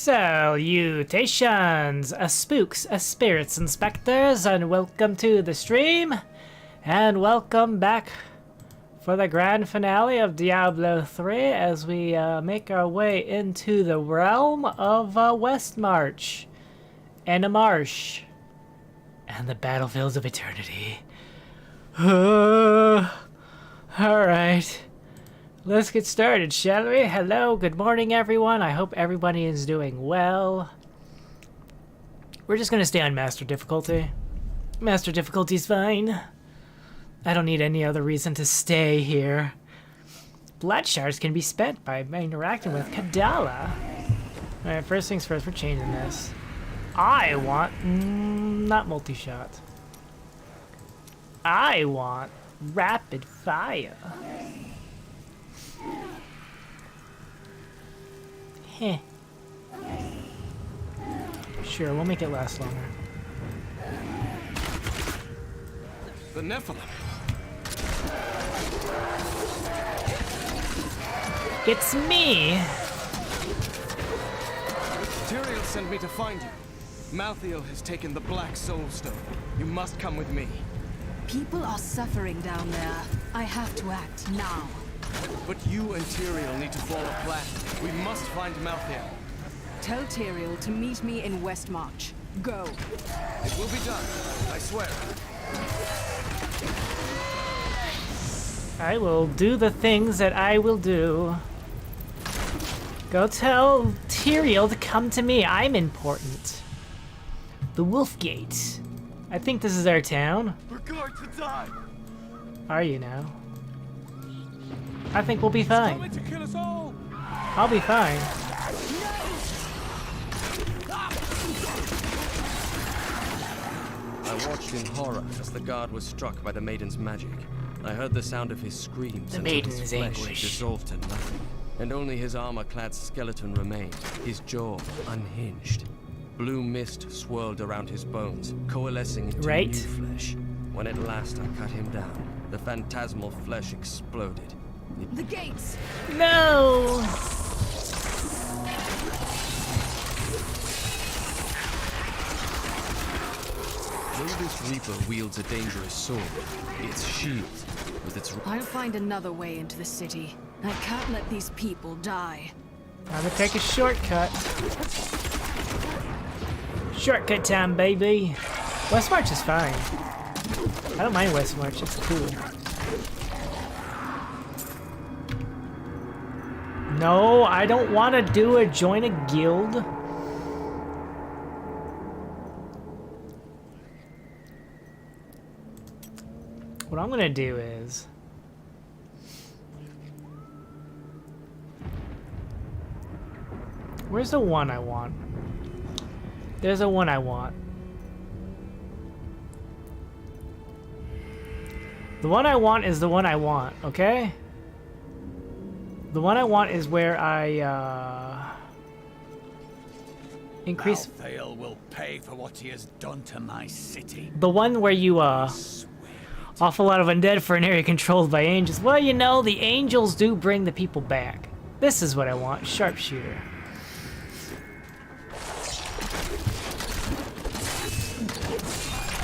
Salutations, spooks, spirits, and specters, and welcome to the stream, and welcome back for the grand finale of Diablo 3 as we make our way into the realm of Westmarch, and a Marsh, and the battlefields of eternity. Alright. Let's get started, shall we? Hello, good morning, everyone. I hope everybody is doing well. We're just gonna stay on Master Difficulty. Master Difficulty's fine. I don't need any other reason to stay here. Blood shards can be spent by interacting with Kadala. Alright, first things first, we're changing this. I want... not multi-shot. I want rapid fire. Heh. Sure, we'll make it last longer. The Nephilim. It's me! Tyrael sent me to find you. Malthael has taken the Black Soul Stone. You must come with me. People are suffering down there. I have to act now. But you and Tyrael need to form a plan. We must find Malthael. Tell Tyrael to meet me in Westmarch. Go. It will be done, I swear. I will do the things that I will do. Go tell Tyrael to come to me. I'm important. The Wolf Gate. I think this is our town. We're going to die. Are you now? I think we'll be fine. Coming to kill us all. I'll be fine. I watched in horror as the guard was struck by the maiden's magic. I heard the sound of his screams The until maiden's his flesh anguish. dissolved to nothing, and only his armor-clad skeleton remained, his jaw unhinged. Blue mist swirled around his bones, coalescing into Right. new flesh. When at last I cut him down, the phantasmal flesh exploded. The gates! No! Though this Reaper wields a dangerous sword, its shield, with its... I'll find another way into the city. I can't let these people die. I'm gonna take a shortcut. Shortcut time, baby. Westmarch is fine. I don't mind Westmarch, it's cool. No, I don't want to join a guild. What I'm gonna do is... where's the one I want? There's a one I want. The one I want is the one I want, okay? The one I want is where I, increase... Malthael will pay for what he has done to my city. The one where you, awful lot of undead for an area controlled by angels. Well, you know, the angels do bring the people back. This is what I want, sharpshooter.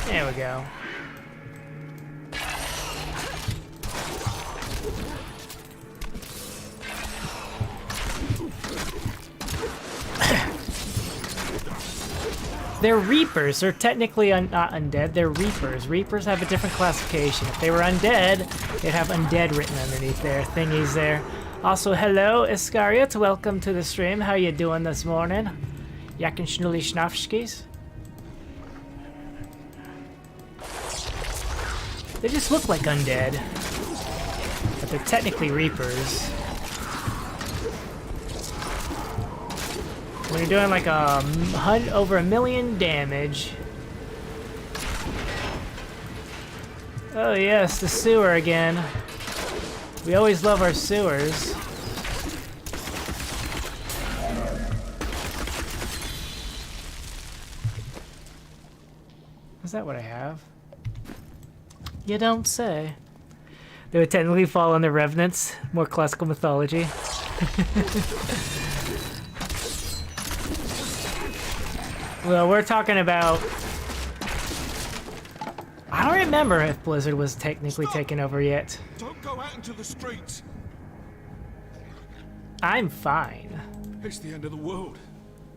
There we go. They're Reapers. They're technically not undead. They're Reapers. Reapers have a different classification. If they were undead, they'd have undead written underneath their thingies there. Also, hello, Iscariot. Welcome to the stream. How you doing this morning? Yakin Schnully Schnafskis? They just look like undead. But they're technically Reapers. When you're doing like over 1 million damage. Oh yes, the sewer again. We always love our sewers. Is that what I have? You don't say. They would technically fall under revenants, more classical mythology. Well, we're talking about... I don't remember if Blizzard was technically taken over yet. Don't go out into the streets. I'm fine. It's the end of the world.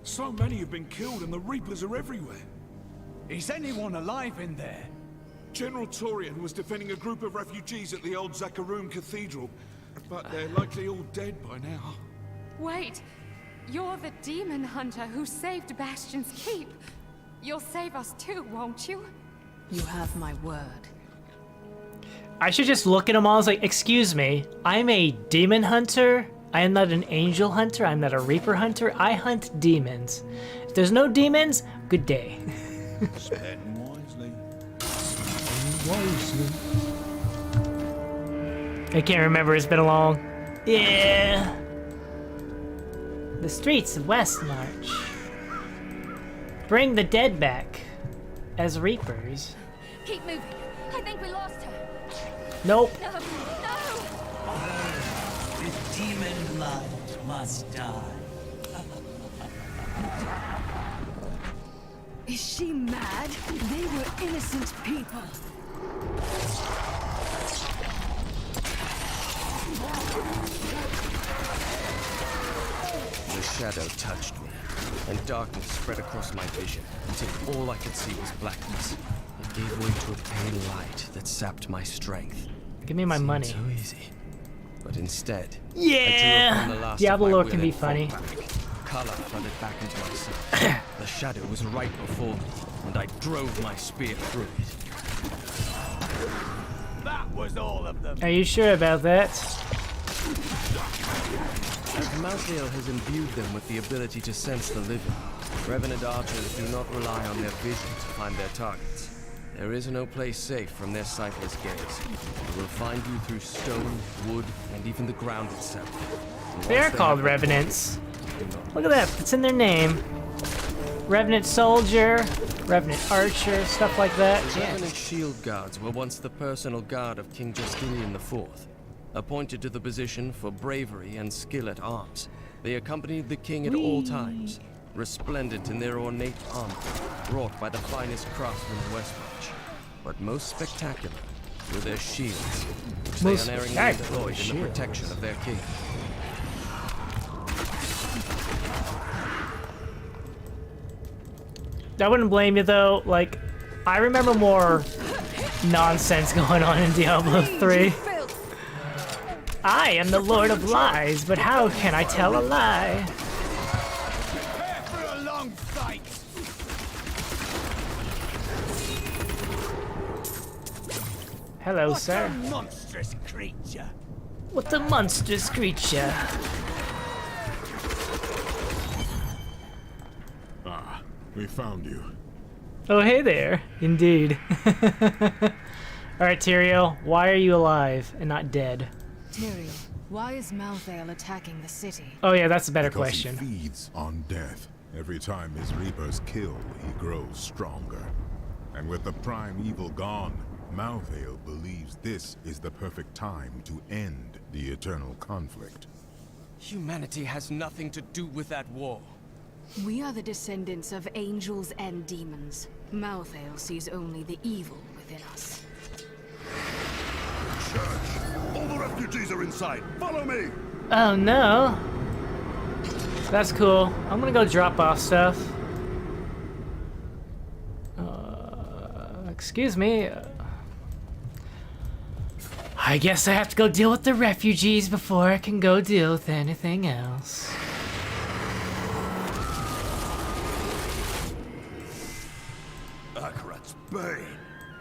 So many have been killed and the Reapers are everywhere. Is anyone alive in there? General Torian was defending a group of refugees at the old Zakharoon Cathedral, but they're likely all dead by now. Wait, you're the demon hunter who saved Bastion's keep. You'll save us too, won't you? You have my word. I should just look at them all. I was like, excuse me, I'm a demon hunter. I am not an angel hunter. I'm not a reaper hunter. I hunt demons. If there's no demons, good day. Spend wisely. I can't remember. It's been a long... Yeah. The streets of Westmarch. Bring the dead back as reapers. Keep moving. I think we lost her. Nope. No, no! The demon blood must die. Is she mad? They were innocent people. The shadow touched me, and darkness spread across my vision until all I could see was blackness. It gave way to a pale light that sapped my strength. Give me my money. So easy. But instead, Yeah! I drew upon the last Diablo of my lore will can be and fought funny. back. Color flooded back into my sight. The shadow was right before me, and I drove my spear through it. That was all of them. Are you sure about that? As Malthael has imbued them with the ability to sense the living, revenant archers do not rely on their vision to find their targets. There is no place safe from their sightless gaze. They will find you through stone, wood, and even the ground itself. And They once are called have revenants. do not Look at that. It's in their name. Revenant soldier, revenant archer, stuff like that. The Yeah. Revenant shield guards were once the personal guard of King Justinian IV, appointed to the position for bravery and skill at arms. They accompanied the king at all times, resplendent in their ornate armor, wrought by the finest craftsmen in Westmarch. But most spectacular were their shields, which they Most unerringly spectacular employed in the shields. protection of their king. I wouldn't blame you though. Like, I remember more nonsense going on in Diablo 3. I am the Lord of Lies, but how can I tell a lie? Prepare for a long fight. Hello, What sir. a monstrous creature. What a monstrous creature. Ah, we found you. Oh, hey there. Indeed. Alright, Tyrael, why are you alive and not dead? Tyrael, why is Malthael attacking the city? Oh yeah, that's a better Because question. he feeds on death. Every time his reapers kill, he grows stronger. And with the prime evil gone, Malthael believes this is the perfect time to end the eternal conflict. Humanity has nothing to do with that war. We are the descendants of angels and demons. Malthael sees only the evil within us. Church! All the refugees are inside! Follow me! Oh no. That's cool. I'm gonna go drop off stuff. Excuse me. I guess I have to go deal with the refugees before I can go deal with anything else. Akarat's bane!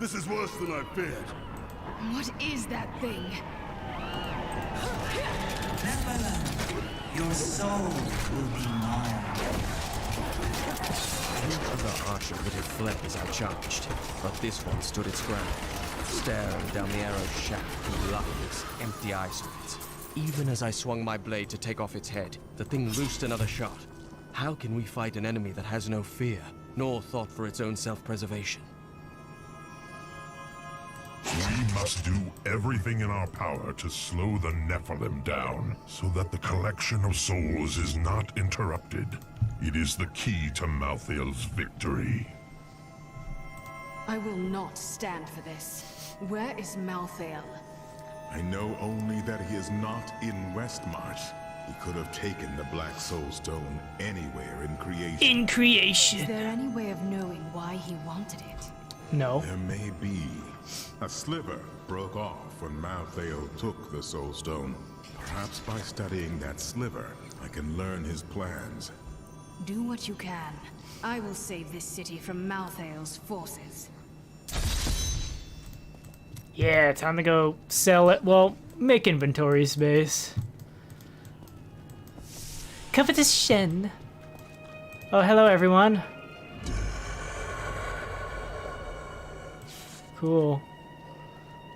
This is worse than I feared. What is that thing? Your soul will be mine. Any other archer would have fled as I charged, but this one stood its ground, staring down the arrow's shaft through lifeless, empty eye sockets. Even as I swung my blade to take off its head, the thing loosed another shot. How can we fight an enemy that has no fear, nor thought for its own self-preservation? We must do everything in our power to slow the Nephilim down, so that the collection of souls is not interrupted. It is the key to Malthael's victory. I will not stand for this. Where is Malthael? I know only that he is not in Westmarch. He could have taken the Black Soul Stone anywhere in creation. In creation. Is there any way of knowing why he wanted it? No. There may be. A sliver broke off when Malthael took the Soul Stone. Perhaps by studying that sliver, I can learn his plans. Do what you can. I will save this city from Malthael's forces. Yeah, time to go sell it. Well, make inventory space. Competition. Oh, hello everyone. Cool.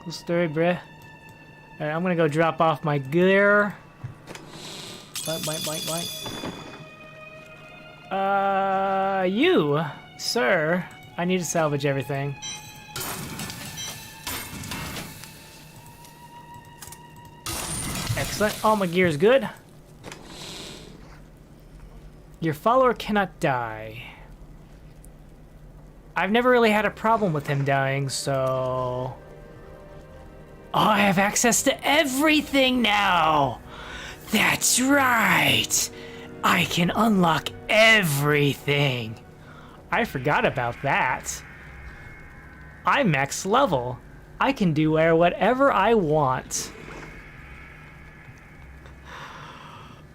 Cool story, bruh. Alright, I'm gonna go drop off my gear. Bite. You, sir. I need to salvage everything. Excellent. All my gear is good. Your follower cannot die. I've never really had a problem with him dying, so... Oh, I have access to everything now! That's right! I can unlock everything! I forgot about that. I'm max level. I can do whatever I want.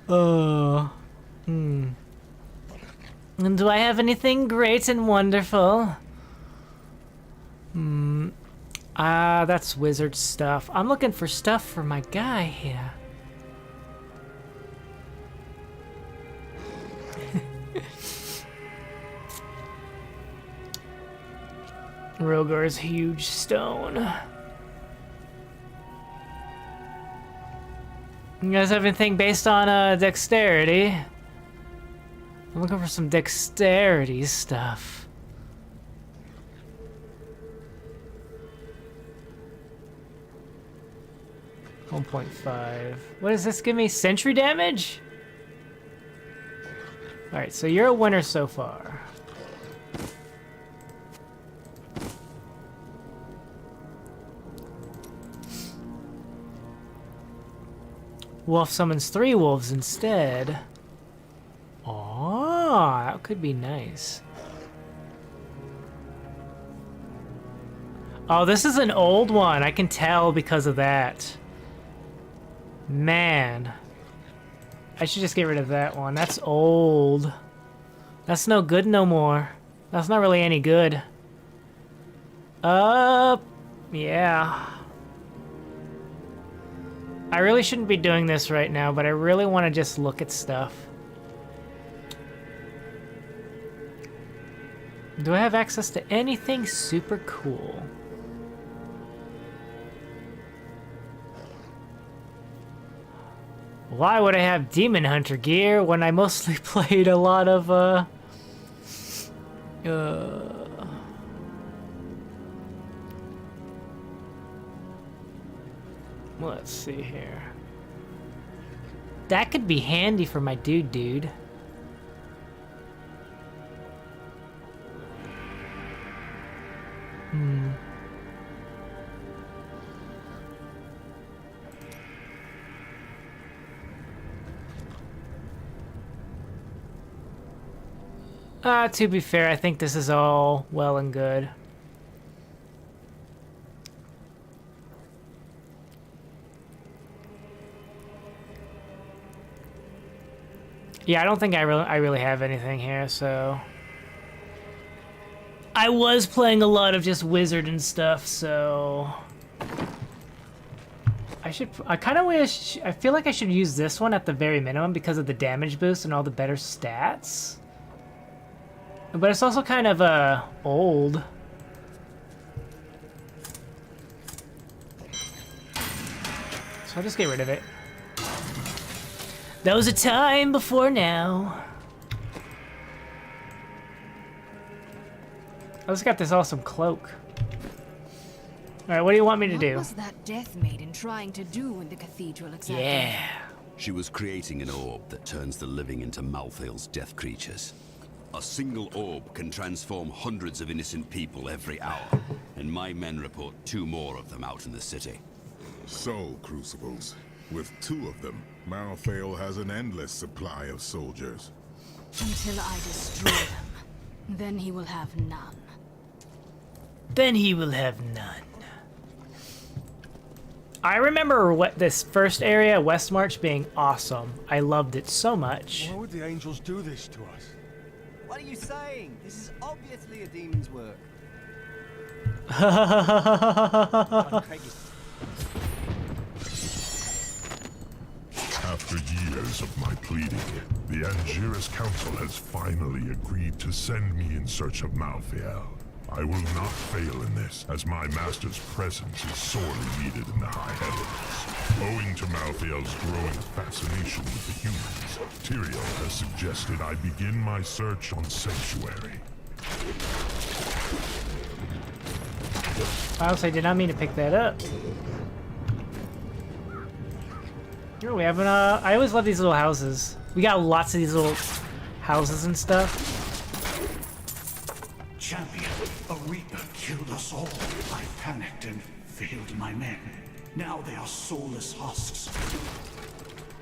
And do I have anything great and wonderful? That's wizard stuff. I'm looking for stuff for my guy here. Rogor's huge stone. You guys have anything based on dexterity? I'm looking for some dexterity stuff. $1.5. What does this give me? Sentry damage? Alright, so you're a winner so far. Wolf summons 3 wolves instead. Oh, that could be nice. Oh, this is an old one. I can tell because of that. Man. I should just get rid of that one. That's old. That's no good no more. That's not really any good. Yeah. I really shouldn't be doing this right now, but I really want to just look at stuff. Do I have access to anything super cool? Why would I have Demon Hunter gear when I mostly played a lot of, let's see here. That could be handy for my dude. To be fair, I think this is all well and good. Yeah, I don't think I really have anything here, so... I was playing a lot of just wizard and stuff, so... I kind of wish... I feel like I should use this one at the very minimum because of the damage boost and all the better stats. But it's also kind of, old. So I'll just get rid of it. There was a time before now. I just got this awesome cloak. Alright, what do you want me to do? What was that death maiden trying to do in the cathedral exactly? Yeah. She was creating an orb that turns the living into Malthael's death creatures. A single orb can transform hundreds of innocent people every hour, and my men report 2 more of them out in the city. So, Crucibles, with 2 of them, Malthael has an endless supply of soldiers. Until I destroy them. Then he will have none. Then he will have none. I remember what this first area, Westmarch, being awesome. I loved it so much. Why would the angels do this to us? What are you saying? This is obviously a demon's work. After years of my pleading, the Angiris Council has finally agreed to send me in search of Malthael. I will not fail in this, as my master's presence is sorely needed in the high heavens. Owing to Malthael's growing fascination with the humans, Tyrael has suggested I begin my search on Sanctuary. Honestly, I did not mean to pick that up. Here we have an, I always love these little houses. We got lots of these little houses and stuff. Champion, a reaper killed us all. I panicked and failed my men. Now they are soulless husks.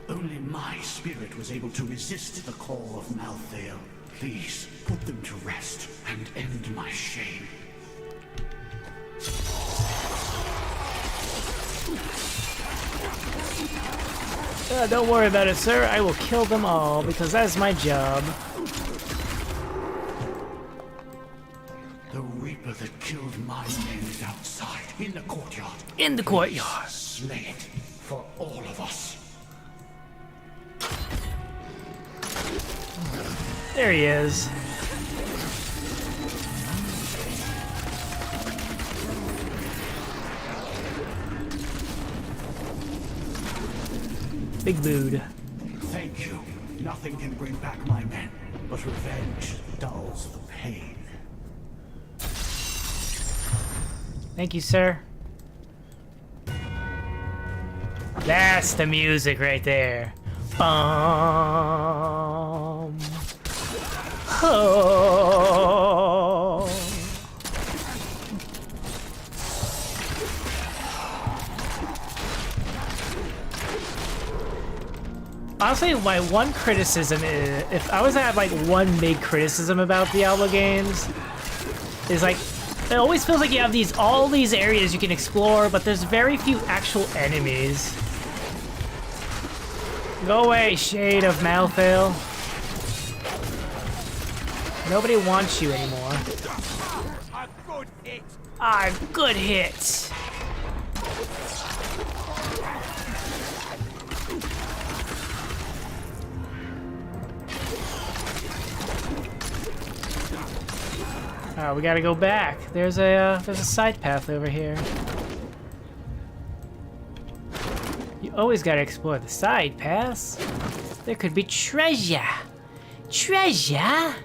Only my spirit was able to resist the call of Malthael. Please, put them to rest and end my shame. Don't worry about it, sir. I will kill them all, because that is my job. The reaper that killed my men is outside, in the courtyard. In the courtyard. Slay it, for all of us. There he is. Big dude. Thank you. Nothing can bring back my men, but revenge dulls the pain. Thank you, sir. That's the music right there. Oh. Honestly, my one criticism is, if I was to have like one big criticism about Diablo games, is like, it always feels like you have all these areas you can explore, but there's very few actual enemies. Go away, Shade of Malthael. Nobody wants you anymore. A good hit. Oh, we gotta go back. There's a side path over here. You always gotta explore the side paths. There could be treasure. Treasure?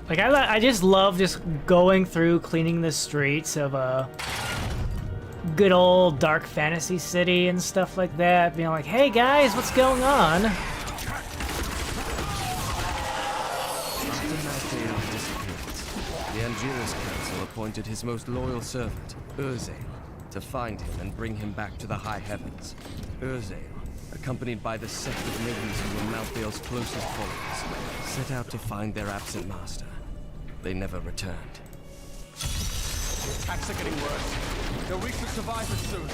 Like, I just love just going through, cleaning the streets of a good old dark fantasy city and stuff like that, being like, hey guys, what's going on? After Malthael's disappearance, the Angiris Council appointed his most loyal servant, Urzael, to find him and bring him back to the high heavens. Urzael, accompanied by the sect of maidens who were Malthael's closest followers, set out to find their absent master. They never returned. The attacks are getting worse. They'll reach the survivors soon.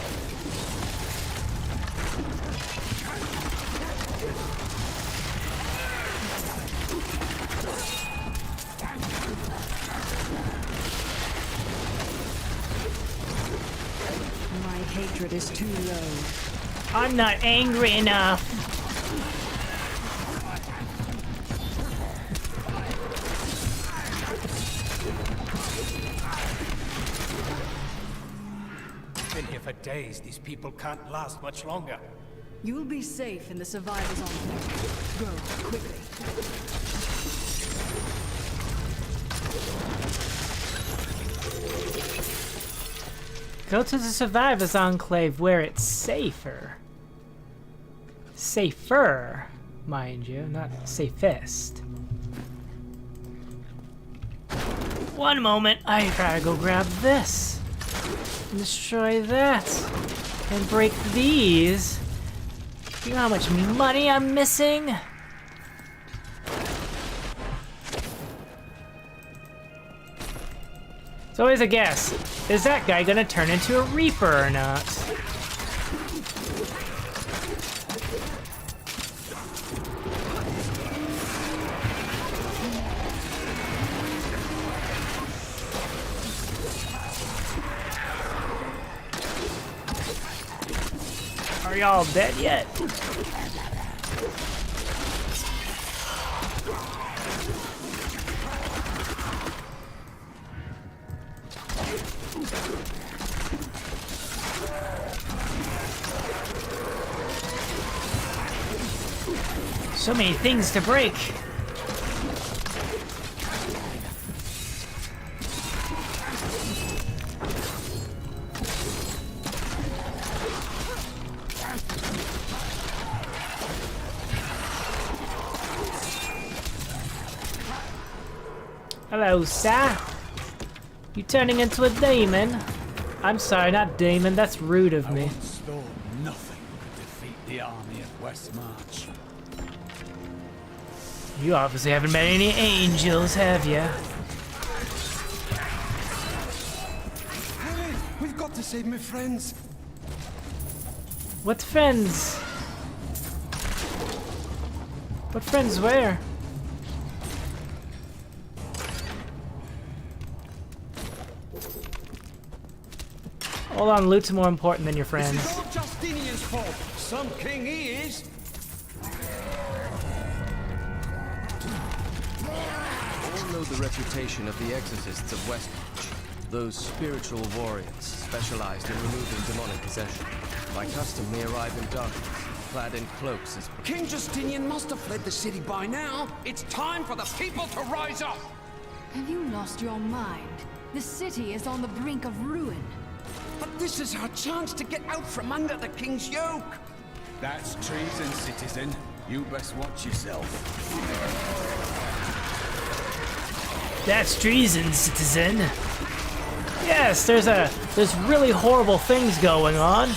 My hatred is too low. I'm not angry enough. Been here for days. These people can't last much longer. You'll be safe in the survivors enclave. Go quickly. Go to the survivors enclave where it's safer. Safer, mind you, not safest. One moment, I gotta go grab this. Destroy that. And break these. You know how much money I'm missing? It's always a guess. Is that guy gonna turn into a Reaper or not? Are y'all dead yet? So many things to break. Hello, sir. You turning into a demon? I'm sorry, not demon. That's rude of me. I once thought nothing could defeat the army of Westmarch. You obviously haven't met any angels, have you? Hurry! We've got to save my friends. What friends? What friends where? Hold on, loot's more important than your friends. This is all Justinian's fault. Some king he is. All know the reputation of the exorcists of Westmarch. Those spiritual warriors specialized in removing demonic possession. By custom, they arrive in darkness, clad in cloaks as... King Justinian must have fled the city by now. It's time for the people to rise up. Have you lost your mind? The city is on the brink of ruin. But this is our chance to get out from under the king's yoke. That's treason, citizen. You best watch yourself. That's treason, citizen. Yes, there's really horrible things going on.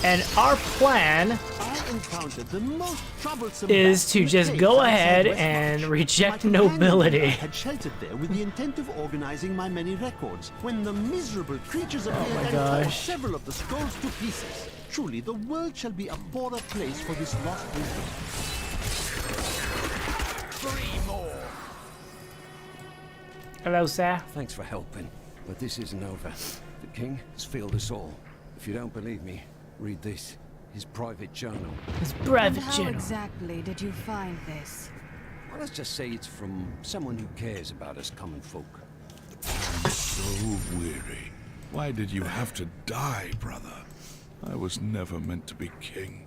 And our plan is to just go ahead and reject nobility. Had sheltered there with the intent of organizing my many records when the miserable creatures appeared and tore several of the scrolls to pieces. Truly, the world shall be a poorer place for this lost wisdom. 3 more. Hello, sir. Thanks for helping, but this isn't over. The king has failed us all. If you don't believe me, read this. His private journal. His private How journal. Exactly did you find this? Well, let's just say it's from someone who cares about us common folk. I'm so weary. Why did you have to die, brother? I was never meant to be king.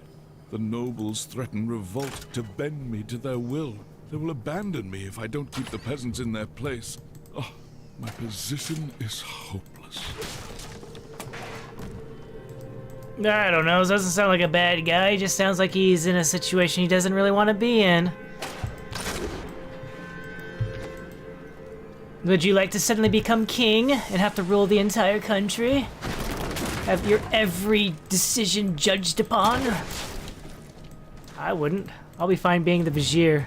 The nobles threaten revolt to bend me to their will. They will abandon me if I don't keep the peasants in their place. Oh, my position is hopeless. I don't know. This doesn't sound like a bad guy. He just sounds like he's in a situation he doesn't really want to be in. Would you like to suddenly become king and have to rule the entire country? Have your every decision judged upon? I wouldn't. I'll be fine being the vizier.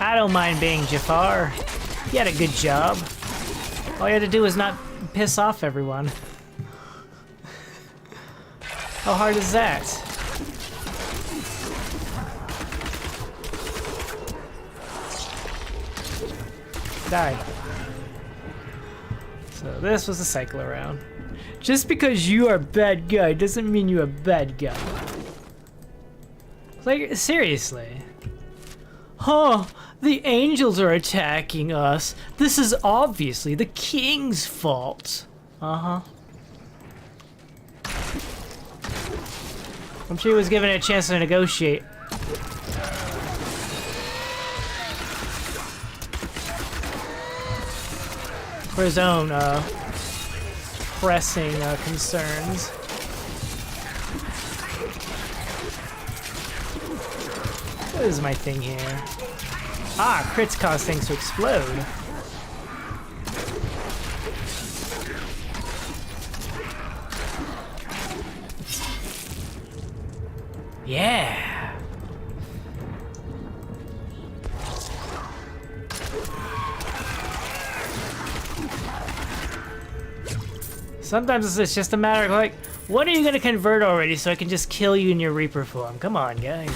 I don't mind being Jafar. He had a good job. All you had to do was not piss off everyone. How hard is that? Die. So this was a cycle around. Just because you are a bad guy doesn't mean you're a bad guy. Like, seriously. Huh, the angels are attacking us. This is obviously the king's fault. Uh-huh. I'm sure he was given a chance to negotiate. For his own, pressing, concerns. What is my thing here? Ah, crits cause things to explode. Yeah. Sometimes it's just a matter of like, when are you gonna convert already so I can just kill you in your Reaper form? Come on, guys.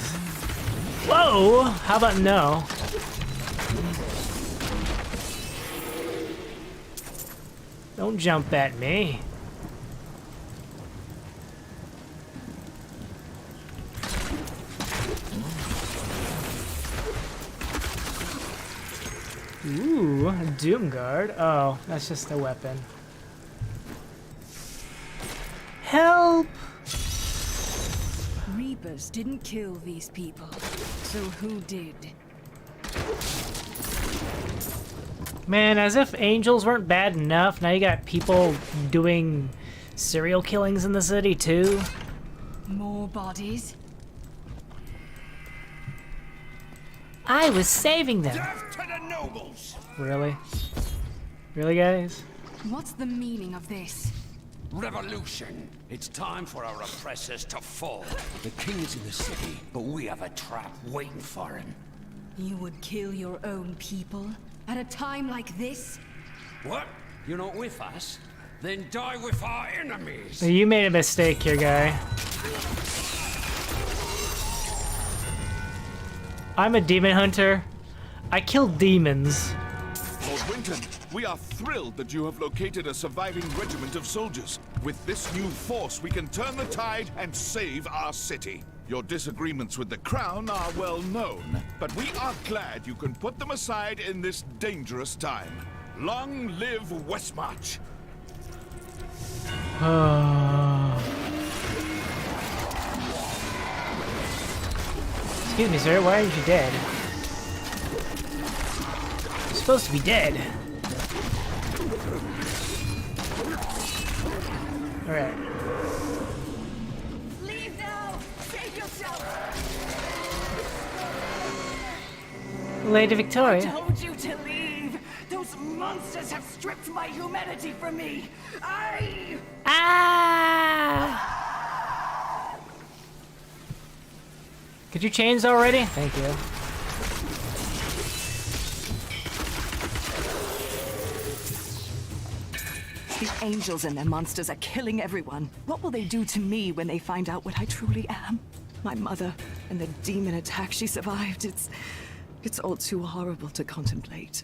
Whoa! How about no? Don't jump at me. Ooh, a Doom Guard. Oh, that's just a weapon. Help! Reapers didn't kill these people, so who did? Man, as if angels weren't bad enough, now you got people doing serial killings in the city too. More bodies? I was saving them. Death to the nobles! Really? Really, guys? What's the meaning of this? Revolution! It's time for our oppressors to fall. The king is in the city, but we have a trap waiting for him. You would kill your own people? At a time like this? What? You're not with us? Then die with our enemies! You made a mistake here, guy. I'm a demon hunter. I kill demons. Lord Winton, we are thrilled that you have located a surviving regiment of soldiers. With this new force, we can turn the tide and save our city. Your disagreements with the crown are well known, but we are glad you can put them aside in this dangerous time. Long live Westmarch! Excuse me, sir, why aren't you dead? You're supposed to be dead. Alright. Leave now! Save yourself! Lady Victoria. I told you to leave! Those monsters have stripped my humanity from me! Ah! Could you change already? Thank you. The angels and their monsters are killing everyone. What will they do to me when they find out what I truly am? My mother and the demon attack she survived. It's all too horrible to contemplate.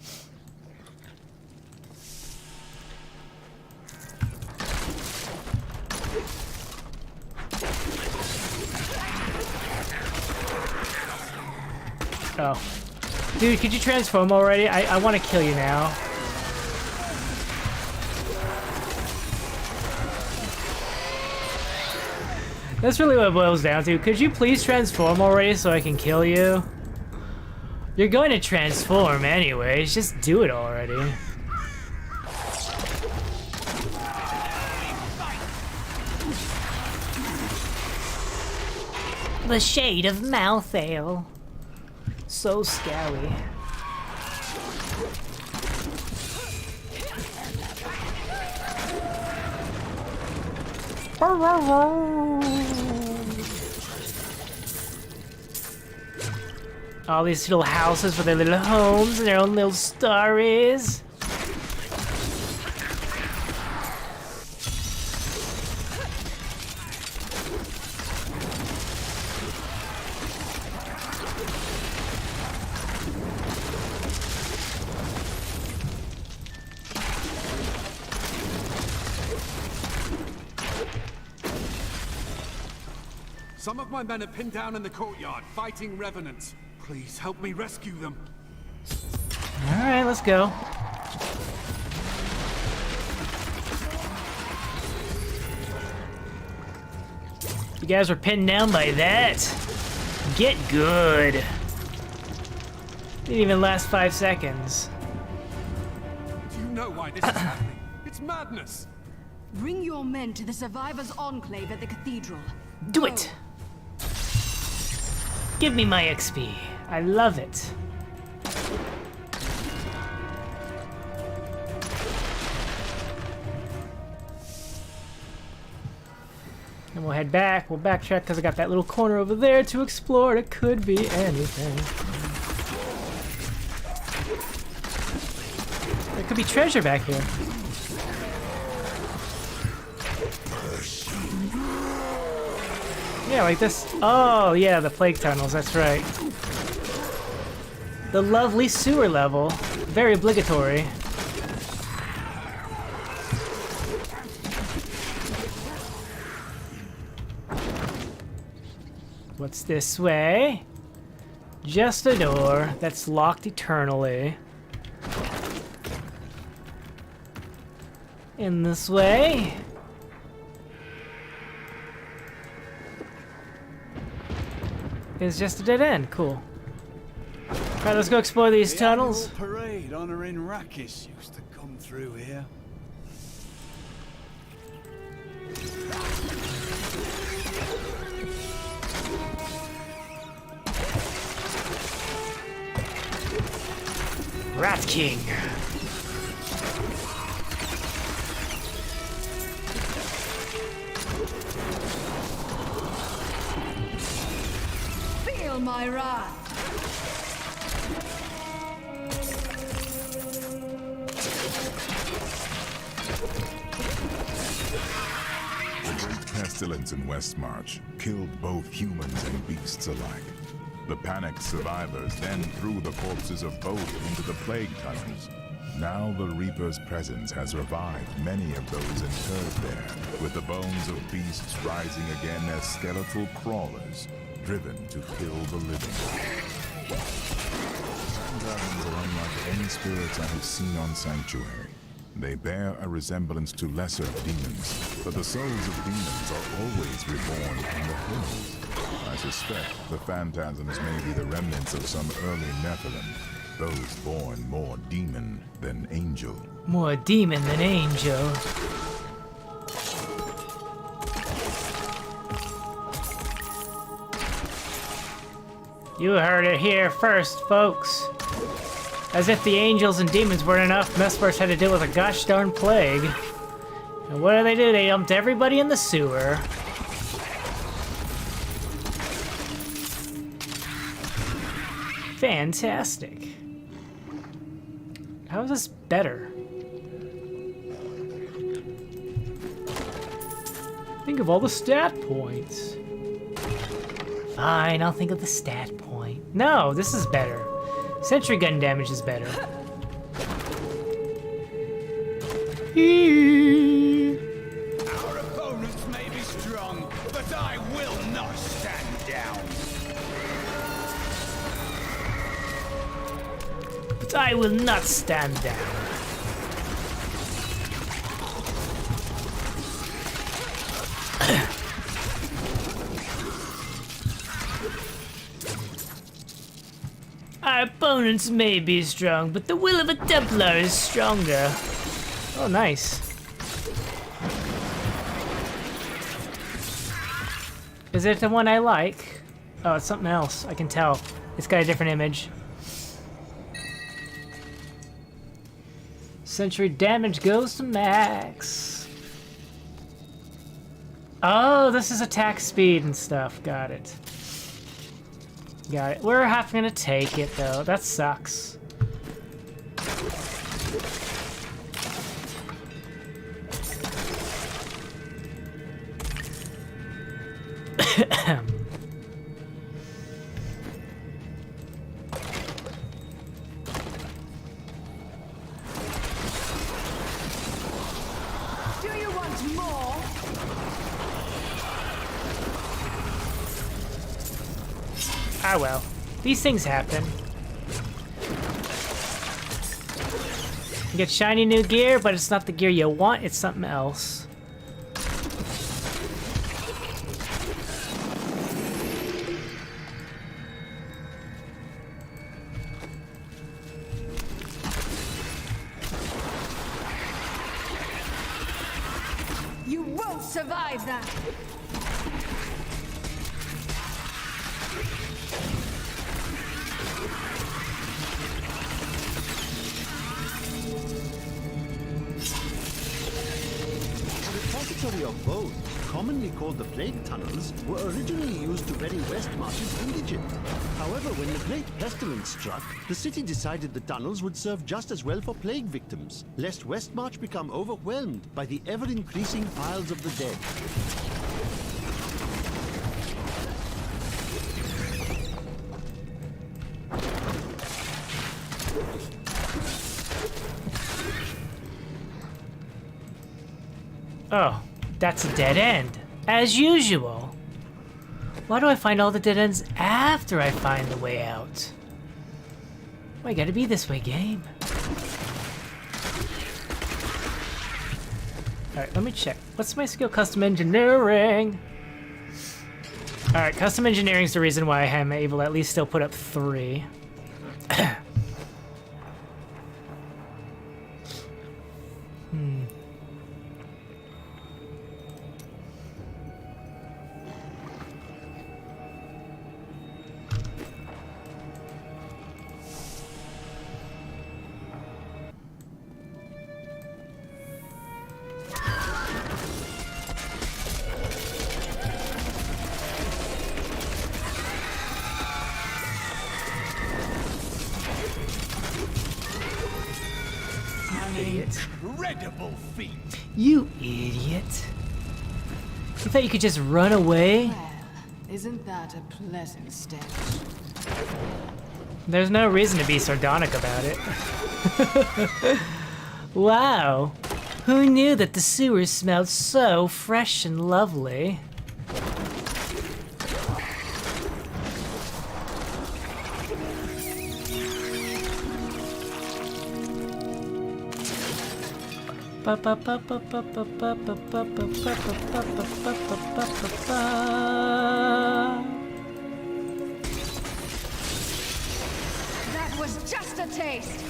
Oh. Dude, could you transform already? I want to kill you now. That's really what it boils down to. Could you please transform already so I can kill you? You're going to transform anyways. Just do it already. The shade of Malthael. So scary. All these little houses with their little homes and their own little stories. Some of my men are pinned down in the courtyard, fighting revenants. Please help me rescue them. Alright, let's go. You guys were pinned down by that. Get good. Didn't even last 5 seconds. Do you know why this is happening? It's madness. Bring your men to the Survivors' Enclave at the Cathedral. Do it! Give me my XP. I love it. And we'll head back. We'll backtrack because I got that little corner over there to explore. It could be anything. There could be treasure back here. Yeah, like this. Oh, yeah, the plague tunnels. That's right. The lovely sewer level. Very obligatory. What's this way? Just a door that's locked eternally. In this way. It's just a dead end. Cool. Alright, let's go explore these tunnels. The parade honoring Rakis used to come through here. Rat King. Feel my wrath. The great pestilence in Westmarch killed both humans and beasts alike. The panicked survivors then threw the corpses of both into the plague tunnels. Now the Reaper's presence has revived many of those interred there, with the bones of beasts rising again as skeletal crawlers, driven to kill the living. Dragons are unlike any spirits I have seen on Sanctuary. They bear a resemblance to lesser demons, but the souls of demons are always reborn in the hills. I suspect the phantasms may be the remnants of some early Nephilim, those born more demon than angel. More demon than angel. You heard it here first, folks. As if the angels and demons weren't enough, Westmarch had to deal with a gosh darn plague. And what do? They dumped everybody in the sewer. Fantastic. How is this better? Think of all the stat points. Fine, I'll think of the stat point. No, this is better. Sentry gun damage is better. Our opponents may be strong, but I will not stand down. But I will not stand down. Our opponents may be strong, but the will of a Templar is stronger. Oh, nice. Is it the one I like? Oh, it's something else. I can tell. It's got a different image. Sentry damage goes to max. Oh, this is attack speed and stuff. Got it. Got it. We're half gonna take it though. That sucks. Do you want more? Ah well. These things happen. You get shiny new gear, but it's not the gear you want, it's something else. You won't survive that! Repository of bones, commonly called the plague tunnels, were originally used to bury Westmarch's indigent. However, when the Great Pestilence struck, the city decided the tunnels would serve just as well for plague victims, lest Westmarch become overwhelmed by the ever-increasing piles of the dead. Oh, that's a dead end. As usual. Why do I find all the dead ends after I find the way out? Why gotta be this way, game? Alright, let me check. What's my skill? Custom engineering. Alright, custom engineering is the reason why I am able to at least still put up 3. Incredible feat! You idiot. You thought you could just run away? Well, isn't that a pleasant stench? There's no reason to be sardonic about it. Wow. Who knew that the sewers smelled so fresh and lovely? That was just a taste!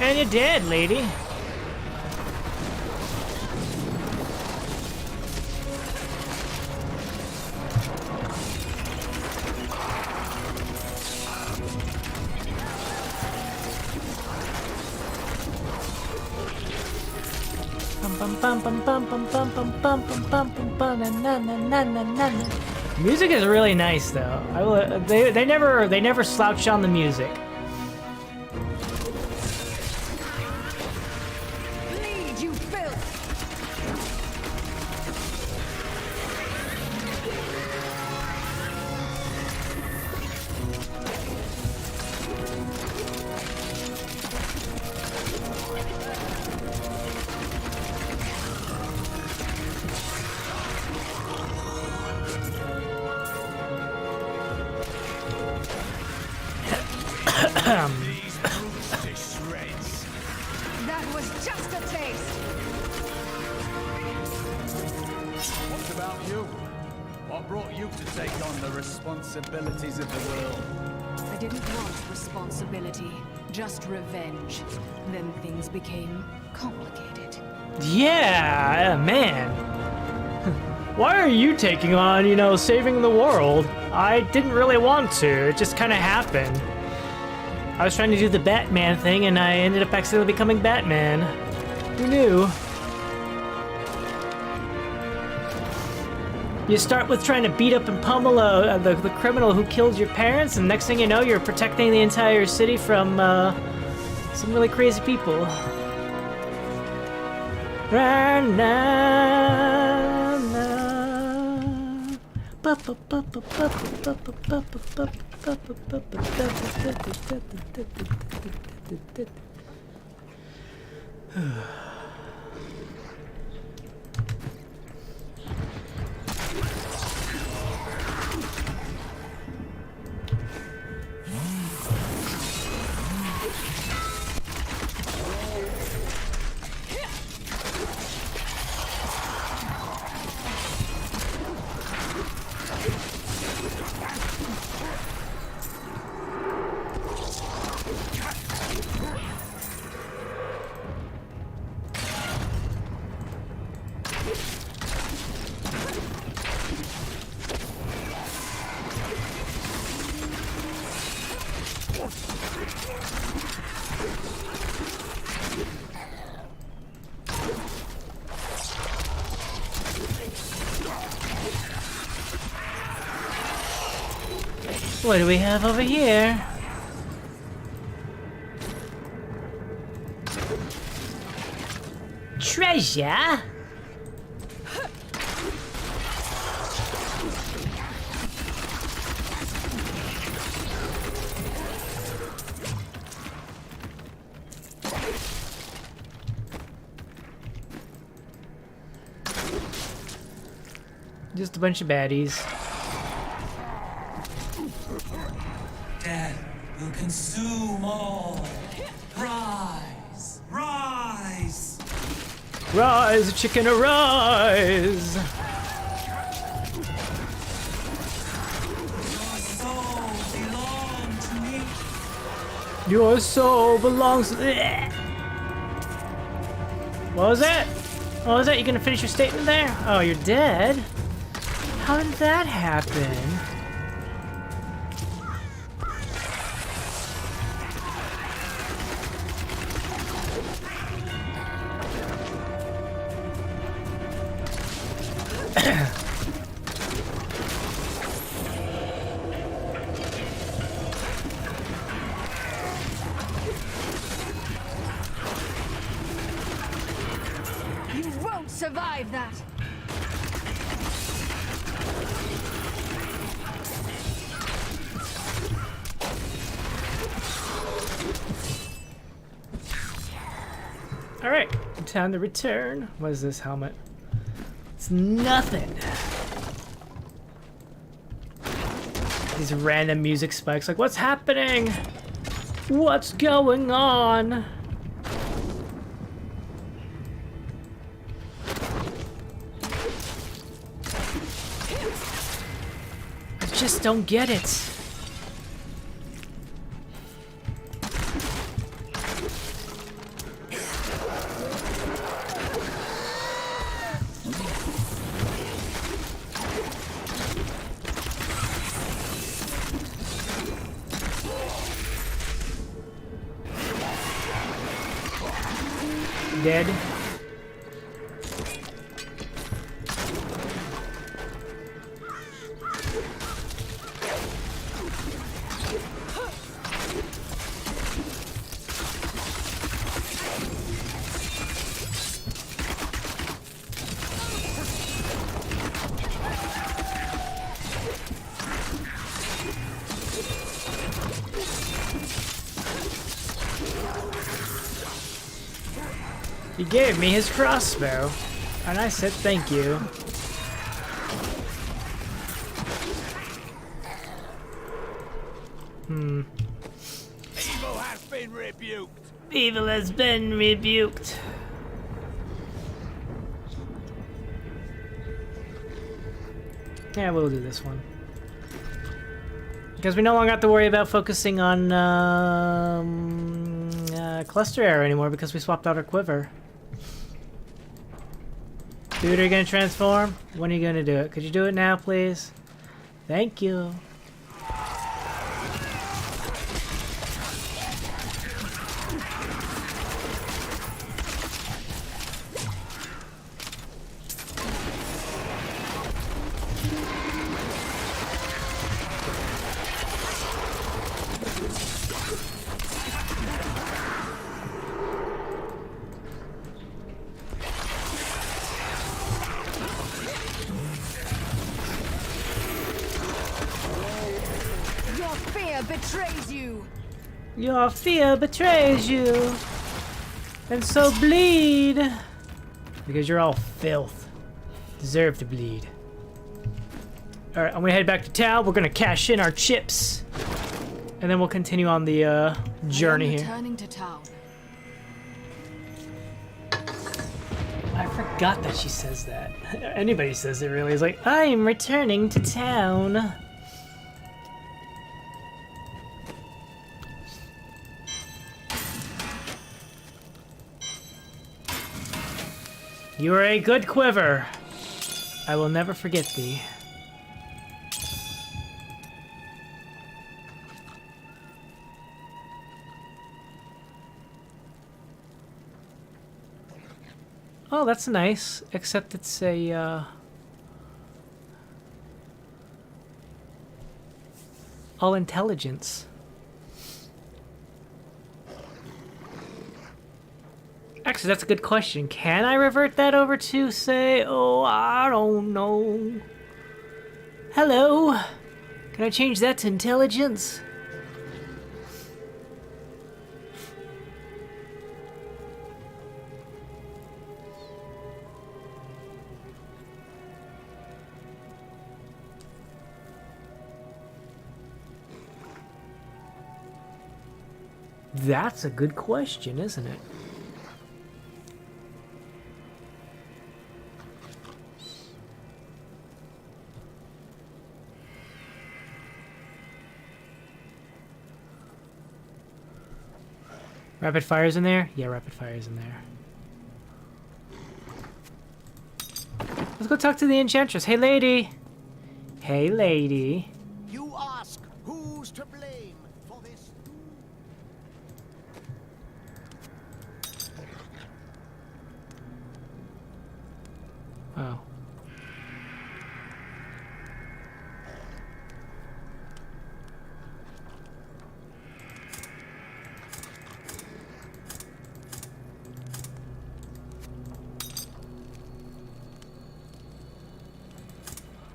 And you're dead, lady. Music is really nice, though. They never slouch on the music. That was just a taste! What about you? What brought you to take on the responsibilities of the world? I didn't want responsibility, just revenge. Then things became complicated. Yeah, man. Why are you taking on, saving the world? I didn't really want to. It just kind of happened. I was trying to do the Batman thing, and I ended up accidentally becoming Batman. Who knew? You start with trying to beat up and pummel the criminal who killed your parents, and next thing you know, you're protecting the entire city from some really crazy people. What do we have over here? Treasure? Just a bunch of baddies. Death will consume all. Rise! Rise! Rise, chicken, arise! Your soul belongs to me. What was that? What was that? You gonna finish your statement there? Oh, you're dead? How did that happen? You won't survive that! Alright, time to return. What is this helmet? It's nothing. These random music spikes, like, what's happening? What's going on? I just don't get it. Dead. He gave me his crossbow, and I said thank you. Evil has been rebuked. Evil has been rebuked. Yeah, we'll do this one. Because we no longer have to worry about focusing on cluster arrow anymore because we swapped out our quiver. Dude, are you gonna transform? When are you gonna do it? Could you do it now, please? Thank you. betrays you. Your fear betrays you. And so bleed. Because you're all filth. Deserve to bleed. Alright, I'm gonna head back to town. We're gonna cash in our chips. And then we'll continue on the journey here. Returning to town. I forgot that she says that. Anybody says it really. It's like, I'm returning to town. You are a good quiver. I will never forget thee. Oh, that's nice. Except it's a, all intelligence. Actually, that's a good question. Can I revert that over to, say, oh, I don't know. Hello? Can I change that to intelligence? That's a good question, isn't it? Rapid fire's in there? Yeah, rapid fire's in there. Let's go talk to the enchantress. Hey, lady. Hey, lady. You ask who's to blame for this? Oh.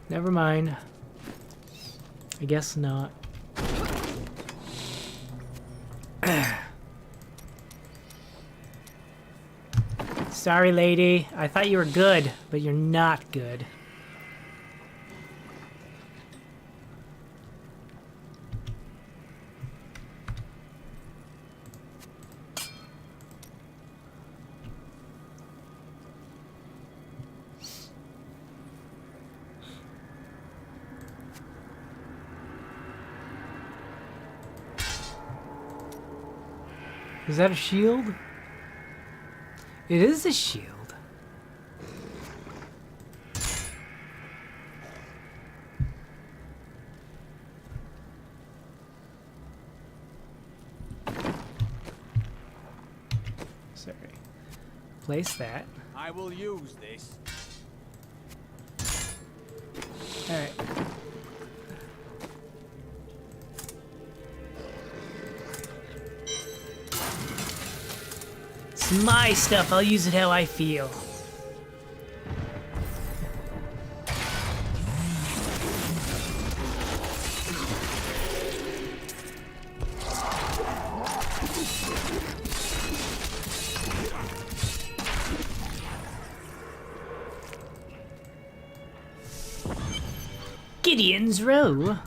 Never mind. I guess not. Sorry, lady. I thought you were good, but you're not good. Is that a shield? It is a shield. Sorry. Place that. I will use this. All right. It's my stuff. I'll use it how I feel. Gideon's Row.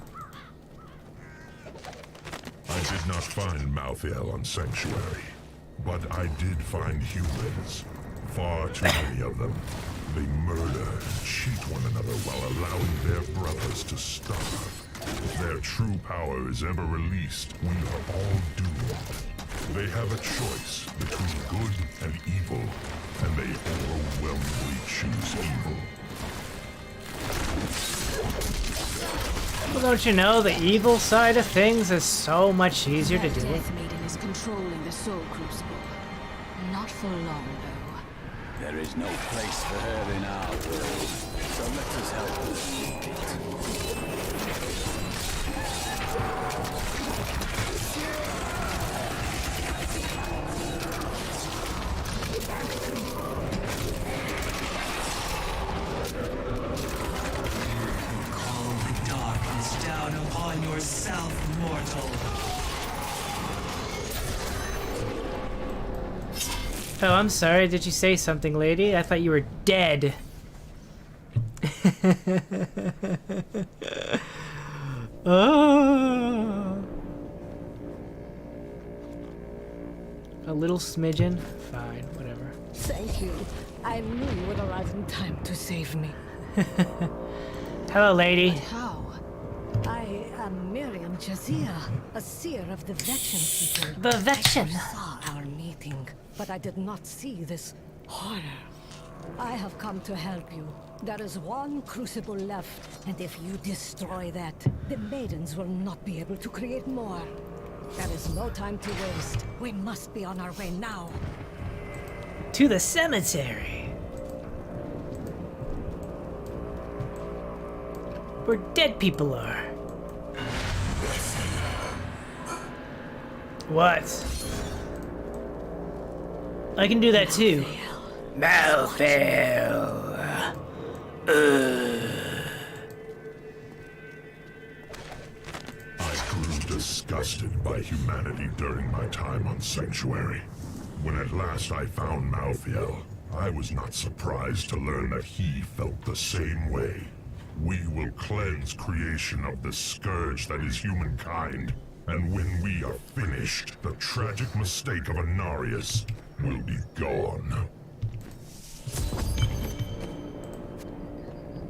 I did not find Malthael on Sanctuary, but I did find humans. Far too many of them. They murder and cheat one another while allowing their brothers to starve. If their true power is ever released, we are all doomed. They have a choice between good and evil, and they overwhelmingly choose evil. Well, don't you know the evil side of things is so much easier to do? The Death Maiden is controlling the Soul Crucible. Not for long, though. There is no place for her in our world, so let us help her seek it. Call the darkness down upon yourself, mortal. Oh, I'm sorry. Did you say something, lady? I thought you were dead. Oh. A little smidgen? Fine, whatever. Thank you. I knew you would arrive in time to save me. Hello, lady. But how? I am Miriam Jazia, a seer of the Vection people. The Vection. I saw our meeting, but I did not see this horror. I have come to help you. There is one crucible left, and if you destroy that, the maidens will not be able to create more. There is no time to waste. We must be on our way now. To the cemetery. Where dead people are. What? I can do that too. Malthael. I grew disgusted by humanity during my time on Sanctuary. When at last I found Malthael, I was not surprised to learn that he felt the same way. We will cleanse creation of the scourge that is humankind, and when we are finished, the tragic mistake of Anarius will be gone.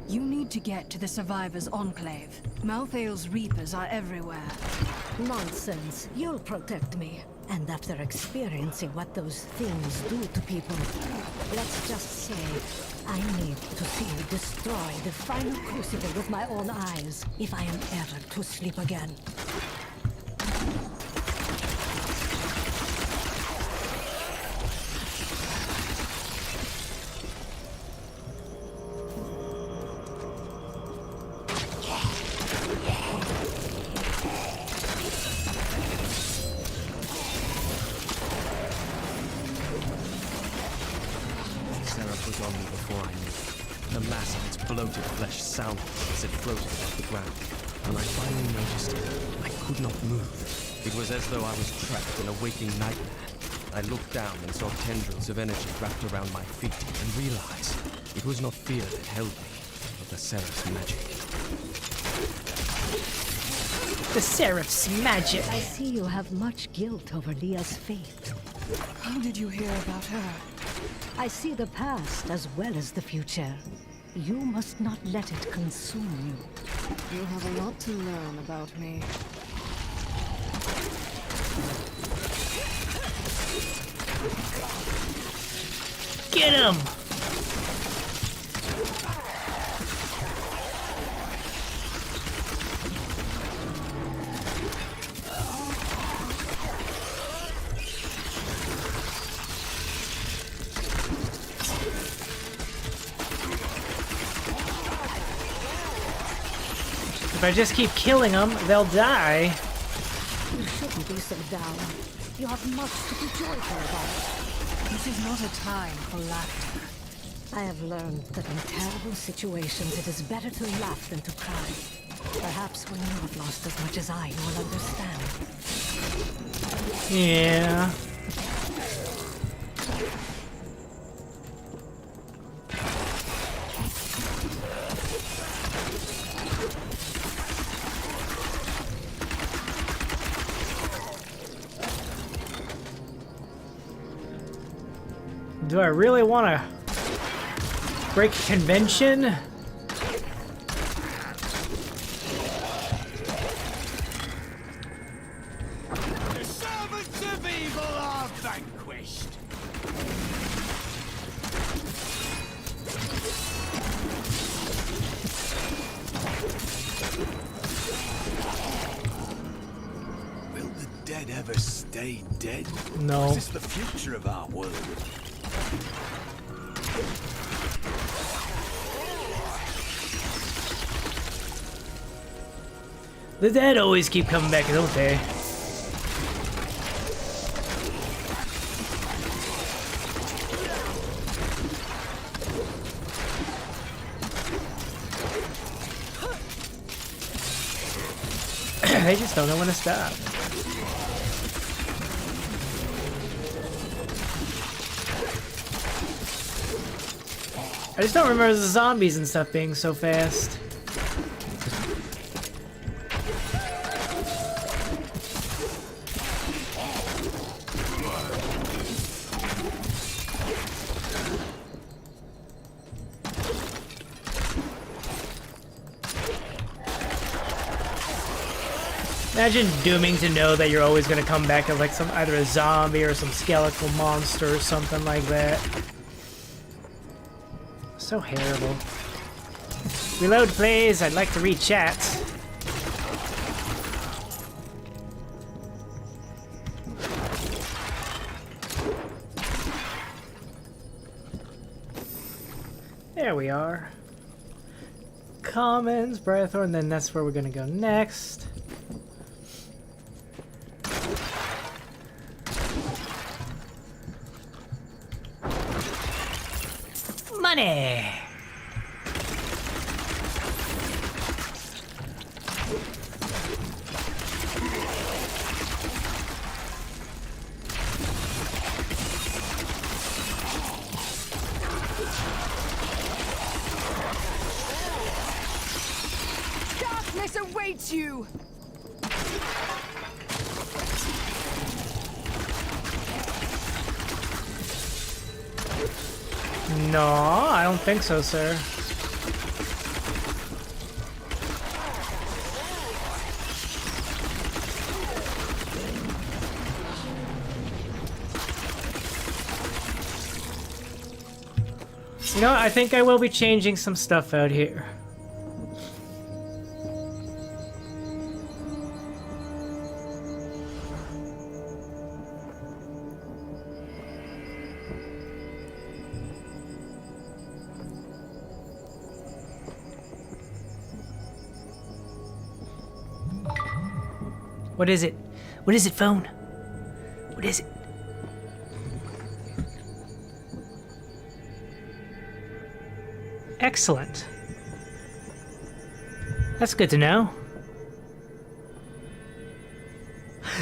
You need to get to the Survivors' Enclave. Malthael's Reapers are everywhere. Nonsense. You'll protect me. And after experiencing what those things do to people, let's just say I need to see you destroy the final crucible with my own eyes if I am ever to sleep again. Bloated flesh sounded as it floated above the ground. When I finally noticed it, I could not move. It was as though I was trapped in a waking nightmare. I looked down and saw tendrils of energy wrapped around my feet and realized it was not fear that held me, but the Seraph's magic. The Seraph's magic. I see you have much guilt over Leah's fate. How did you hear about her? I see the past as well as the future. You must not let it consume you. You have a lot to learn about me. Get him! If I just keep killing them, they'll die. You shouldn't be so down. You have much to be joyful about. This is not a time for laughter. I have learned that in terrible situations it is better to laugh than to cry. Perhaps when you have lost as much as I, you will understand. Yeah. Do I really want to break convention? The servants of evil are vanquished. Will the dead ever stay dead? No. Is this the future of our world? The dead always keep coming back, don't they? They just don't know when to stop. I just don't remember the zombies and stuff being so fast. Imagine dooming to know that you're always gonna come back as like some either a zombie or some skeletal monster or something like that. So terrible. Reload, please. I'd like to read chat. There we are. Commons, Brightthorn, then that's where we're gonna go next. Money! Darkness awaits you! No, I don't think so, sir. You know, I think I will be changing some stuff out here. What is it? What is it, phone? What is it? Excellent. That's good to know.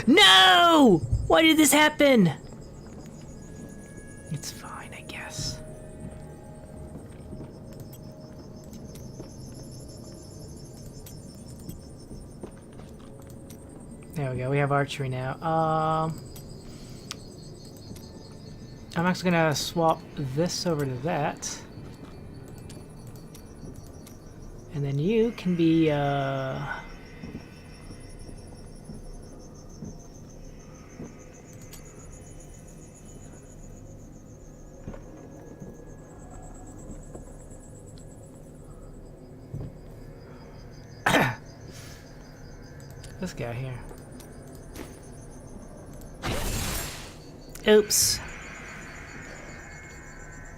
No! Why did this happen? It's fine, I guess. There we go, we have archery now. I'm actually gonna swap this over to that. And then you can be, this guy here. Oops.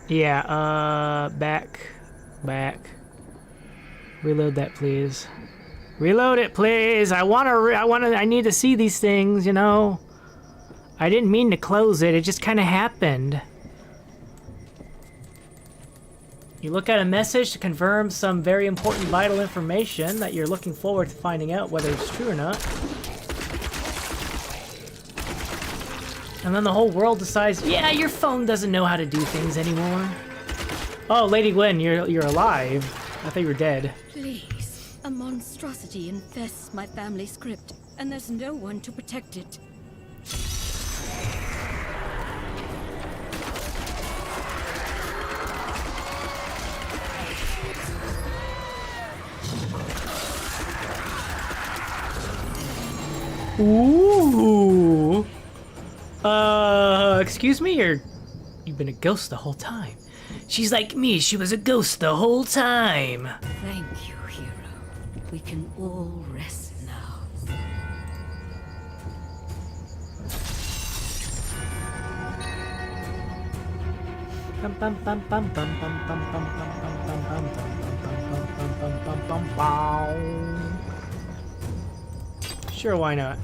Yeah, back. Reload that, please. Reload it, please. I need to see these things, you know. I didn't mean to close it. It just kind of happened. You look at a message to confirm some very important vital information that you're looking forward to finding out whether it's true or not. And then the whole world decides, yeah, your phone doesn't know how to do things anymore. Oh, Lady Gwen, you're alive. I thought you were dead. Please, a monstrosity infests my family script, and there's no one to protect it. Ooh. Excuse me, you've been a ghost the whole time. She's like me, she was a ghost the whole time. Thank you, hero. We can all rest now. Sure, why not?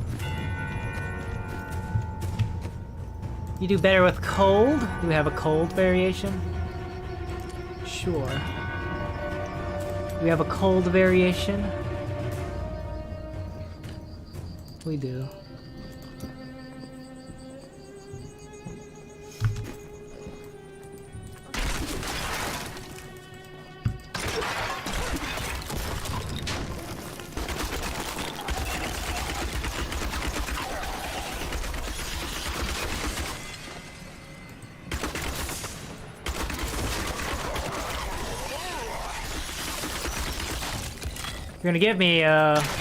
You do better with cold? Do we have a cold variation? Sure. We have a cold variation? We do. You're gonna give me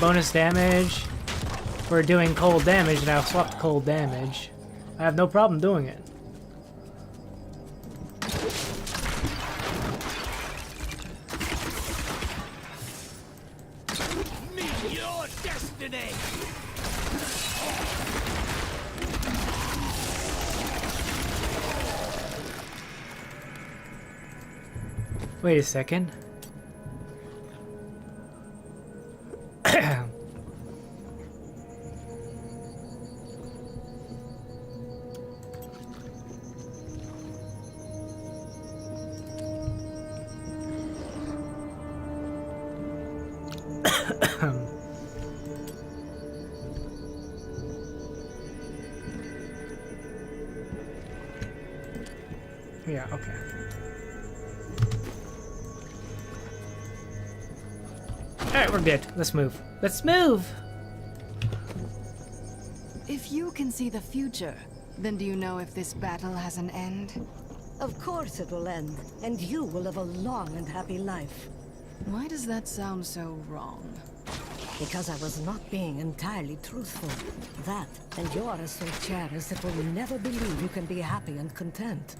bonus damage for doing cold damage, and I'll swap to cold damage. I have no problem doing it. Meet your destiny! Wait a second. Yeah, okay. Alright, we're good. Let's move. Let's move! If you can see the future, then do you know if this battle has an end? Of course it will end, and you will live a long and happy life. Why does that sound so wrong? Because I was not being entirely truthful. That, and you are as so cherish that will never believe you can be happy and content.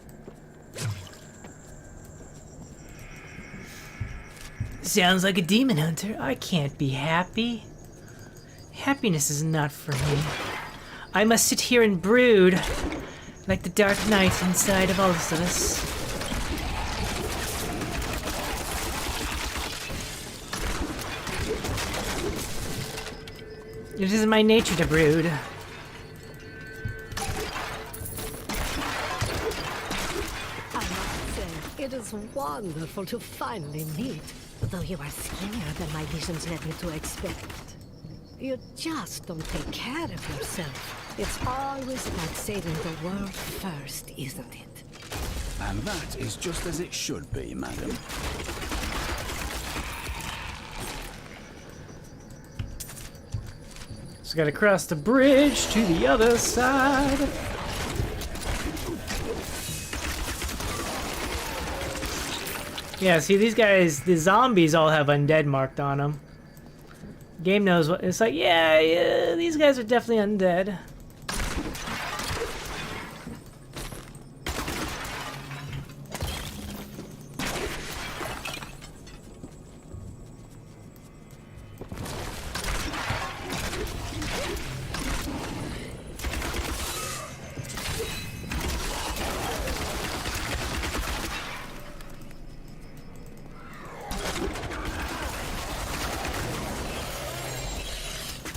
Sounds like a demon hunter. I can't be happy. Happiness is not for me. I must sit here and brood, like the dark night inside of all of us. It is my nature to brood. I must say, it is wonderful to finally meet, though you are skinnier than my visions led me to expect. You just don't take care of yourself. It's always about saving the world first, isn't it? And that is just as it should be, madam. So gotta cross the bridge to the other side. Yeah, see these guys, the zombies all have undead marked on them. Game knows what it's like. Yeah, these guys are definitely undead.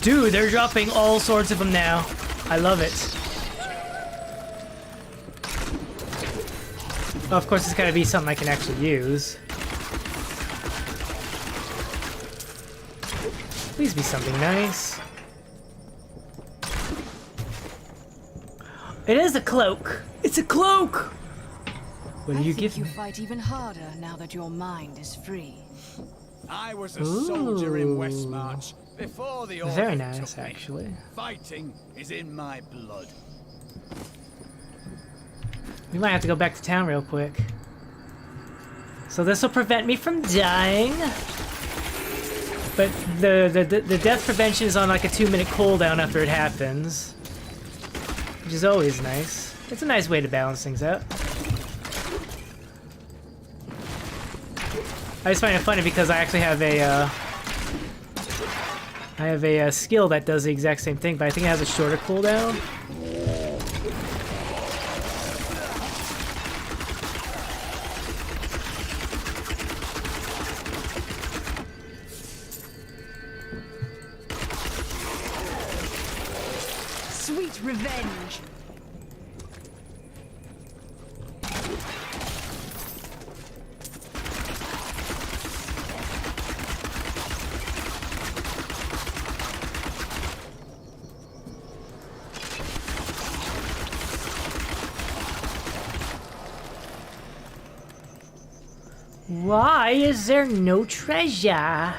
Dude, they're dropping all sorts of them now. I love it. Oh, of course, it's gotta be something I can actually use. Please be something nice. It is a cloak. It's a cloak. What do you give me? You fight even harder now that your mind is free. I was a soldier in Westmarch before the order Very nice, took me. actually. Fighting is in my blood. We might have to go back to town real quick. So this will prevent me from dying. But the death prevention is on like a 2-minute cooldown after it happens, which is always nice. It's a nice way to balance things out. I just find it funny because I actually have a skill that does the exact same thing, but I think it has a shorter cooldown. Sweet revenge. Why is there no treasure?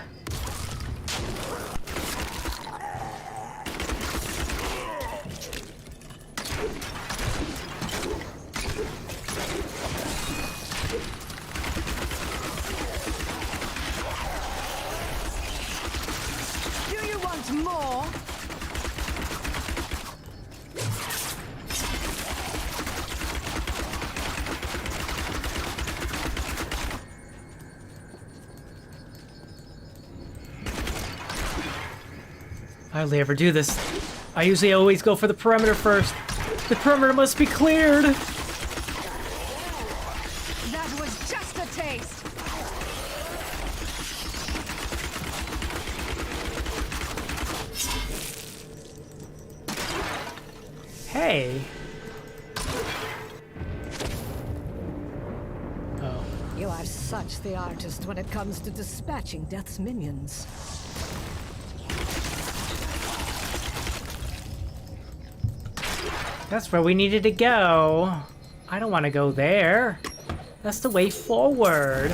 hardly ever do this. I usually always go for the perimeter first. The perimeter must be cleared. That was just a taste. Hey. You are such the artist when it comes to dispatching Death's minions. That's where we needed to go. I don't want to go there. That's the way forward.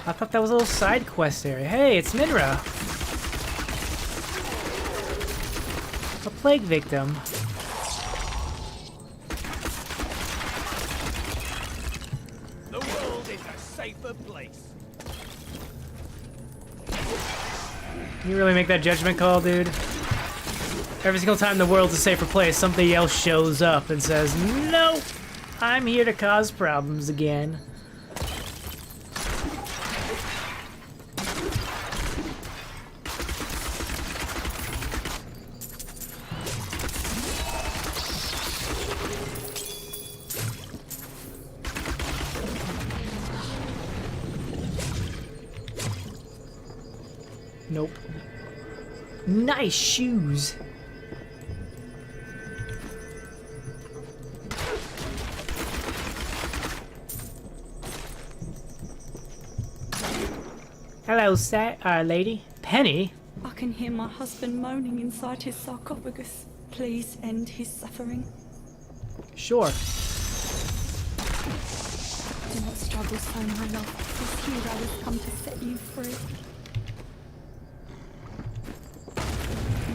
I thought that was a little side quest area. Hey, it's Minra. A plague victim. The world is a safer place. You really make that judgment call, dude? Every single time the world's a safer place, something else shows up and says, nope, I'm here to cause problems again. Nope. Nice shoes. Hello, lady. Penny? I can hear my husband moaning inside his sarcophagus. Please end his suffering. Sure. Do not struggle so, my love. This hero has come to set you free.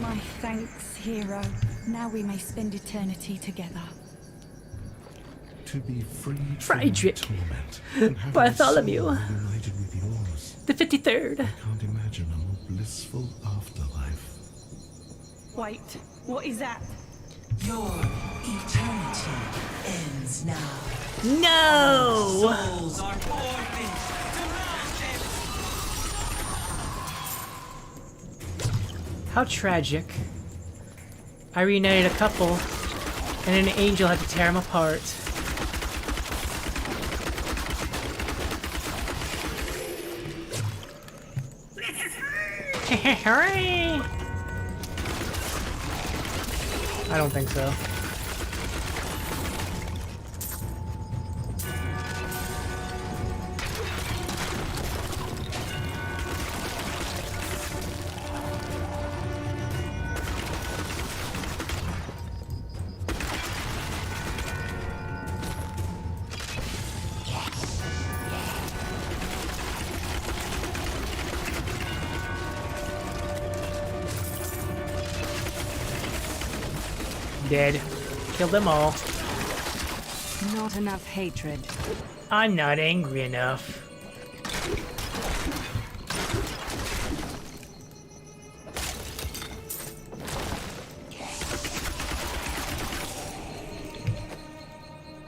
My thanks, hero. Now we may spend eternity together. To be freed Friedrich. from torment and have Bartholomew. my soul united with yours. The 53rd. I can't imagine a more blissful afterlife. Wait, what is that? Your eternity ends now. No! Souls are forfeit to How tragic. I reunited a couple, and an angel had to tear them apart. Hooray! I don't think so. Dead. Killed them all. Not enough hatred. I'm not angry enough.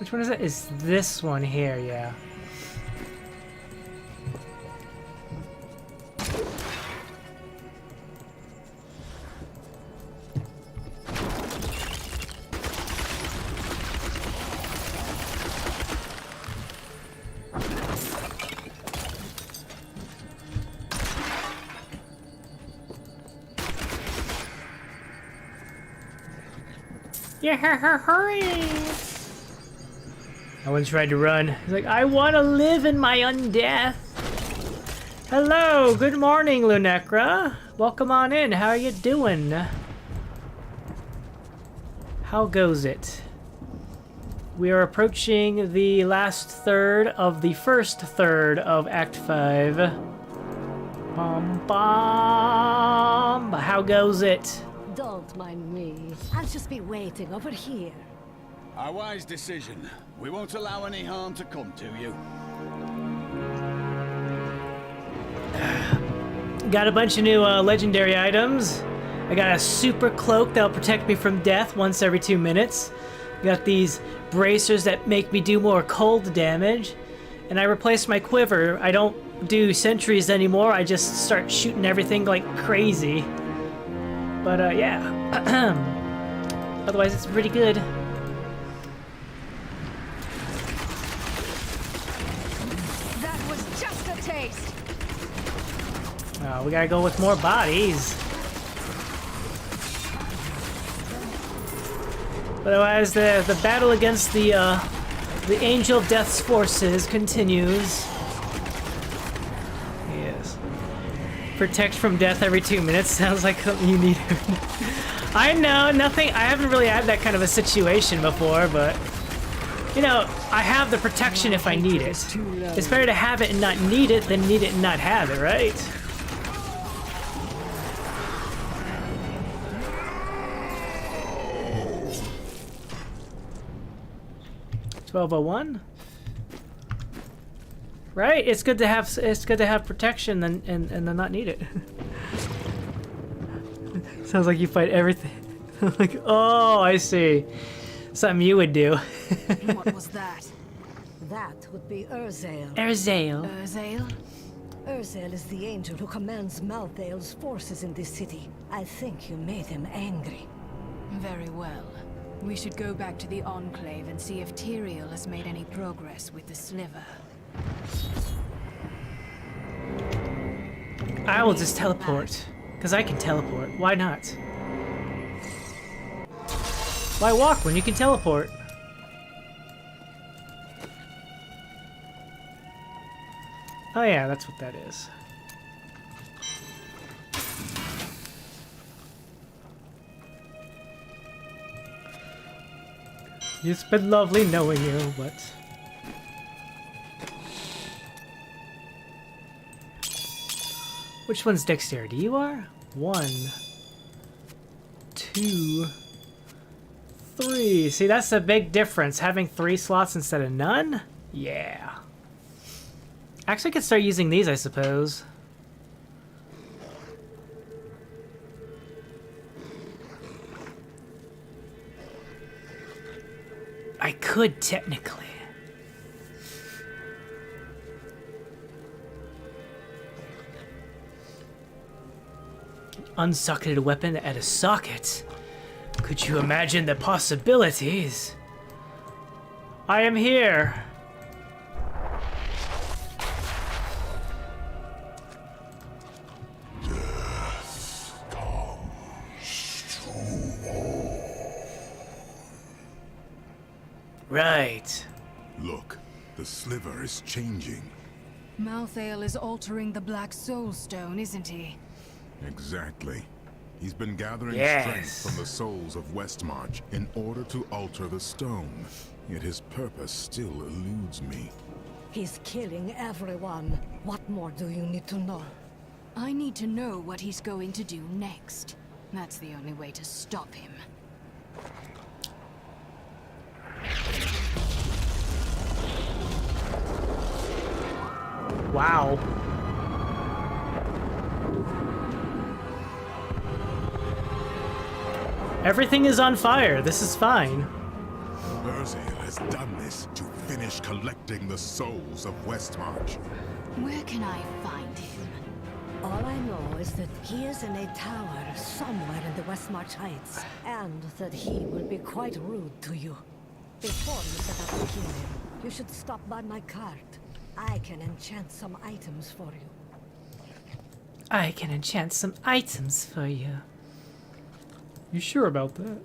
Which one is it? Is this one here? Yeah. Yeah, hurry! No one tried to run. He's like, I want to live in my undeath. Hello, good morning, Lunecra. Welcome on in. How are you doing? How goes it? We are approaching the last third of the first third of Act 5. Bum bum. How goes it? Don't mind me. I'll just be waiting over here. A wise decision. We won't allow any harm to come to you. Got a bunch of new legendary items. I got a super cloak that'll protect me from death once every 2 minutes. Got these bracers that make me do more cold damage. and I replaced my quiver. I don't do sentries anymore. I just start shooting everything like crazy. But yeah. Otherwise, it's pretty good. That was just a taste. We gotta go with more bodies. Otherwise, the battle against the Angel of Death's forces continues. Yes. Protect from death every 2 minutes sounds like something you need. I know, nothing. I haven't really had that kind of a situation before, but you know, I have the protection if I need it. It's better to have it and not need it than need it and not have it, right? $1201. Right? It's good to have protection and then not need it. Sounds like you fight everything. Like, oh, I see. Something you would do. What was that? That would be Urzael. Urzael. Urzael? Urzael is the angel who commands Malthael's forces in this city. I think you made him angry. Very well. We should go back to the Enclave and see if Tyrael has made any progress with the sliver. I will just teleport. Because I can teleport. Why not? Why walk when you can teleport? Oh yeah, that's what that is. It's been lovely knowing you, but... Which one's dexterity? You are? 1, 2, 3. See, that's a big difference. Having 3 slots instead of none? Yeah. Actually, I could start using these, I suppose. I could, technically. Unsocketed weapon at a socket. Could you imagine the possibilities? I am here. Death comes to all. Right. Look, the sliver is changing. Malthael is altering the Black Soul Stone, isn't he? Exactly. He's been gathering Yes. strength from the souls of Westmarch in order to alter the stone. Yet his purpose still eludes me. He's killing everyone. What more do you need to know? I need to know what he's going to do next. That's the only way to stop him. Wow. Everything is on fire. This is fine. Urzael has done this to finish collecting the souls of Westmarch. Where can I find him? All I know is that he is in a tower somewhere in the Westmarch Heights, and that he will be quite rude to you. Before you set up the kingdom, you should stop by my cart. I can enchant some items for you. I can enchant some items for you. You sure about that?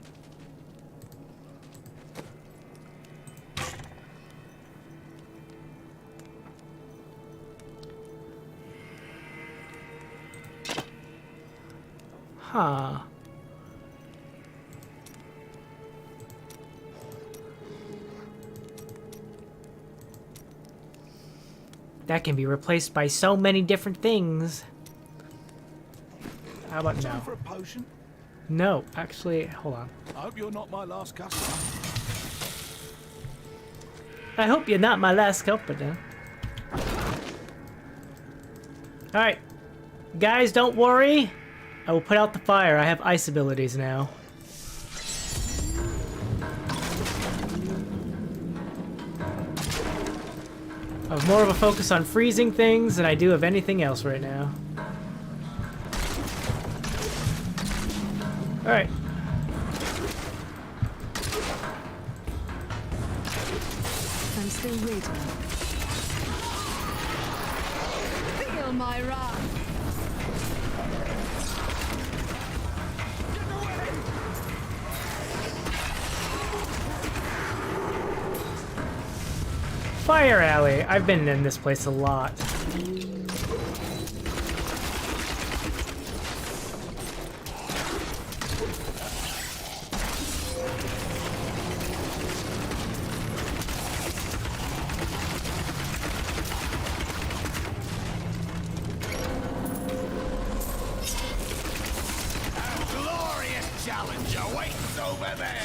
Huh. That can be replaced by so many different things. How about Time no? for a potion? No, actually, hold on. I hope you're not my last customer. I hope you're not my last culprit, Alright. Guys, don't worry. I will put out the fire. I have ice abilities now. I have more of a focus on freezing things than I do of anything else right now. Alright. I'm still waiting. Feel my wrath. Fire alley. I've been in this place a lot. Challenger waits over there.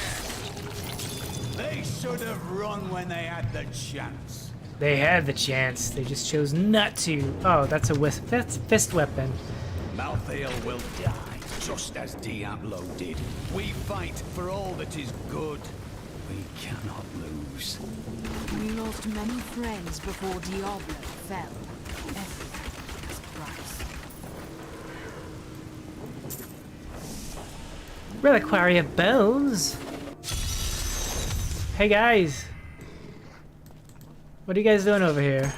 They should have run when they had the chance. They had the chance. They just chose not to. Oh, that's a fist weapon. Malthael will die, just as Diablo did. We fight for all that is good. We cannot lose. We lost many friends before Diablo fell. Everything has a price. Reliquary of Bones. Hey guys. What are you guys doing over here?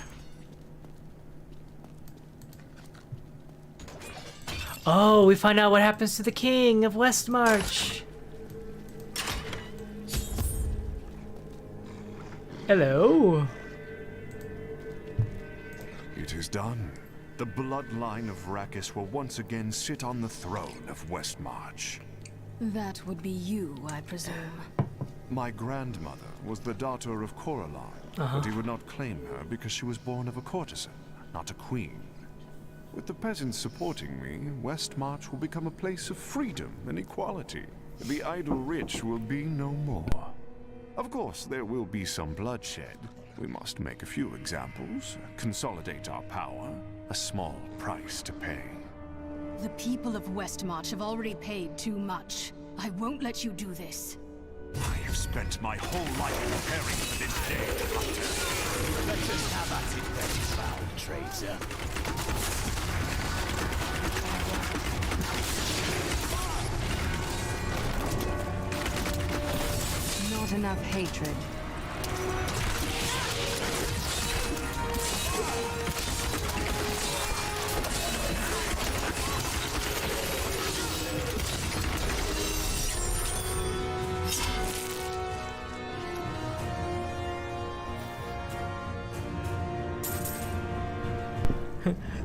Oh, we find out what happens to the King of Westmarch. Hello. It is done. The bloodline of Rakis will once again sit on the throne of Westmarch. That would be you, I presume. My grandmother was the daughter of Coraline, but he would not claim her because she was born of a courtesan, not a queen. With the peasants supporting me, Westmarch will become a place of freedom and equality. The idle rich will be no more. Of course, there will be some bloodshed. We must make a few examples, consolidate our power, a small price to pay. The people of Westmarch have already paid too much. I won't let you do this. I have spent my whole life preparing for this day, Hunter. Let us have at it then, foul traitor. Not enough hatred.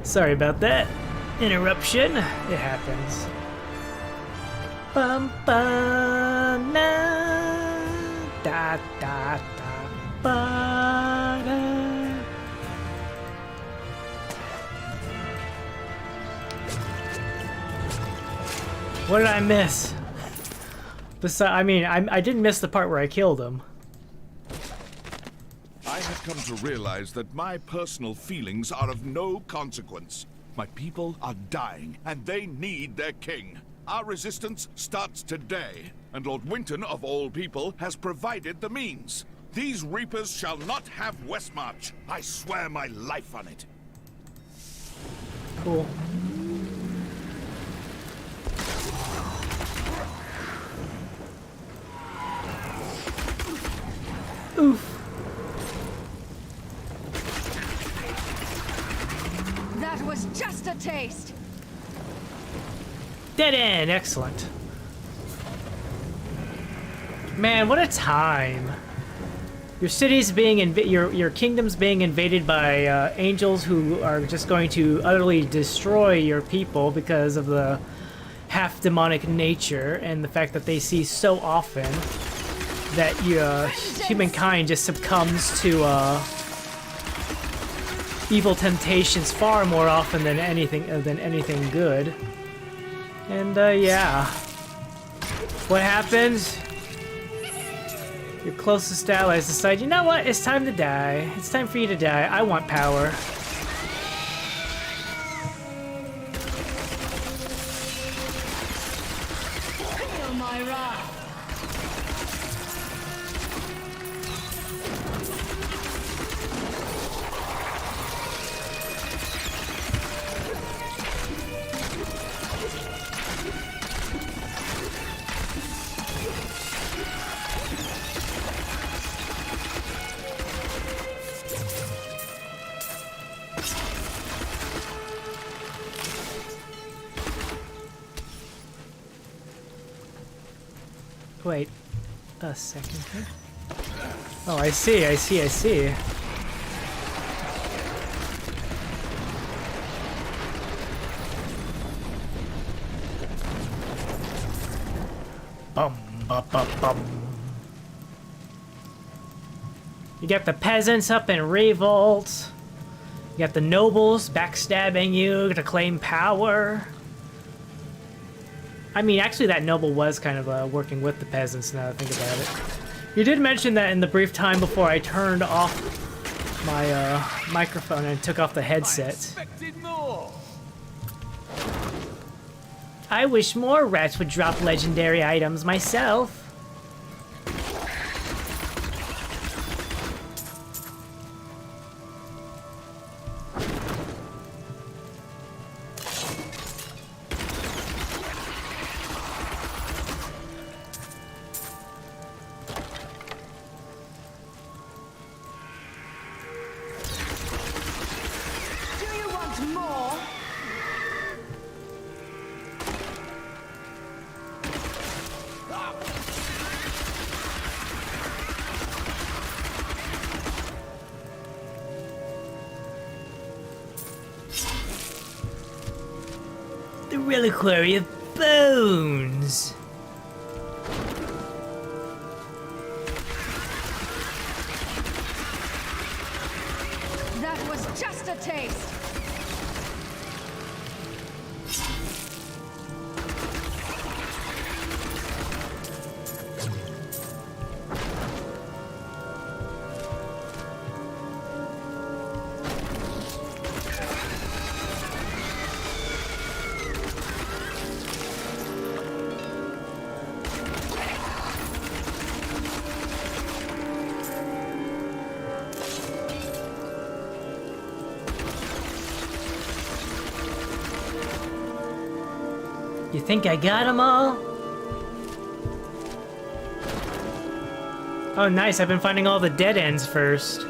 Sorry about that interruption. It happens. Bum bum na da da da ba da. What did I miss? Besides, I mean, I didn't miss the part where I killed him. I have come to realize that my personal feelings are of no consequence. My people are dying, and they need their king. Our resistance starts today, and Lord Winton, of all people, has provided the means. These reapers shall not have Westmarch. I swear my life on it. Cool. Oof. That was just a taste. Dead end. Excellent. Man, what a time. Your city's being your kingdom's being invaded by angels who are just going to utterly destroy your people because of the half demonic nature and the fact that they see so often that humankind just succumbs to evil temptations far more often than anything good. And yeah, what happens? Your closest allies decide, you know what? It's time to die. It's time for you to die. I want power. Feel my wrath. Wait a second here. Oh, I see, I see, I see. Bum, bum, bum, bum. You got the peasants up in revolt. You got the nobles backstabbing you to claim power. I mean, actually, that noble was kind of working with the peasants now that I think about it. You did mention that in the brief time before I turned off my microphone and took off the headset. I wish more rats would drop legendary items myself. The reliquary of bones. That was just a taste. You think I got them all? Oh, nice. I've been finding all the dead ends first.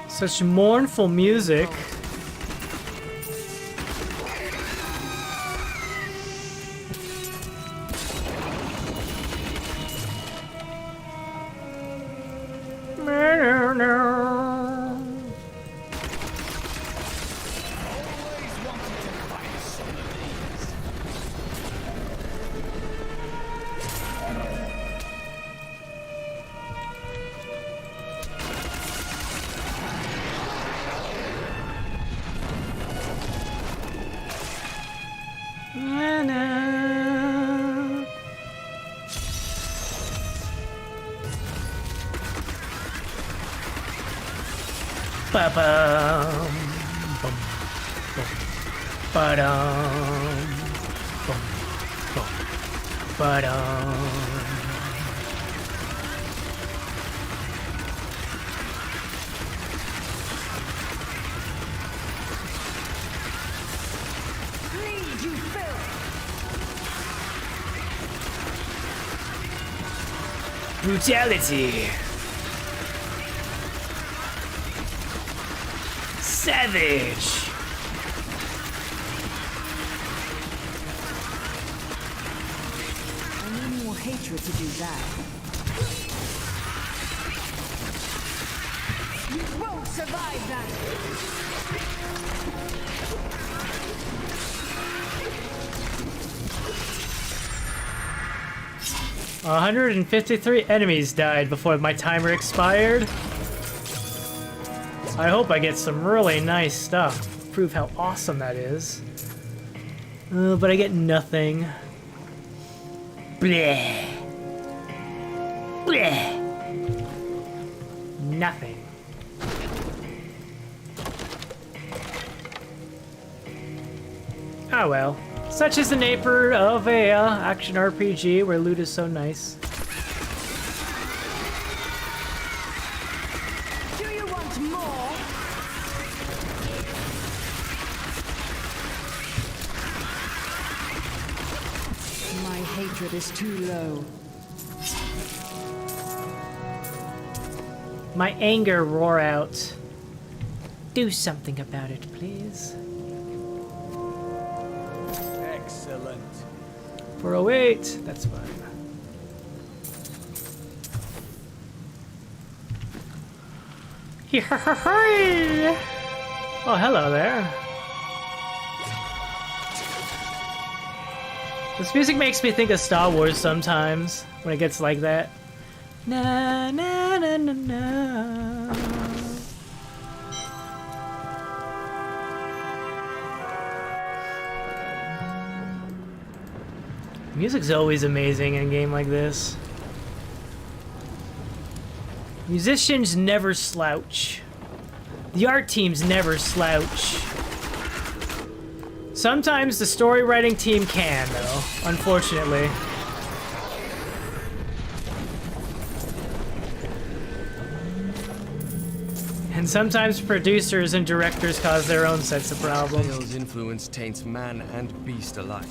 Such mournful music. Ba-bum, bum, bum, ba-dum, bum, bum, ba-dum. Greed, you filth! Brutality. Savage! I need more hatred to do that. You won't survive that! 153 enemies died before my timer expired. I hope I get some really nice stuff. Prove how awesome that is. But I get nothing. Bleh. Bleh. Nothing. Oh well. Such is the nature of a action RPG where loot is so nice. Do you want more? hatred is too low. My anger roar out. Do something about it, please. Excellent. 408. That's fine. Oh, hello there. This music makes me think of Star Wars sometimes when it gets like that. Na na na na na. Music's always amazing in a game like this. Musicians never slouch. The art teams never slouch. Sometimes the story writing team can, though, unfortunately. And sometimes producers and directors cause their own sets of problems. Malthael's influence taints man and beast alike.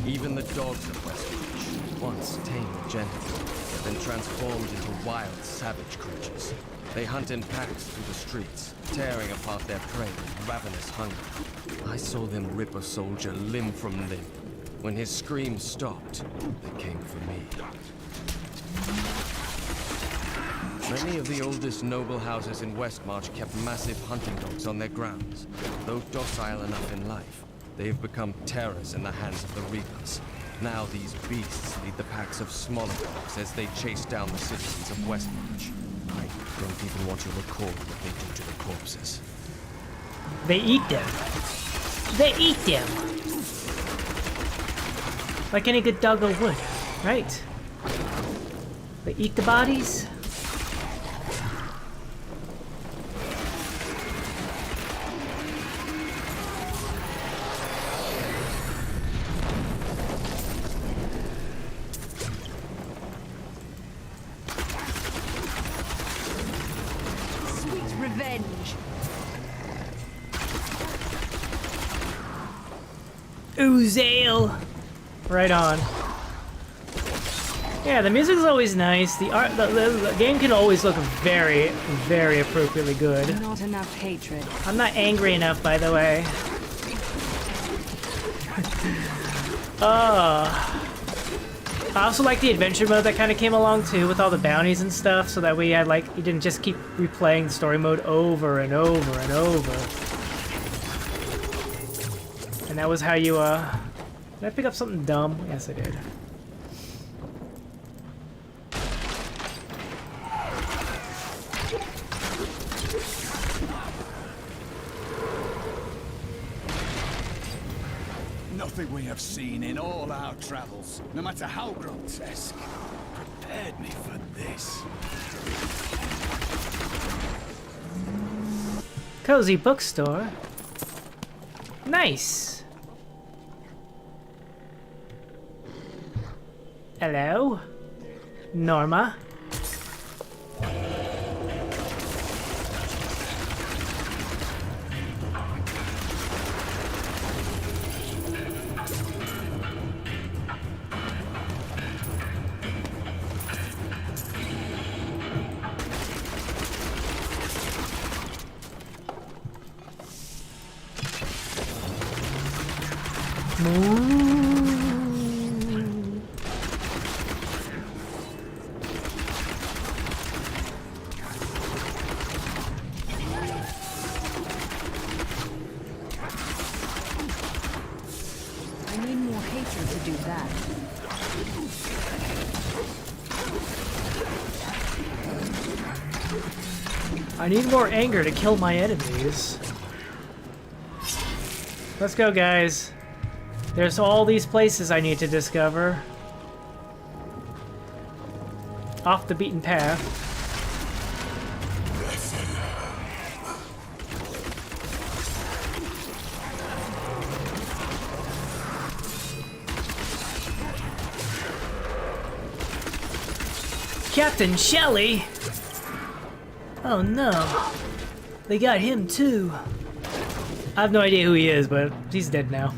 Even the dogs of Westmarch, once tame and gentle, then transformed into wild, savage creatures. They hunt in packs through the streets, tearing apart their prey with ravenous hunger. I saw them rip a soldier limb from limb. When his screams stopped, they came for me. Many of the oldest noble houses in Westmarch kept massive hunting dogs on their grounds. Though docile enough in life, they've become terrors in the hands of the Reapers. Now these beasts lead the packs of smaller dogs as they chase down the citizens of Westmarch. I don't even want to recall what they do to the corpses. They eat them. They eat them. Like any good doggo would, right? They eat the bodies. Malthael! Right on. Yeah, the music's always nice. The art, the game can always look very, very appropriately good. Not enough hatred. I'm not angry enough, by the way. I also like the adventure mode that kind of came along too, with all the bounties and stuff, so that we had like you didn't just keep replaying the story mode over and over and over. And that was how you, did I pick up something dumb? Yes, I did. Nothing we have seen in all our travels, no matter how grotesque, prepared me for this. Cozy bookstore. Nice. Hello, Norma. I need more anger to kill my enemies. Let's go, guys. There's all these places I need to discover. Off the beaten path. Captain Shelley! Oh no. They got him too. I have no idea who he is, but he's dead now.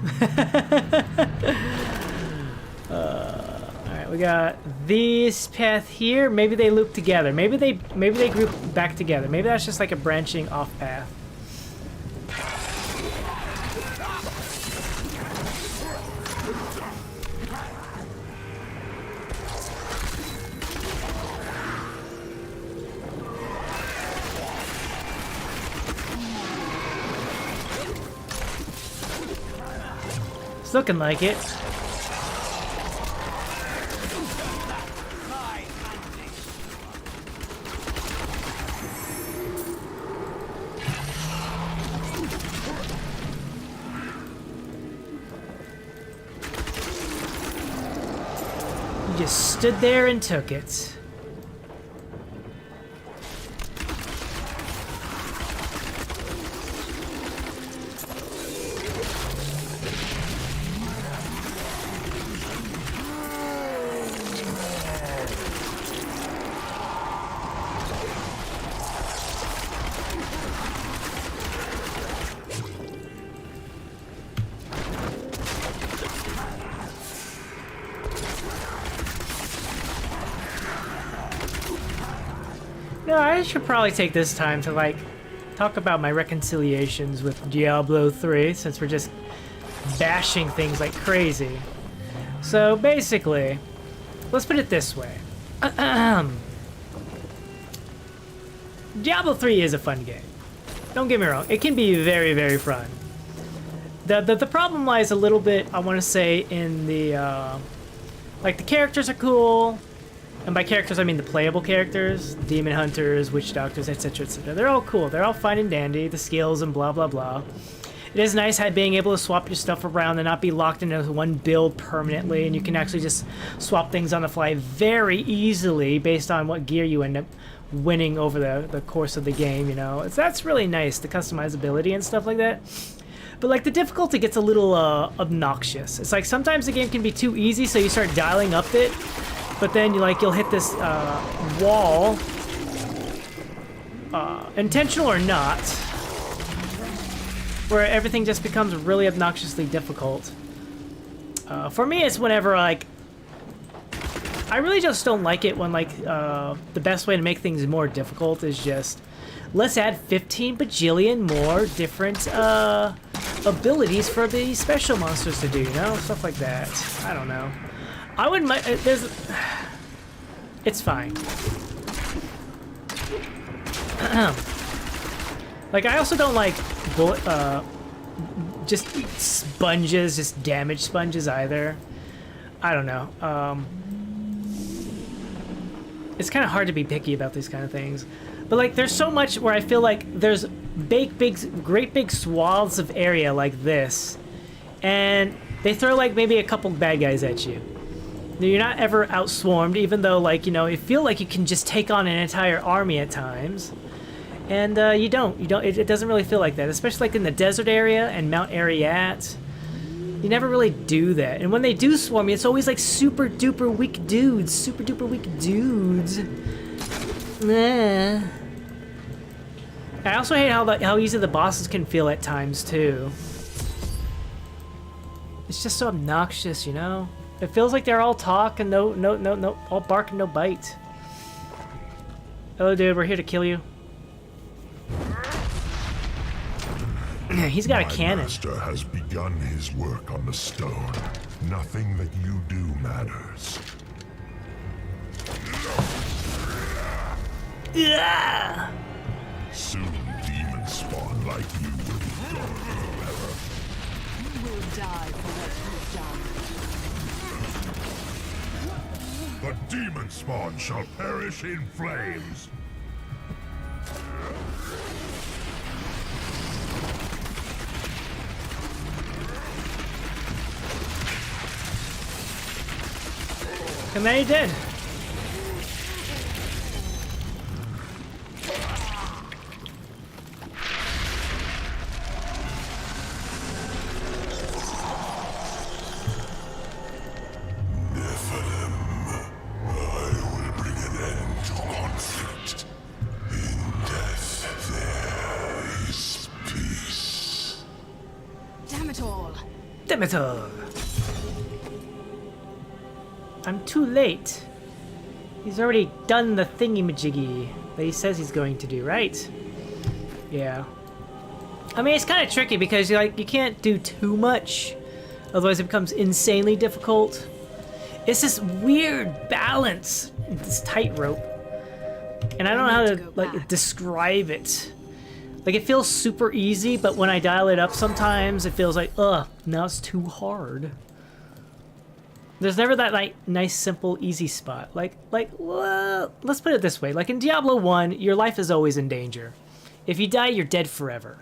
Alright, we got this path here. Maybe they loop together. Maybe they group back together. Maybe that's just like a branching off path. It's looking like it. You just stood there and took it. No, I should probably take this time to, like, talk about my reconciliations with Diablo 3, since we're just bashing things like crazy. So, basically, let's put it this way. Diablo 3 is a fun game. Don't get me wrong, it can be very, very fun. The problem lies a little bit, I want to say, in the, like, the characters are cool. And by characters, I mean the playable characters, demon hunters, witch doctors, etc., etc. They're all cool. They're all fine and dandy, the skills and blah, blah, blah. It is nice being able to swap your stuff around and not be locked into one build permanently, and you can actually just swap things on the fly very easily based on what gear you end up winning over the course of the game, you know. That's really nice, the customizability and stuff like that. But, like, the difficulty gets a little obnoxious. It's like sometimes the game can be too easy, so you start dialing up it. But then you'll hit this wall, intentional or not, where everything just becomes really obnoxiously difficult. For me, it's whenever, like, I really just don't like it when, like, the best way to make things more difficult is just, let's add 15 bajillion more different abilities for the special monsters to do, you know? Stuff like that. I don't know. I wouldn't mind. It's fine. Like, I also don't like bullet, just sponges, just damage sponges either. I don't know. It's kind of hard to be picky about these kind of things. But, like, there's so much where I feel like there's great big swaths of area like this, and they throw, like, maybe a couple bad guys at you. You're not ever outswarmed, even though, like, you know, you feel like you can just take on an entire army at times. And you don't. It doesn't really feel like that, especially like in the desert area and Mount Arreat. You never really do that. And when they do swarm you, it's always like super duper weak dudes. Super duper weak dudes. Nah. I also hate how easy the bosses can feel at times too. It's just so obnoxious, you know? It feels like they're all talk and no, all bark and no bite. Hello, dude, we're here to kill you. He's got a cannon. My master has begun his work on the stone. Nothing that you do matters. Yeah. Soon, demon spawn like you will be gone forever. You will die for what you've done. The demon spawn shall perish in flames. And now you're dead. I'm too late. He's already done the thingy-majiggy that he says he's going to do, right? Yeah. I mean, it's kind of tricky because you can't do too much, otherwise it becomes insanely difficult. It's this weird balance, this tightrope, and I don't know how to like describe it. Like, it feels super easy, but when I dial it up sometimes, it feels like, ugh, now it's too hard. There's never that, like, nice, simple, easy spot. Well, let's put it this way. Like, in Diablo 1, your life is always in danger. If you die, you're dead forever.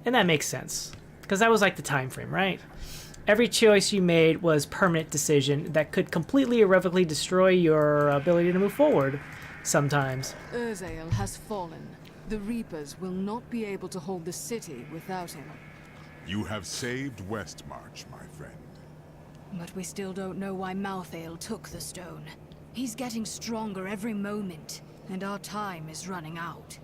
And that makes sense. Because that was, like, the time frame, right? Every choice you made was permanent decision that could completely irrevocably destroy your ability to move forward. Sometimes. Urzael has fallen. The Reapers will not be able to hold the city without him. You have saved Westmarch, my friend. But we still don't know why Malthael took the stone. He's getting stronger every moment, and our time is running out.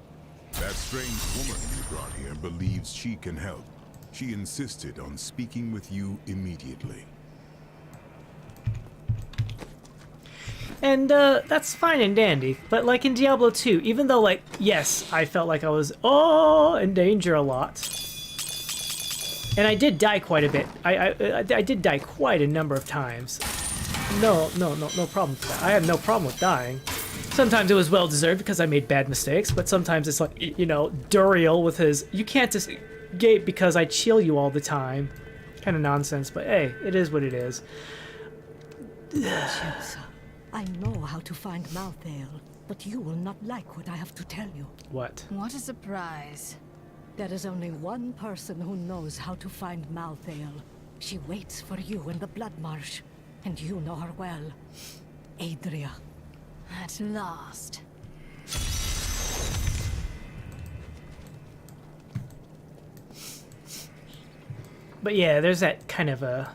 That strange woman you brought here believes she can help. She insisted on speaking with you immediately. And that's fine and dandy, but like in Diablo 2, even though, like, yes, I felt like I was in danger a lot, and I did die quite a bit. I did die quite a number of times. No problem with that. I have no problem with dying. Sometimes it was well deserved because I made bad mistakes, but sometimes it's like, you know, Duriel with his "you can't escape because I chill you all the time" kind of nonsense. But hey, it is what it is. I know how to find Malthael, but you will not like what I have to tell you. What? What a surprise. There is only one person who knows how to find Malthael. She waits for you in the Blood Marsh, and you know her well. Adria. At last. But yeah, there's that kind of a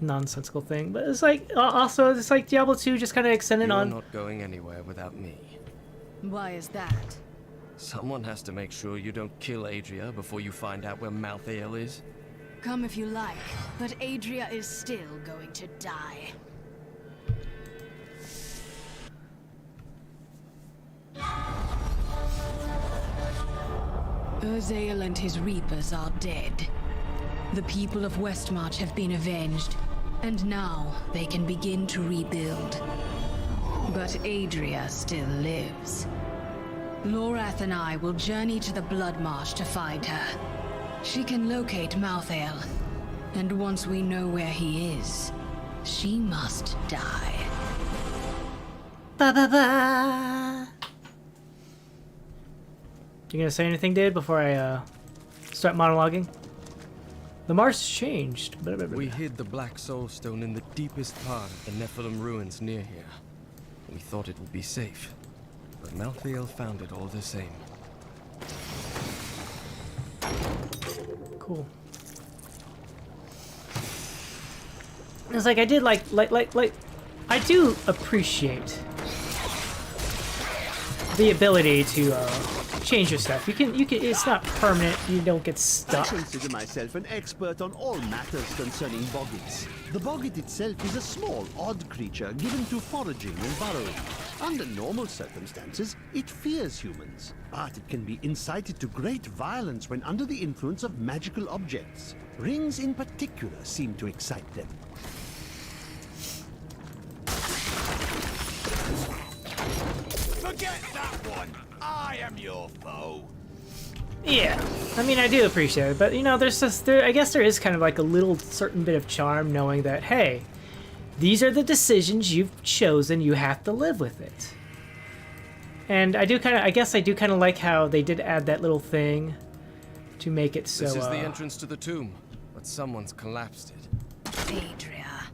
nonsensical thing, but it's like also it's like Diablo 2 just kind of extended on. You're not going anywhere without me. Why is that? Someone has to make sure you don't kill Adria before you find out where Malthael is. Come if you like, but Adria is still going to die. Urzael and his Reapers are dead. The people of Westmarch have been avenged, and now they can begin to rebuild. But Adria still lives. Lorath and I will journey to the Blood Marsh to find her. She can locate Malthael, and once we know where he is, she must die. Ba-ba-ba. You gonna say anything, dude, before I start monologuing? The Marsh changed. We hid the Black Soul Stone in the deepest part of the Nephilim ruins near here. We thought it would be safe, but Malthael found it all the same. Cool. It's like I did like I do appreciate the ability to change your stuff. You can it's not permanent. You don't get stuck. I consider myself an expert on all matters concerning boggits. The boggit itself is a small, odd creature given to foraging and burrowing. Under normal circumstances, it fears humans, but it can be incited to great violence when under the influence of magical objects. Rings in particular seem to excite them. Forget that one! I am your foe! Yeah, I mean, I do appreciate it, but you know, I guess there is kind of like a little certain bit of charm knowing that, hey, these are the decisions you've chosen, you have to live with it. And I guess I do kind of like how they did add that little thing to make it so, This is the entrance to the tomb, but someone's collapsed it. Adria.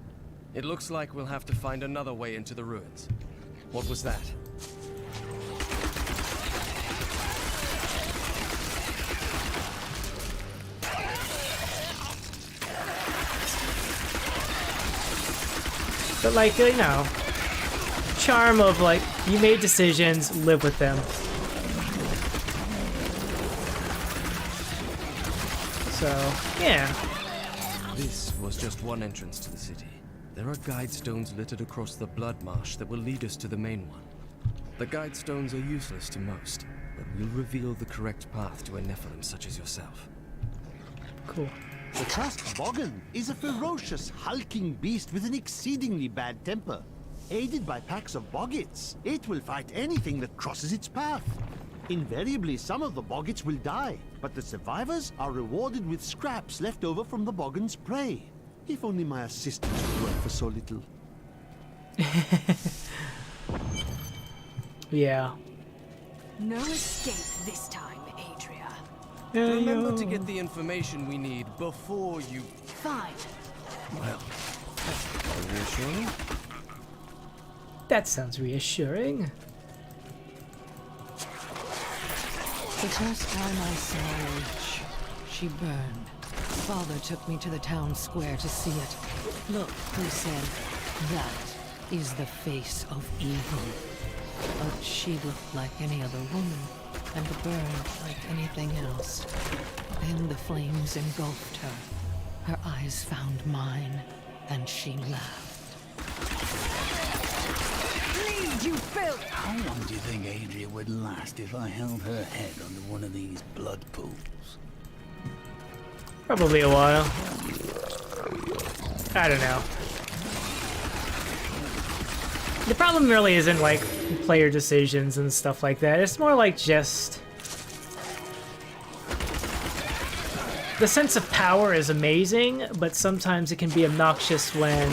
It looks like we'll have to find another way into the ruins. What was that? But like, you know, charm of like, you made decisions, live with them. So, yeah. This was just one entrance to the city. There are guide stones littered across the blood marsh that will lead us to the main one. The guide stones are useless to most, but will reveal the correct path to a Nephilim such as yourself. Cool. The Trust Boggin is a ferocious, hulking beast with an exceedingly bad temper. Aided by packs of boggits, it will fight anything that crosses its path. Invariably, some of the boggits will die, but the survivors are rewarded with scraps left over from the boggin's prey. If only my assistants would work for so little. Yeah. No escape this time, Adria. Remember to get the information we need before you... Fine. Well, that's reassuring. That sounds reassuring. The first time I saw her, she burned. Father took me to the town square to see it. Look, he said, that is the face of evil. But she looked like any other woman, and burned like anything else. Then the flames engulfed her. Her eyes found mine, and she laughed. Leave, you filth! How long do you think Adria would last if I held her head under one of these blood pools? Probably a while. I don't know. The problem really isn't like player decisions and stuff like that. It's more like just the sense of power is amazing, but sometimes it can be obnoxious when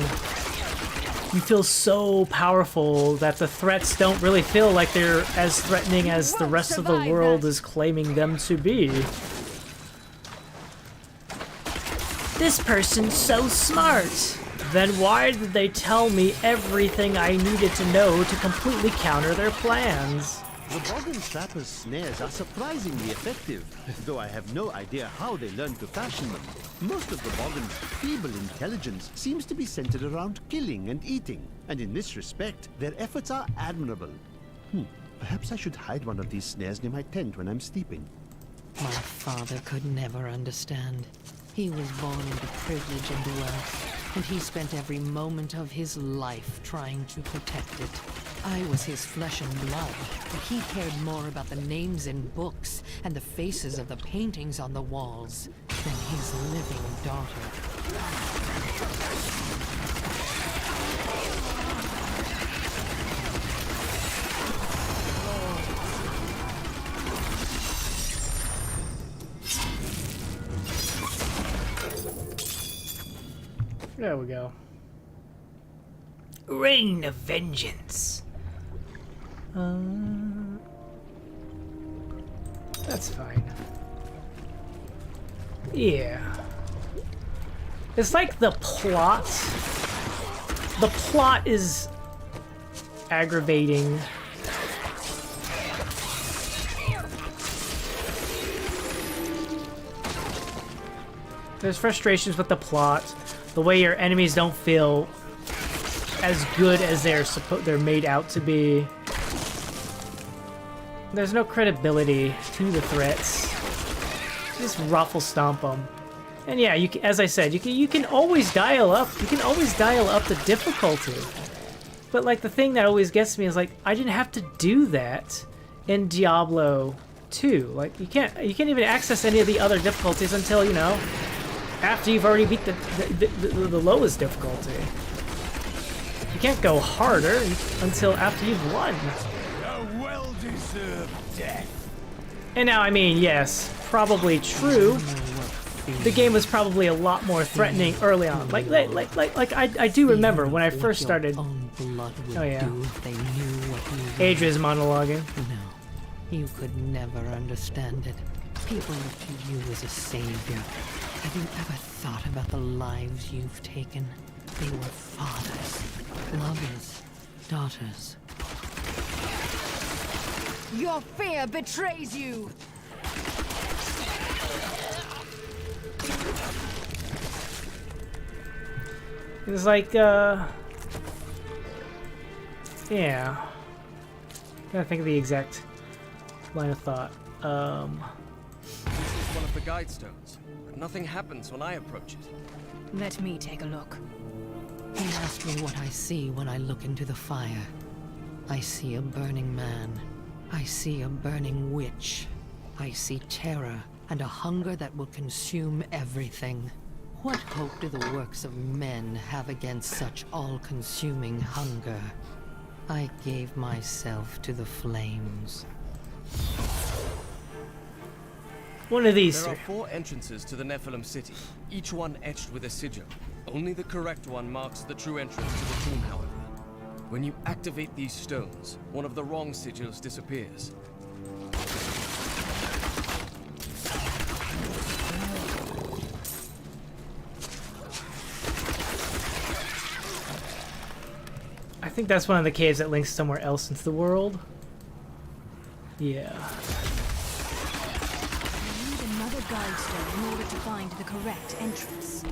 you feel so powerful that the threats don't really feel like they're as threatening as the rest of the world is claiming them to be. This person's so smart. Then why did they tell me everything I needed to know to completely counter their plans? The Boggin Trapper's snares are surprisingly effective, though I have no idea how they learned to fashion them. Most of the Boggin's feeble intelligence seems to be centered around killing and eating, and in this respect, their efforts are admirable. Perhaps I should hide one of these snares near my tent when I'm sleeping. My father could never understand. He was born into privilege and wealth, and he spent every moment of his life trying to protect it. I was his flesh and blood, but he cared more about the names in books and the faces of the paintings on the walls than his living daughter. There we go. Rain of Vengeance. That's fine. Yeah. It's like the plot. The plot is aggravating. There's frustrations with the plot. The way your enemies don't feel as good as they're made out to be. There's no credibility to the threats. Just ruffle stomp them. And yeah, you can, as I said, you can always dial up. You can always dial up the difficulty. But like the thing that always gets me is like I didn't have to do that in Diablo 2. Like you can't even access any of the other difficulties until, you know, after you've already beat the lowest difficulty. You can't go harder until after you've won. A well-deserved death. And now, I mean, yes, probably true. The game was probably a lot more threatening early on. Like I do remember when I first started. Oh yeah. Adria's monologuing. No, you could never understand it. People look to you as a savior. Have you ever thought about the lives you've taken? They were fathers, lovers, daughters. Your fear betrays you! It's like, yeah. Gotta think of the exact line of thought. This is one of the guide stones, but nothing happens when I approach it. Let me take a look. He asked me what I see when I look into the fire. I see a burning man. I see a burning witch. I see terror and a hunger that will consume everything. What hope do the works of men have against such all-consuming hunger? I gave myself to the flames. One of these There two. are 4 entrances to the Nephilim city, each one etched with a sigil. Only the correct one marks the true entrance to the tomb, however. When you activate these stones, one of the wrong sigils disappears. I think that's one of the caves that links somewhere else into the world. Yeah. I need another guide stone in order to find the correct entrance.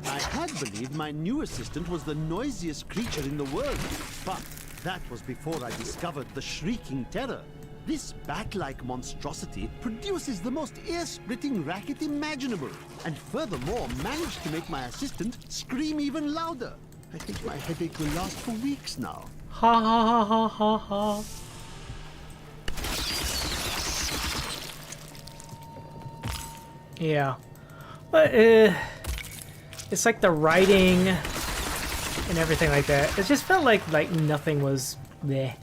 I had believed my new assistant was the noisiest creature in the world, but that was before I discovered the shrieking terror. This bat-like monstrosity produces the most ear-splitting racket imaginable, and furthermore managed to make my assistant scream even louder. I think my headache will last for weeks now. Ha ha ha ha ha ha. Yeah. But, it's like the writing and everything like that. It just felt like nothing was there.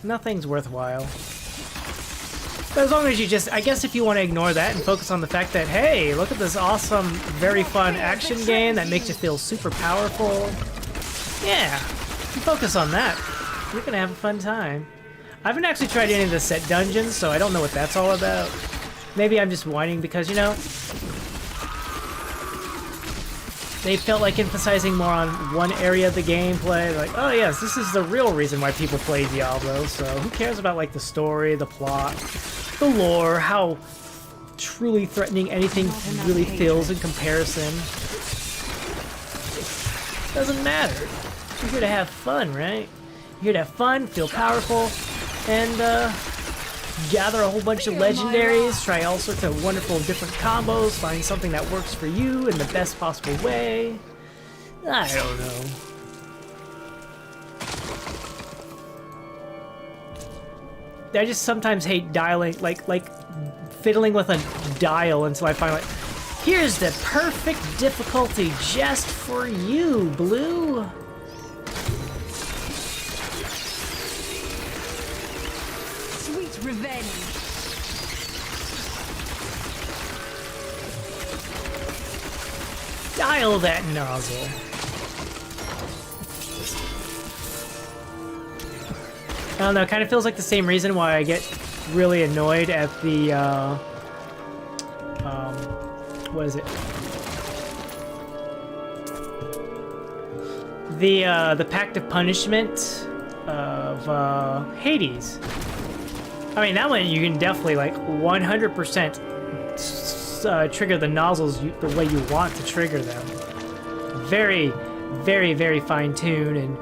Nothing's worthwhile. But as long as you just, I guess if you want to ignore that and focus on the fact that, hey, look at this awesome, very fun action game that makes you feel super powerful. Yeah, if you focus on that, you're going to have a fun time. I haven't actually tried any of the set dungeons, so I don't know what that's all about. Maybe I'm just whining because, you know, they felt like emphasizing more on one area of the gameplay. Like, oh yes, this is the real reason why people play Diablo, so who cares about like the story, the plot, the lore, how truly threatening anything really feels in comparison. Doesn't matter. You're here to have fun, right? You're here to have fun, feel powerful, and gather a whole bunch of legendaries, try all sorts of wonderful different combos, find something that works for you in the best possible way. I don't know. I just sometimes hate dialing, like fiddling with a dial until I find like, here's the perfect difficulty just for you, Blue. Revenge. Dial that nozzle. I don't know, it kind of feels like the same reason why I get really annoyed at the, what is it? The Pact of Punishment of, Hades. I mean, that one you can definitely, like, 100% trigger the nozzles the way you want to trigger them. Very, very, very fine-tuned and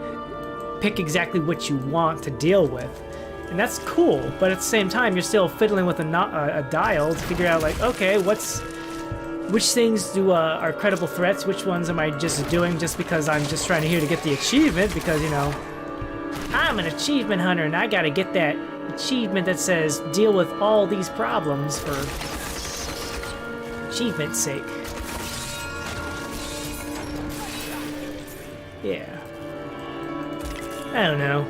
pick exactly what you want to deal with. And that's cool, but at the same time, you're still fiddling with a dial to figure out, like, okay, which things are credible threats, which ones am I just doing just because I'm just trying to get the achievement, because, you know, I'm an achievement hunter and I gotta get that achievement that says deal with all these problems for achievement's sake. Yeah. I don't know.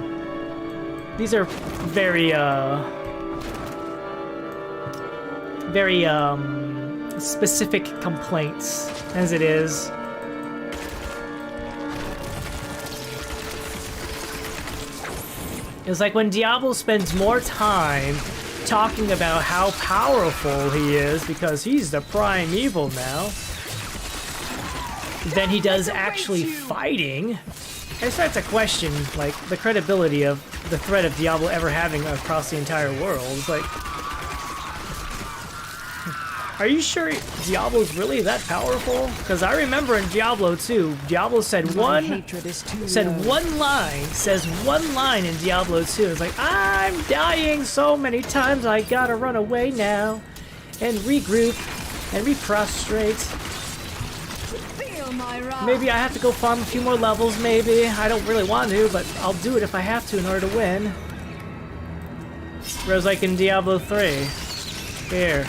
These are very specific complaints, as it is. It's like when Diablo spends more time talking about how powerful he is because he's the prime evil now than he does actually fighting. I start to question, like, the credibility of the threat of Diablo ever having across the entire world. It's like, are you sure Diablo's really that powerful? Because I remember in Diablo 2, Diablo said one line in Diablo 2. It's like, I'm dying so many times, I gotta run away now. and regroup and reprostrate. Feel my wrath. Maybe I have to go farm a few more levels, maybe. I don't really want to, but I'll do it if I have to in order to win. Whereas like in Diablo 3. Here.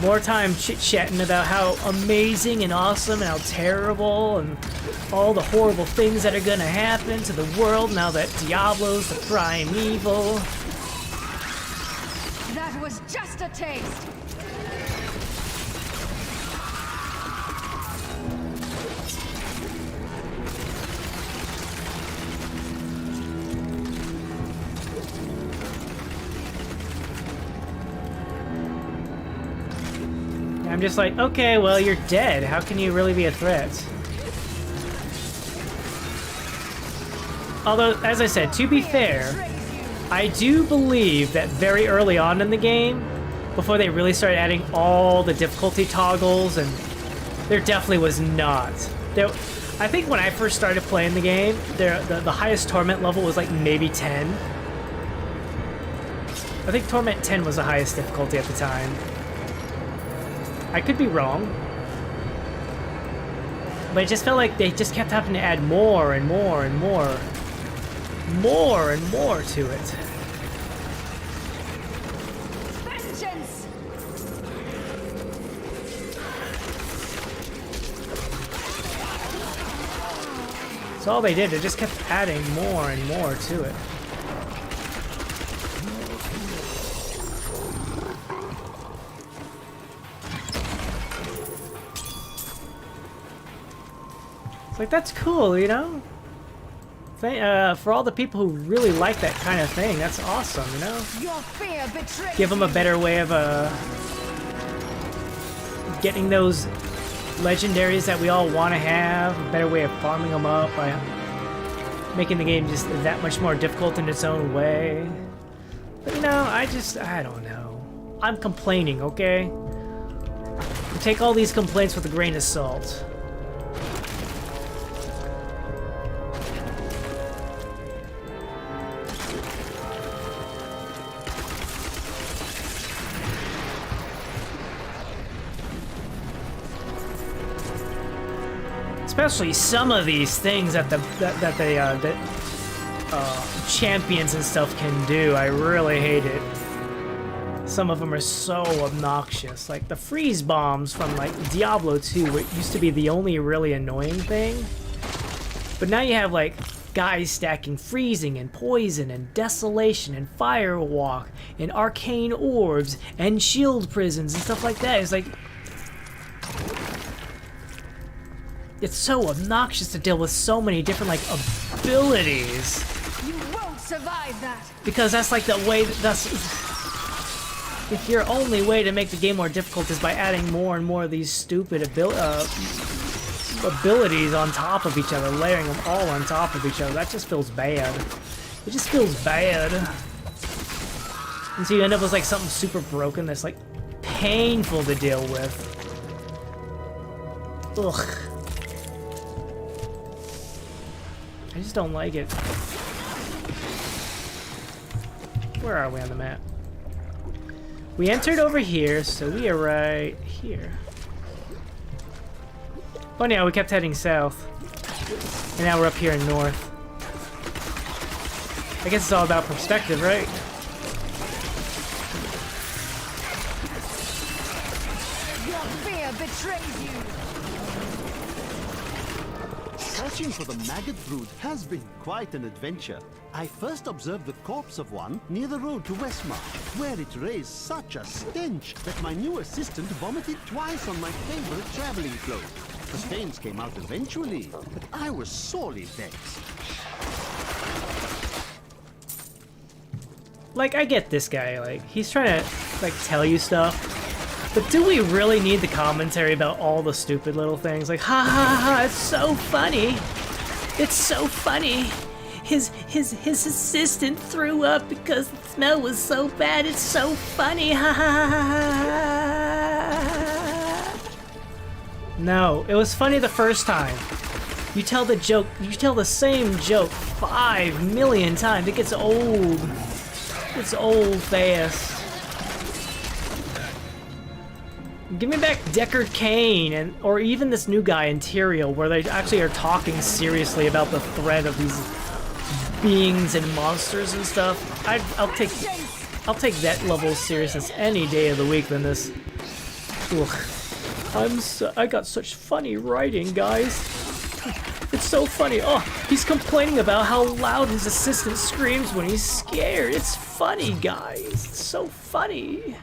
More time chit-chatting about how amazing and awesome and how terrible and all the horrible things that are gonna happen to the world now that Diablo's the prime evil. That was just a taste. I'm just like, okay, well, you're dead. How can you really be a threat? Although, as I said, to be fair, I do believe that very early on in the game, before they really started adding all the difficulty toggles, and there definitely was not. I think when I first started playing the game, the highest torment level was like maybe 10. I think torment 10 was the highest difficulty at the time. I could be wrong, but it just felt like they just kept having to add more and more and more and more to it. Vengeance! So all they did, they just kept adding more and more to it. Like, that's cool, you know? For all the people who really like that kind of thing, that's awesome, you know? Your fear betrays Give them a better way of getting those legendaries that we all want to have, a better way of farming them up by making the game just that much more difficult in its own way. But you know, I don't know. I'm complaining, okay? Take all these complaints with a grain of salt. Especially some of these things that champions and stuff can do. I really hate it. Some of them are so obnoxious. Like the freeze bombs from like Diablo 2, which used to be the only really annoying thing. But now you have like guys stacking freezing and poison and desolation and firewalk and arcane orbs and shield prisons and stuff like that. It's like, it's so obnoxious to deal with so many different like abilities. You won't survive that. Because that's like the way if your only way to make the game more difficult is by adding more and more of these stupid abilities on top of each other, layering them all on top of each other, that just feels bad. It just feels bad. And so you end up with like something super broken that's like painful to deal with. Ugh. I just don't like it. Where are we on the map? We entered over here, so we are right here. Funny how we kept heading south. And now we're up here in north. I guess it's all about perspective, right? Your fear betrays you. Searching for the maggot brood has been quite an adventure. I first observed the corpse of one near the road to Westmarch, where it raised such a stench that my new assistant vomited twice on my favorite traveling cloak. The stains came out eventually, but I was sorely vexed. Like, I get this guy, like, he's trying to, like, tell you stuff. But do we really need the commentary about all the stupid little things? Like, ha ha ha, it's so funny. It's so funny. His assistant threw up because the smell was so bad. It's so funny. Ha ha ha ha. No, it was funny the first time. You tell the joke, you tell the same joke 5 million times. It gets old. It's old fast. Give me back Deckard Cain, or even this new guy, Interior, where they actually are talking seriously about the threat of these beings and monsters and stuff. I'll take that level of seriousness any day of the week than this. Ugh. I got such funny writing, guys. It's so funny. Oh, he's complaining about how loud his assistant screams when he's scared. It's funny, guys. It's so funny.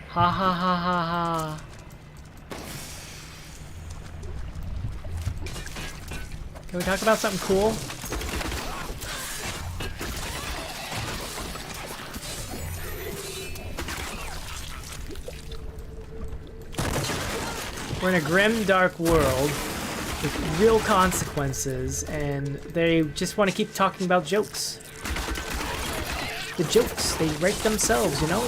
Ha ha ha ha ha. Can we talk about something cool? We're in a grim, dark world with real consequences, and they just want to keep talking about jokes. The jokes, they write themselves, you know?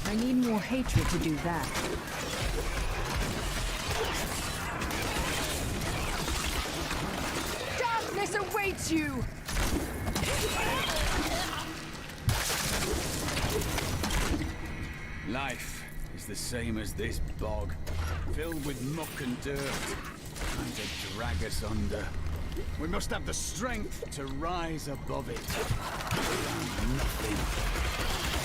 I need more hatred to do that. Darkness awaits you! Life is the same as this bog, filled with muck and dirt, trying to drag us under. We must have the strength to rise above it.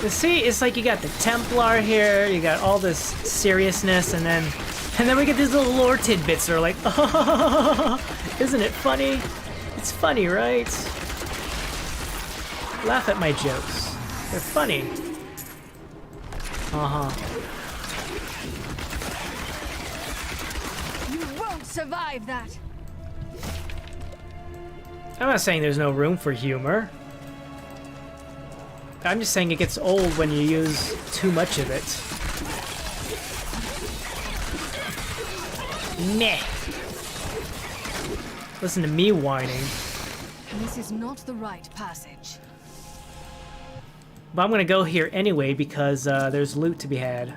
You see, it's like you got the Templar here, you got all this seriousness, and then we get these little lore tidbits that are like, oh, isn't it funny? It's funny, right? Laugh at my jokes. They're funny. Uh-huh. You won't survive that! I'm not saying there's no room for humor. I'm just saying it gets old when you use too much of it. Meh. Listen to me whining. This is not the right passage. But I'm gonna go here anyway because there's loot to be had.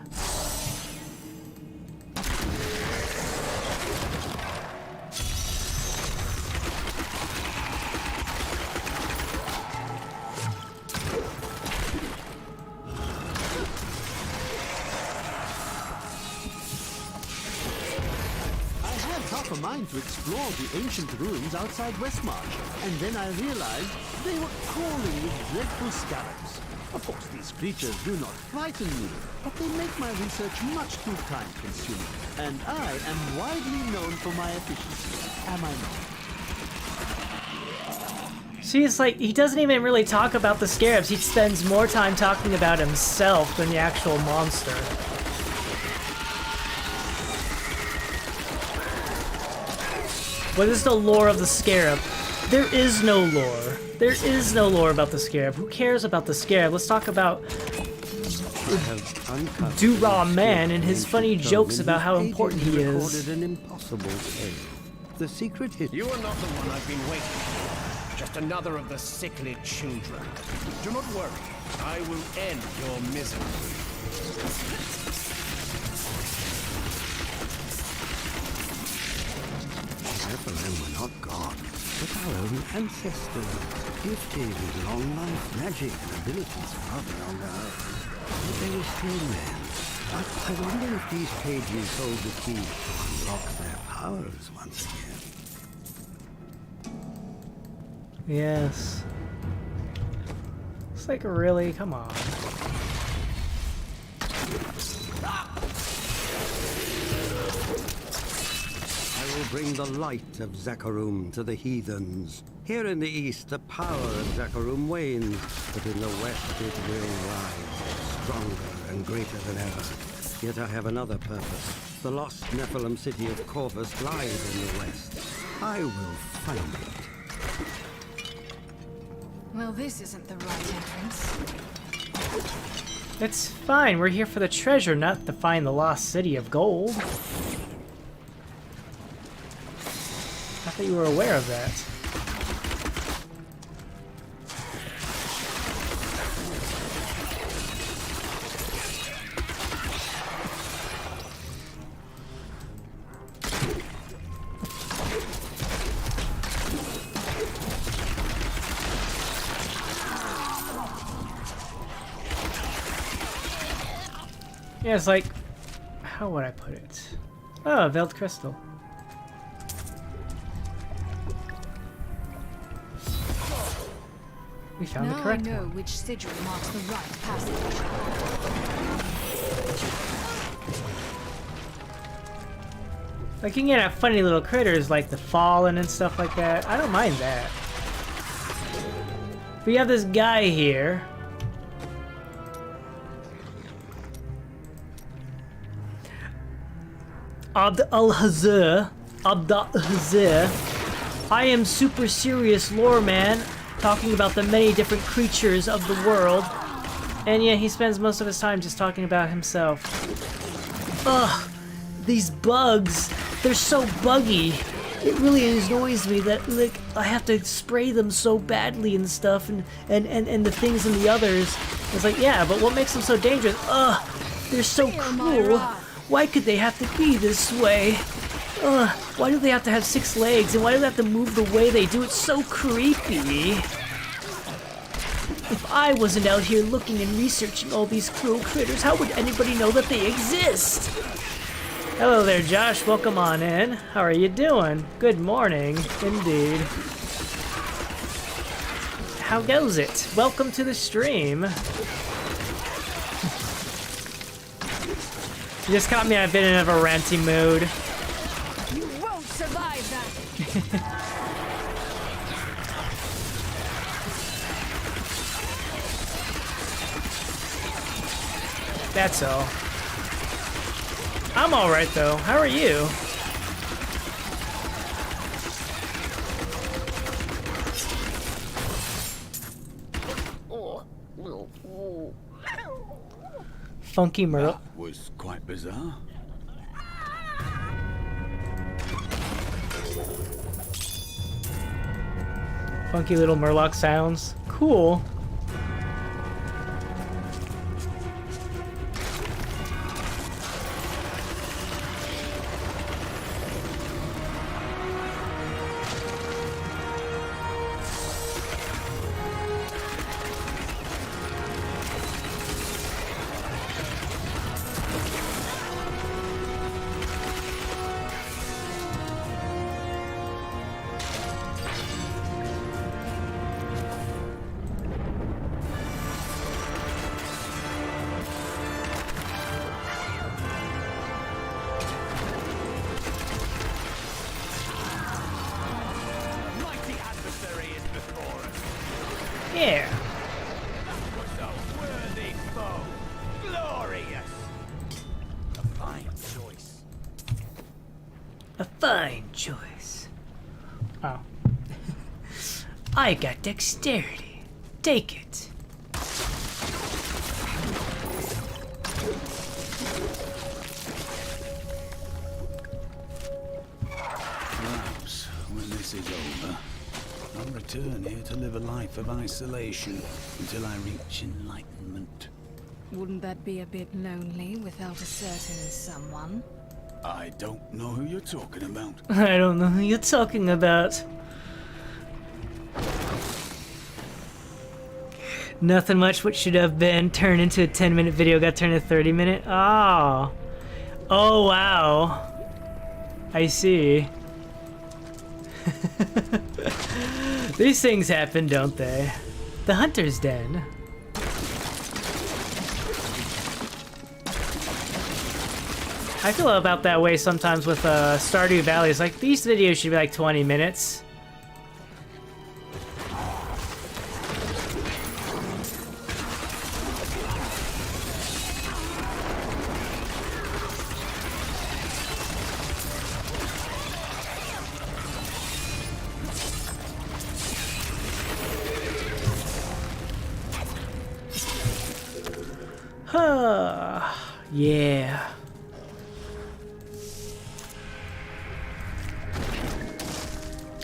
To explore the ancient ruins outside Westmarch, and then I realized they were crawling with dreadful scarabs. Of course, these creatures do not frighten me, but they make my research much too time-consuming, and I am widely known for my efficiency. Am I not? See, it's like, he doesn't even really talk about the scarabs. He spends more time talking about himself than the actual monster. What is the lore of the scarab? There is no lore. There is no lore about the scarab. Who cares about the scarab? Let's talk about Do-Raw Man and his funny jokes about how important he is. An impossible tale. The secret is... You are not the one I've been waiting for. Just another of the sickly children. Do not worry. I will end your misery. Nephilim were not God, but our own ancestors, gifted with long life, magic, and abilities far beyond ours. But they were still men. I wonder if these pages hold the key to unlock their powers once again. Yes. It's like, really? Come on. I will bring the light of Zakarum to the heathens. Here in the east, the power of Zakarum wanes, but in the west it will rise, stronger and greater than ever. Yet I have another purpose. The lost Nephilim city of Corvus lies in the west. I will find it. Well, this isn't the right entrance. It's fine. We're here for the treasure, not to find the lost city of gold. I thought you were aware of that. Yeah, it's like, how would I put it? Oh, a veiled crystal. We found the correct Now I know one. which sigil marks the right passage. Like, you can get funny little critters like the fallen and stuff like that. I don't mind that. We have this guy here. Abd al-Hazir. I am super serious lore man, talking about the many different creatures of the world. And yeah, he spends most of his time just talking about himself. Ugh, these bugs, they're so buggy. It really annoys me that, like, I have to spray them so badly and stuff, and the things in the others. It's like, yeah, but what makes them so dangerous? Ugh, they're so cruel. Why could they have to be this way? Ugh, why do they have to have 6 legs, and why do they have to move the way they do? It's so creepy. If I wasn't out here looking and researching all these cruel critters, how would anybody know that they exist? Hello there, Josh. Welcome on in. How are you doing? Good morning, indeed. How goes it? Welcome to the stream. You just caught me in a bit of a ranty mood. You won't survive that. That's all. I'm alright though. How are you? Funky Murloc. That was quite bizarre. Funky little Murloc sounds. Cool. Yeah. That was a worthy foe. Glorious. A fine choice. A fine choice. Oh. I got dexterity. Take it. Perhaps, when this is over, I'll return here to live a life of isolation until I reach enlightenment. Wouldn't that be a bit lonely without a certain someone? I don't know who you're talking about. I don't know who you're talking about. Nothing much what should have been turned into a 10-minute video got turned into 30-minute. Oh. Oh, wow. I see. These things happen, don't they? The Hunter's Den. I feel about that way sometimes with Stardew Valley. It's like, these videos should be like 20 minutes. Yeah.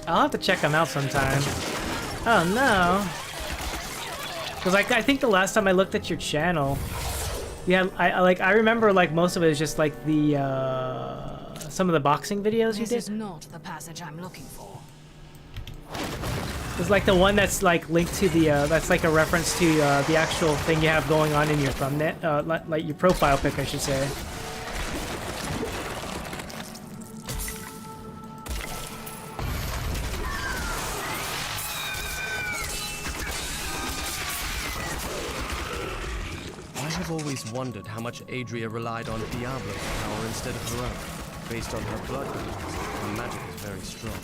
I'll have to check them out sometime. Oh no. Cause like I think the last time I looked at your channel, yeah, I remember like most of it is just like the some of the boxing videos you did. This is not the passage I'm looking for. It's like the one that's like linked to the that's like a reference to the actual thing you have going on in your thumbnail, like your profile pic, I should say. I've always wondered how much Adria relied on Diablo's power instead of her own. Based on her blood rituals, her magic is very strong.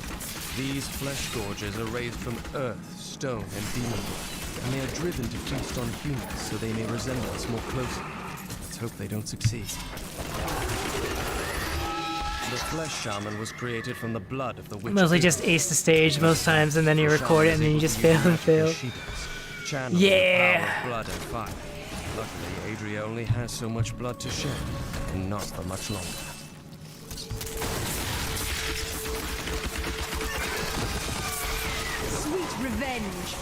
These flesh gorges are raised from earth, stone, and demon blood, and they are driven to feast on humans so they may resemble us more closely. Let's hope they don't succeed. The flesh shaman was created from the blood of the witch. Mostly just ace the stage most times, and then you record it, and then you just fail and fail. Yeah. Blood and fire. Luckily, Adria only has so much blood to shed, and not for much longer. Sweet revenge.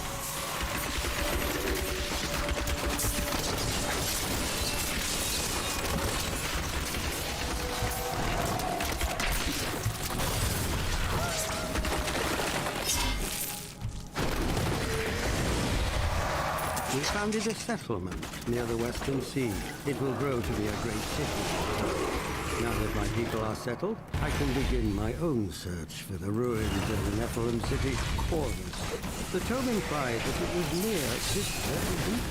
We founded a settlement near the Western Sea. It will grow to be a great city. Now that my people are settled, I can begin my own search for the ruins of the Nephilim city, Corvus. The tome implied that it was near this very deep.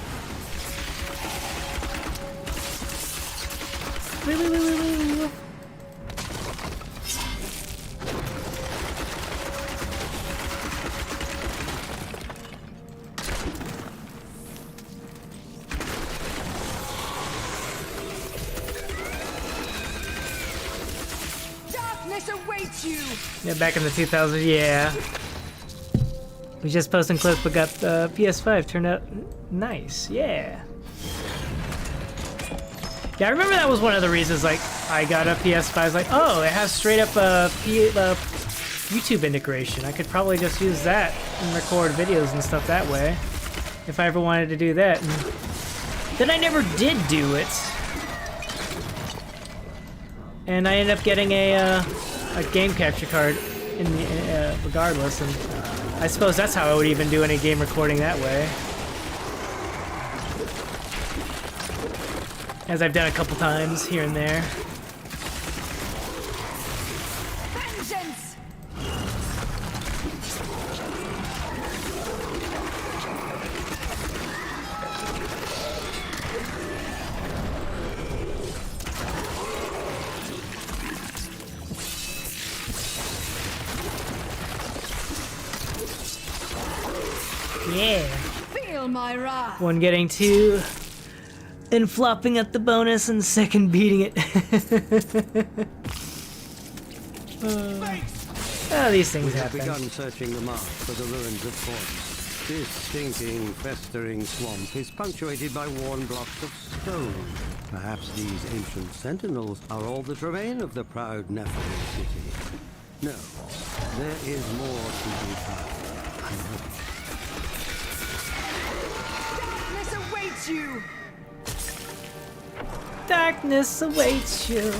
Awaits you. Yeah, back in the 2000s, yeah. We just posting clips, but got PS5 turned out nice, yeah. Yeah, I remember that was one of the reasons, like, I got a PS5. I was like, oh, it has straight up YouTube integration. I could probably just use that and record videos and stuff that way, if I ever wanted to do that. And then I never did do it. And I ended up getting a game capture card in the, regardless, and I suppose that's how I would even do any game recording that way. As I've done a couple times here and there. Vengeance! Yeah. Feel my wrath. One getting two and flopping at the bonus, and second beating it. These things happen. We have begun searching the Marsh for the ruins of Corvus. This stinking, festering swamp is punctuated by worn blocks of stone. Perhaps these ancient sentinels are all that remain of the proud Nephilim city. No, there is more to be found. I know. Darkness awaits you. Darkness awaits you.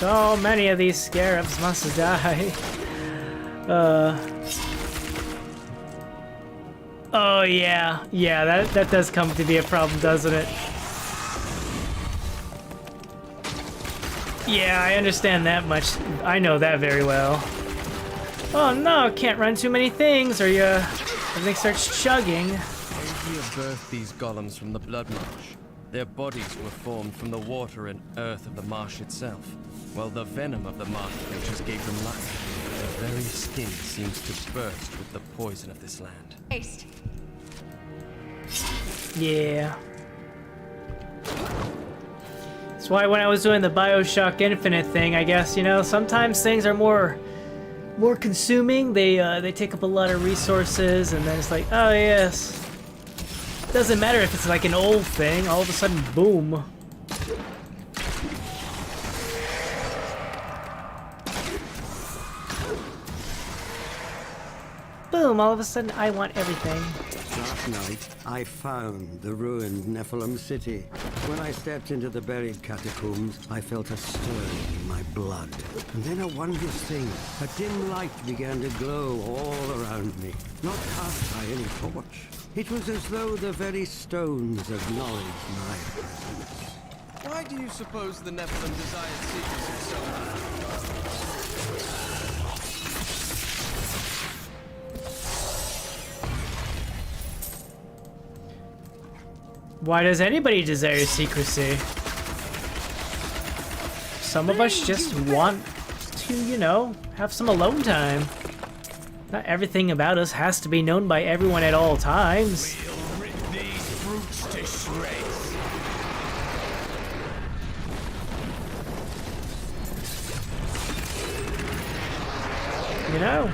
So many of these scarabs must die. Oh yeah, that does come to be a problem, doesn't it? Yeah, I understand that much. I know that very well. Oh no, can't run too many things or everything starts chugging. Adria birthed these golems from the blood marsh. Their bodies were formed from the water and earth of the marsh itself, while the venom of the marsh creatures gave them life. Their very skin seems to burst with the poison of this land. Haste. Yeah. That's why when I was doing the BioShock Infinite thing, I guess, you know, sometimes things are more consuming. They take up a lot of resources, and then it's like, oh yes. Doesn't matter if it's like an old thing, all of a sudden, boom. Boom, all of a sudden I want everything. Last night, I found the ruined Nephilim city. When I stepped into the buried catacombs, I felt a stirring in my blood. And then a wondrous thing, a dim light began to glow all around me, not cast by any torch. It was as though the very stones acknowledged my presence. Why do you suppose the Nephilim desired secrecy so much? Why does anybody desire secrecy? Some of us just want to, you know, have some alone time. Not everything about us has to be known by everyone at all times. We'll rip these brutes to shreds. You know,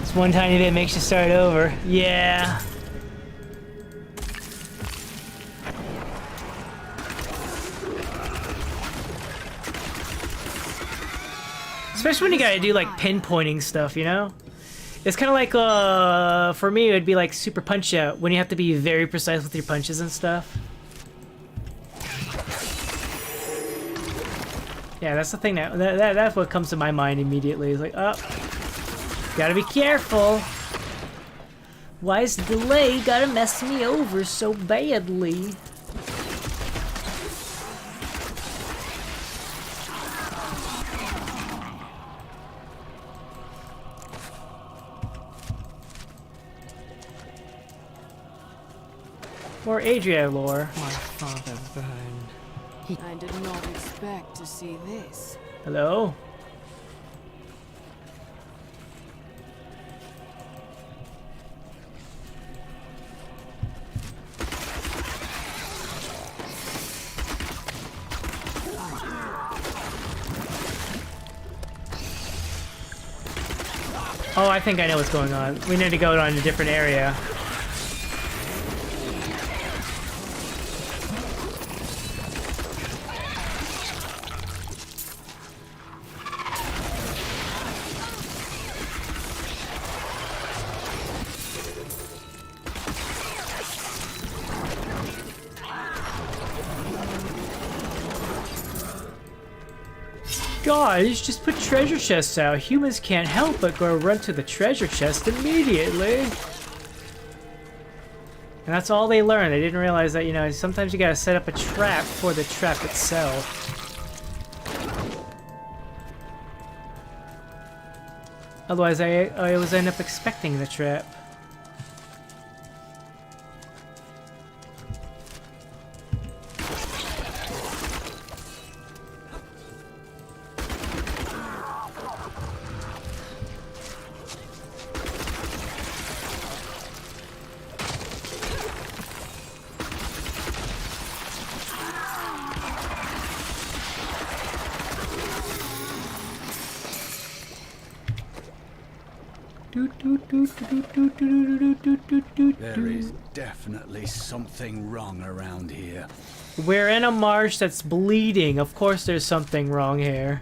it's one tiny bit makes you start over. Yeah. Especially when you gotta do like pinpointing stuff, you know? It's kind of like, for me, it would be like Super Punch Out, when you have to be very precise with your punches and stuff. Yeah, that's the thing that's what comes to my mind immediately. It's like, oh, gotta be careful. Why is the delay gotta mess me over so badly? More Adria lore. My father burned. I did not expect to see this. Hello? Oh, I think I know what's going on. We need to go on a different area. Guys, just put treasure chests out. Humans can't help but go run to the treasure chest immediately. And that's all they learned. They didn't realize that, you know, sometimes you gotta set up a trap for the trap itself. Otherwise, I always end up expecting the trap. There is definitely something wrong around here. We're in a marsh that's bleeding. Of course there's something wrong here.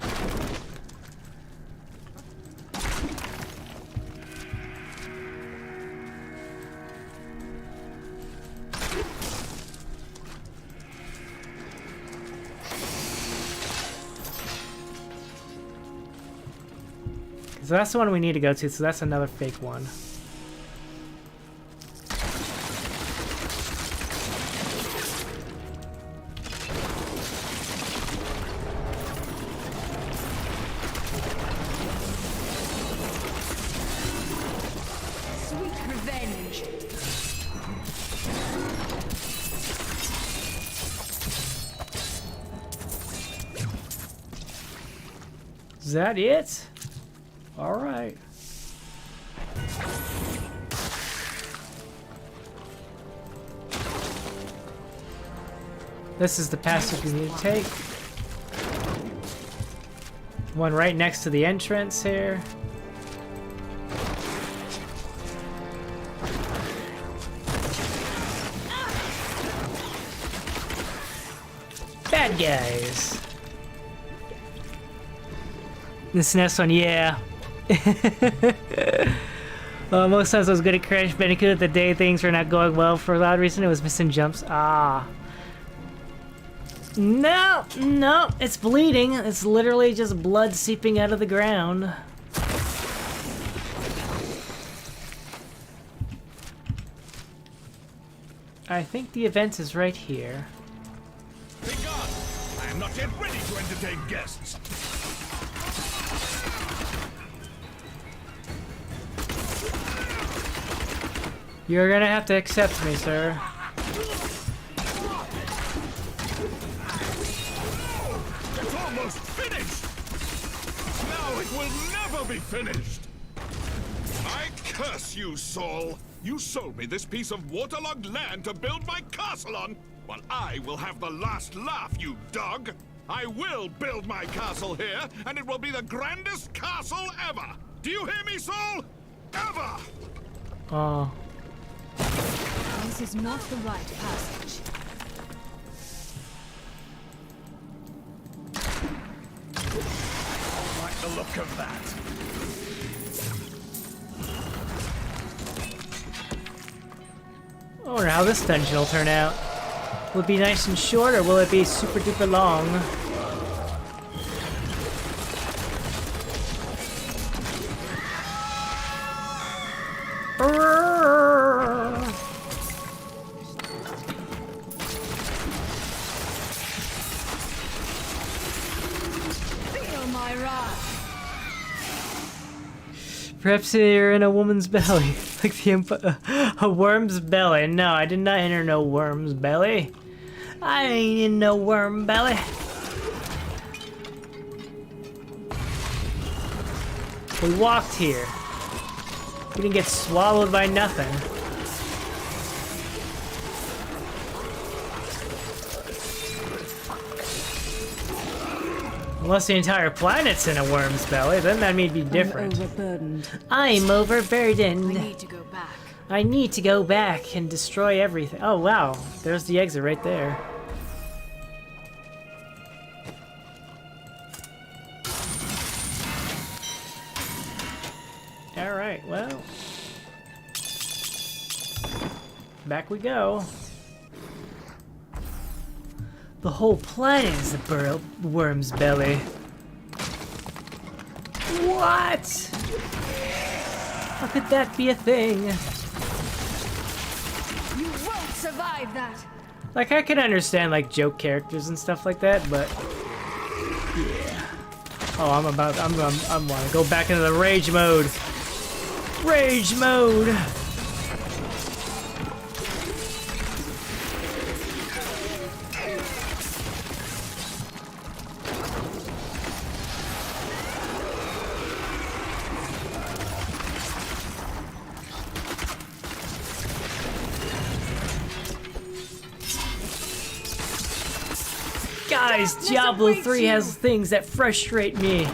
So that's the one we need to go to, so that's another fake one. Sweet revenge. Is that it? All right. This is the passage we need to take. One right next to the entrance here. Bad guys. This next one, yeah. Most times I was good at Crash Bandicoot. The day things were not going well for a loud reason, it was missing jumps. Ah. No, no, it's bleeding. It's literally just blood seeping out of the ground. I think the event is right here. Begone! I am not yet ready to entertain guests. You're gonna have to accept me, sir. It's almost finished! Now it will never be finished! I curse you, Saul! You sold me this piece of waterlogged land to build my castle on! Well, I will have the last laugh, you dog! I will build my castle here, and it will be the grandest castle ever! Do you hear me, Saul? Ever! Oh. This is not the right passage. I like the look of that. I wonder how this dungeon will turn out. Will it be nice and short, or will it be super duper long? Feel my wrath. Perhaps you're in a woman's belly, like a worm's belly. No, I did not enter no worm's belly. I ain't in no worm belly. We walked here. We didn't get swallowed by nothing. Unless the entire planet's in a worm's belly, then that may be different. I'm overburdened. I'm overburdened. I need to go back. I need to go back and destroy everything. Oh wow, there's the exit right there. Alright, well. Back we go. The whole planet is a worm's belly. What? How could that be a thing? You won't survive that. Like, I can understand, like, joke characters and stuff like that, but... yeah. Oh, I want to go back into the rage mode. Rage mode! Guys, Diablo 3 has things that frustrate me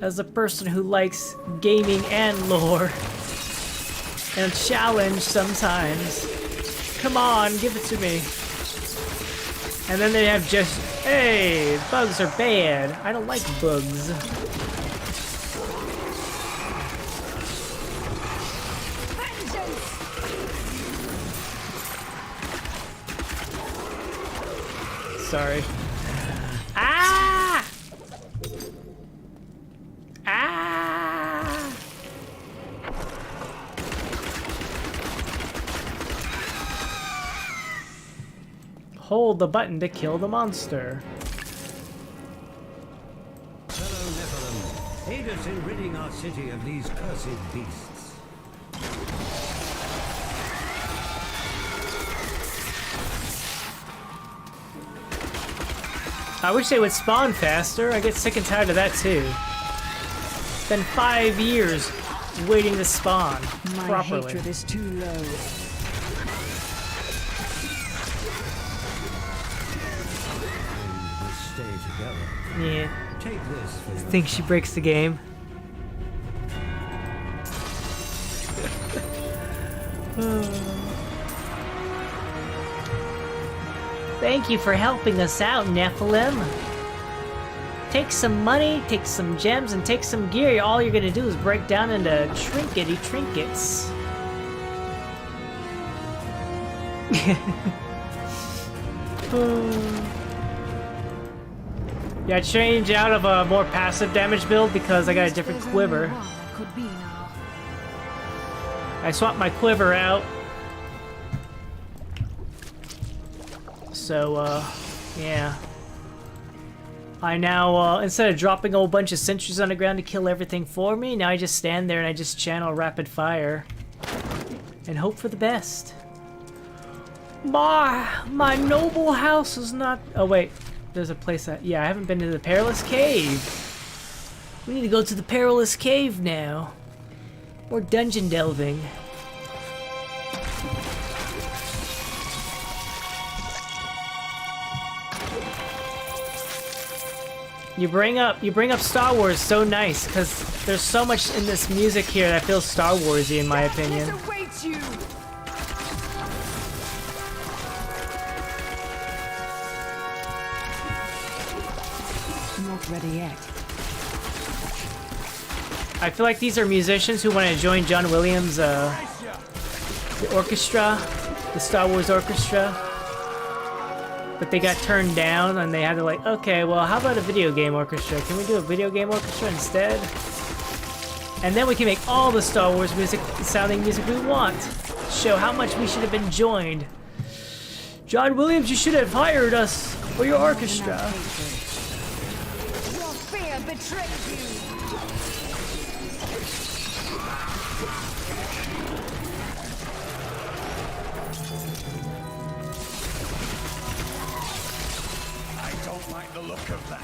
as a person who likes gaming and lore and challenge sometimes. Come on, give it to me. And then they have just, hey, bugs are bad. I don't like bugs. Sorry. Ah! Ah! Hold the button to kill the monster. Fellow Nephilim, aid us in ridding our city of these cursed beasts. I wish they would spawn faster. I get sick and tired of that too. It's been 5 years waiting to spawn properly. My hatred is too low. Stay together. Yeah. Take this for I your think she breaks the game. Thank you for helping us out, Nephilim. Take some money, take some gems, and take some gear. All you're gonna do is break down into trinkety trinkets. Yeah, I changed out of a more passive damage build because I got a different quiver. I swapped my quiver out. So, yeah. I now, instead of dropping a whole bunch of sentries on the ground to kill everything for me, now I just stand there and I just channel rapid fire. And hope for the best. My noble house is not... Oh, wait. There's a place that... Yeah, I haven't been to the Perilous Cave. We need to go to the Perilous Cave now. More dungeon delving. You bring up Star Wars so nice, because there's so much in this music here that feels Star Warsy in my opinion. Not ready yet. I feel like these are musicians who want to join John Williams' the orchestra, the Star Wars orchestra. But they got turned down and they had to like, okay, well, how about a video game orchestra? Can we do a video game orchestra instead? And then we can make all the Star Wars sounding music we want. Show how much we should have been joined. John Williams, you should have hired us for your orchestra. Your fear betrays you. Like the look of that.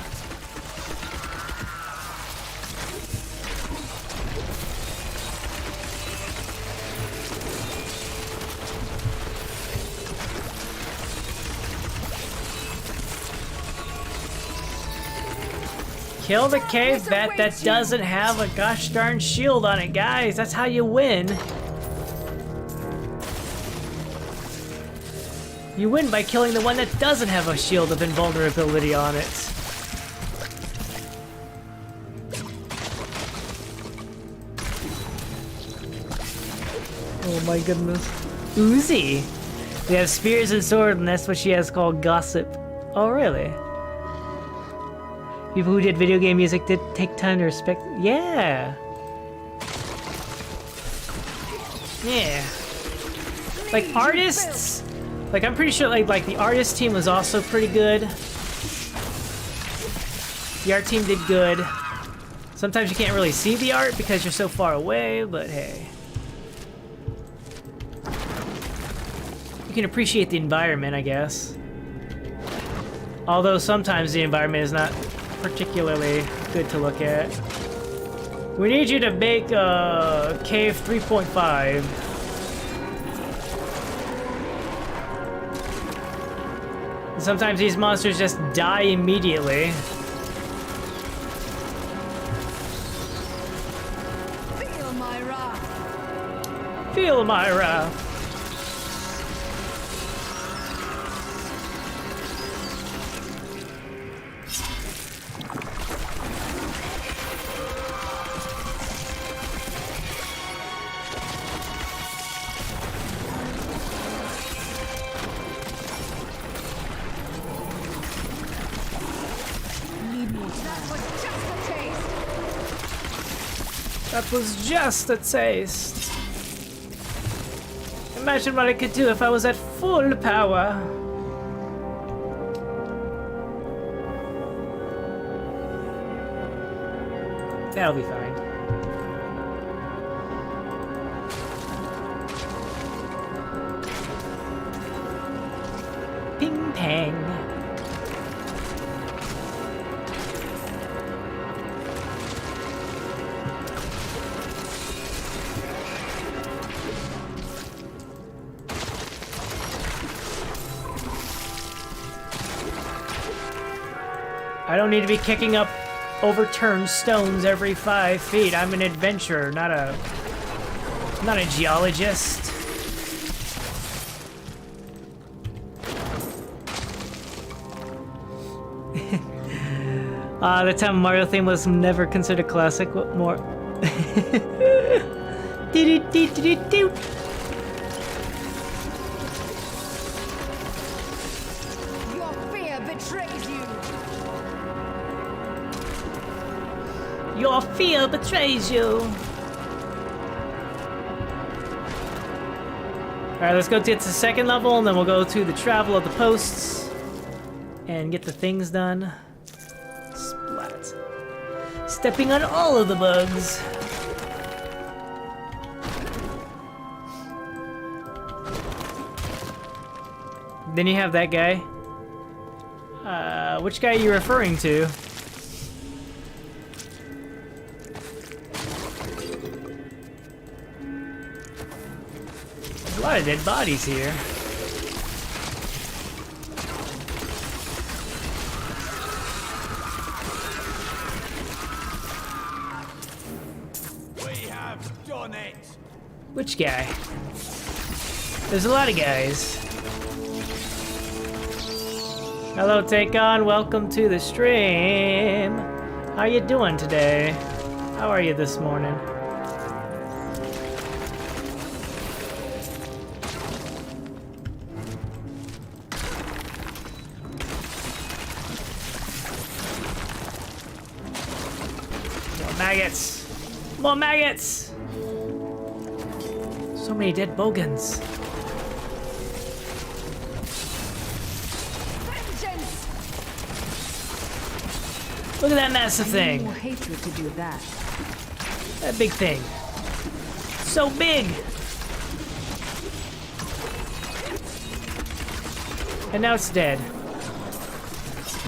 Kill the cave bat that doesn't have a gosh darn shield on it, guys. That's how you win. You win by killing the one that doesn't have a shield of invulnerability on it. Oh my goodness. Uzi! They have spears and swords, and that's what she has called gossip. Oh, really? People who did video game music did take time to respect. Yeah! Yeah. Like, artists... Like, I'm pretty sure, like the artist team was also pretty good. The art team did good. Sometimes you can't really see the art because you're so far away, but hey. You can appreciate the environment, I guess. Although sometimes the environment is not particularly good to look at. We need you to make Cave 3.5. Sometimes these monsters just die immediately. Feel my wrath. Feel my wrath. That was just a taste. Imagine what I could do if I was at full power. That'll be fine. Ping pang. I don't need to be kicking up overturn stones every 5 feet. I'm an adventurer, not a geologist. The time Mario theme was never considered classic. What more? Do-do-do-do-do-do. Your fear betrays you. Your fear betrays you. Alright, let's go get to the second level, and then we'll go to the travel of the posts and get the things done. Splat. Stepping on all of the bugs. Then you have that guy. Which guy are you referring to? A lot of dead bodies here. We have done it. Which guy? There's a lot of guys. Hello, Take-On. Welcome to the stream. How you doing today? How are you this morning? Maggots! More maggots! So many dead bogans. Look at that massive thing. More hatred to do that. That big thing. So big! And now it's dead.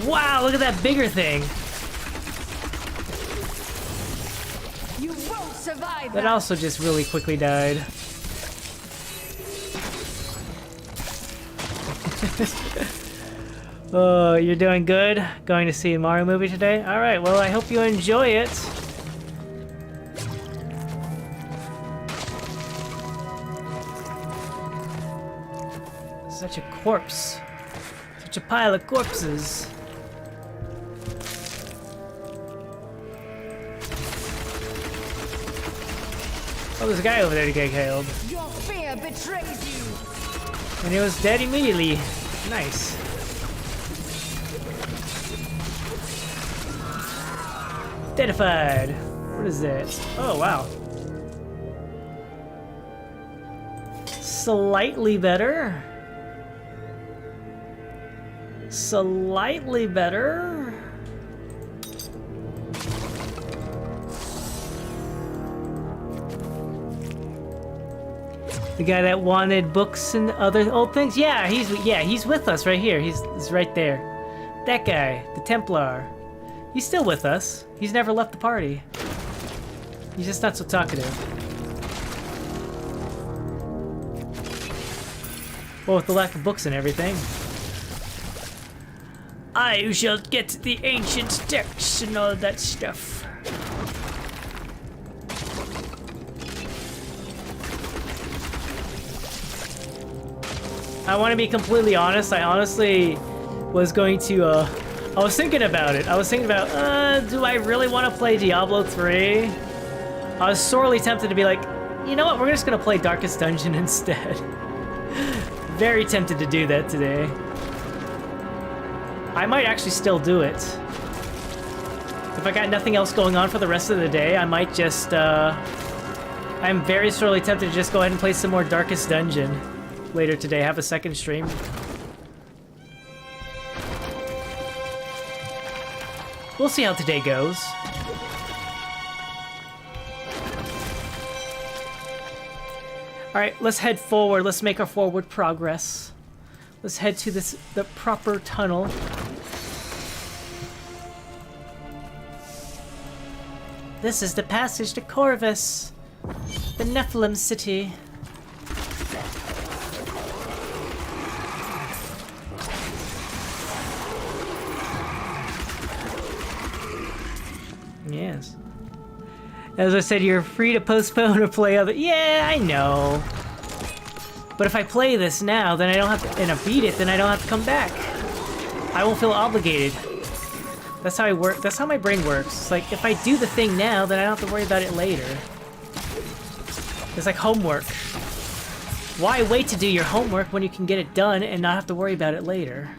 Wow, look at that bigger thing. You won't survive That also just really quickly died. Oh, you're doing good? Going to see a Mario movie today? Alright, well, I hope you enjoy it. Such a corpse. Such a pile of corpses. Oh, there's a guy over there to get killed. Your fear betrays you. And he was dead immediately. Nice. Deadified. What is that? Oh, wow. Slightly better. Slightly better. The guy that wanted books and other old things? Yeah, he's with us right here. He's right there. That guy, the Templar. He's still with us. He's never left the party. He's just not so talkative. Well, with the lack of books and everything. I shall get the ancient texts and all that stuff. I want to be completely honest. I honestly was going to, I was thinking about it. I was thinking about, do I really want to play Diablo 3? I was sorely tempted to be like, you know what, we're just going to play Darkest Dungeon instead. Very tempted to do that today. I might actually still do it. If I got nothing else going on for the rest of the day, I might just, I'm very sorely tempted to just go ahead and play some more Darkest Dungeon later today. Have a second stream. We'll see how today goes. Alright, let's head forward. Let's make our forward progress. Let's head to the proper tunnel. This is the passage to Corvus, the Nephilim city. Yes. As I said, you're free to postpone or play other. Yeah, I know. But if I play this now, then I don't have to, and I beat it, then I don't have to come back. I won't feel obligated. That's how I work. That's how my brain works. It's like, if I do the thing now, then I don't have to worry about it later. It's like homework. Why wait to do your homework when you can get it done and not have to worry about it later?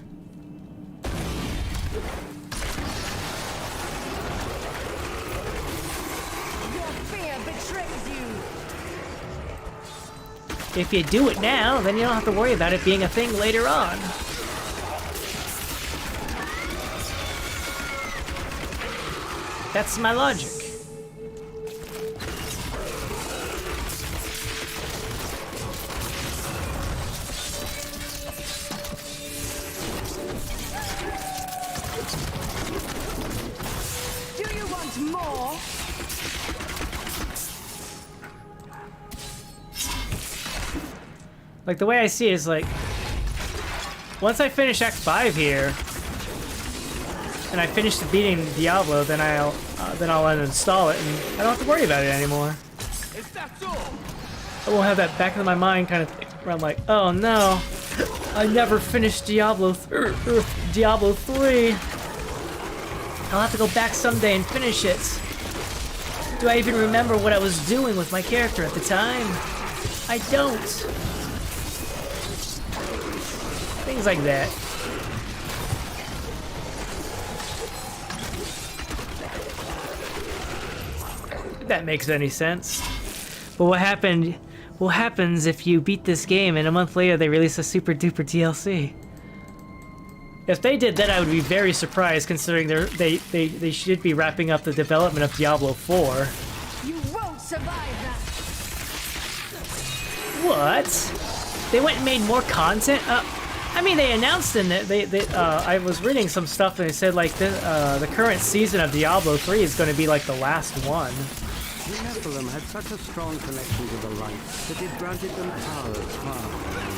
If you do it now, then you don't have to worry about it being a thing later on. That's my logic. Do you want more? Like, the way I see it is like, once I finish Act 5 here, and I finish beating Diablo, then I'll uninstall it, and I don't have to worry about it anymore. I won't have that back in my mind kind of thing, where I'm like, oh no, I never finished Diablo 3. I'll have to go back someday and finish it. Do I even remember what I was doing with my character at the time? I don't. Things like that. If that makes any sense. But what happens if you beat this game and a month later they release a super duper DLC? If they did that, I would be very surprised, considering they should be wrapping up the development of Diablo 4. You won't survive that. What? They went and made more content? I mean, they announced in that I was reading some stuff and they said like the current season of Diablo 3 is going to be like the last one. The Nephilim had such a strong connection to the light that it granted them powers far beyond their own.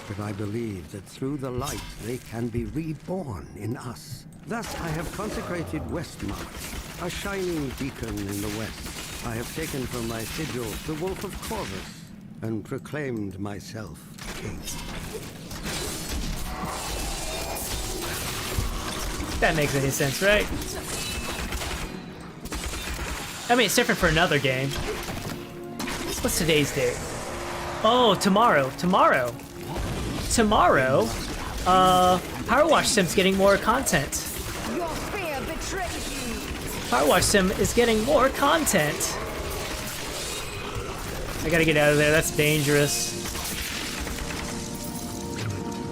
But I believe that through the light they can be reborn in us. Thus I have consecrated Westmarch, a shining beacon in the west. I have taken from my sigil the Wolf of Corvus and proclaimed myself king. That makes any sense, right? I mean, it's different for another game. What's today's date? Oh, tomorrow. Tomorrow, Power Wash Sim's getting more content. Your fear betrays you. Power Wash Sim is getting more content. I gotta get out of there, that's dangerous.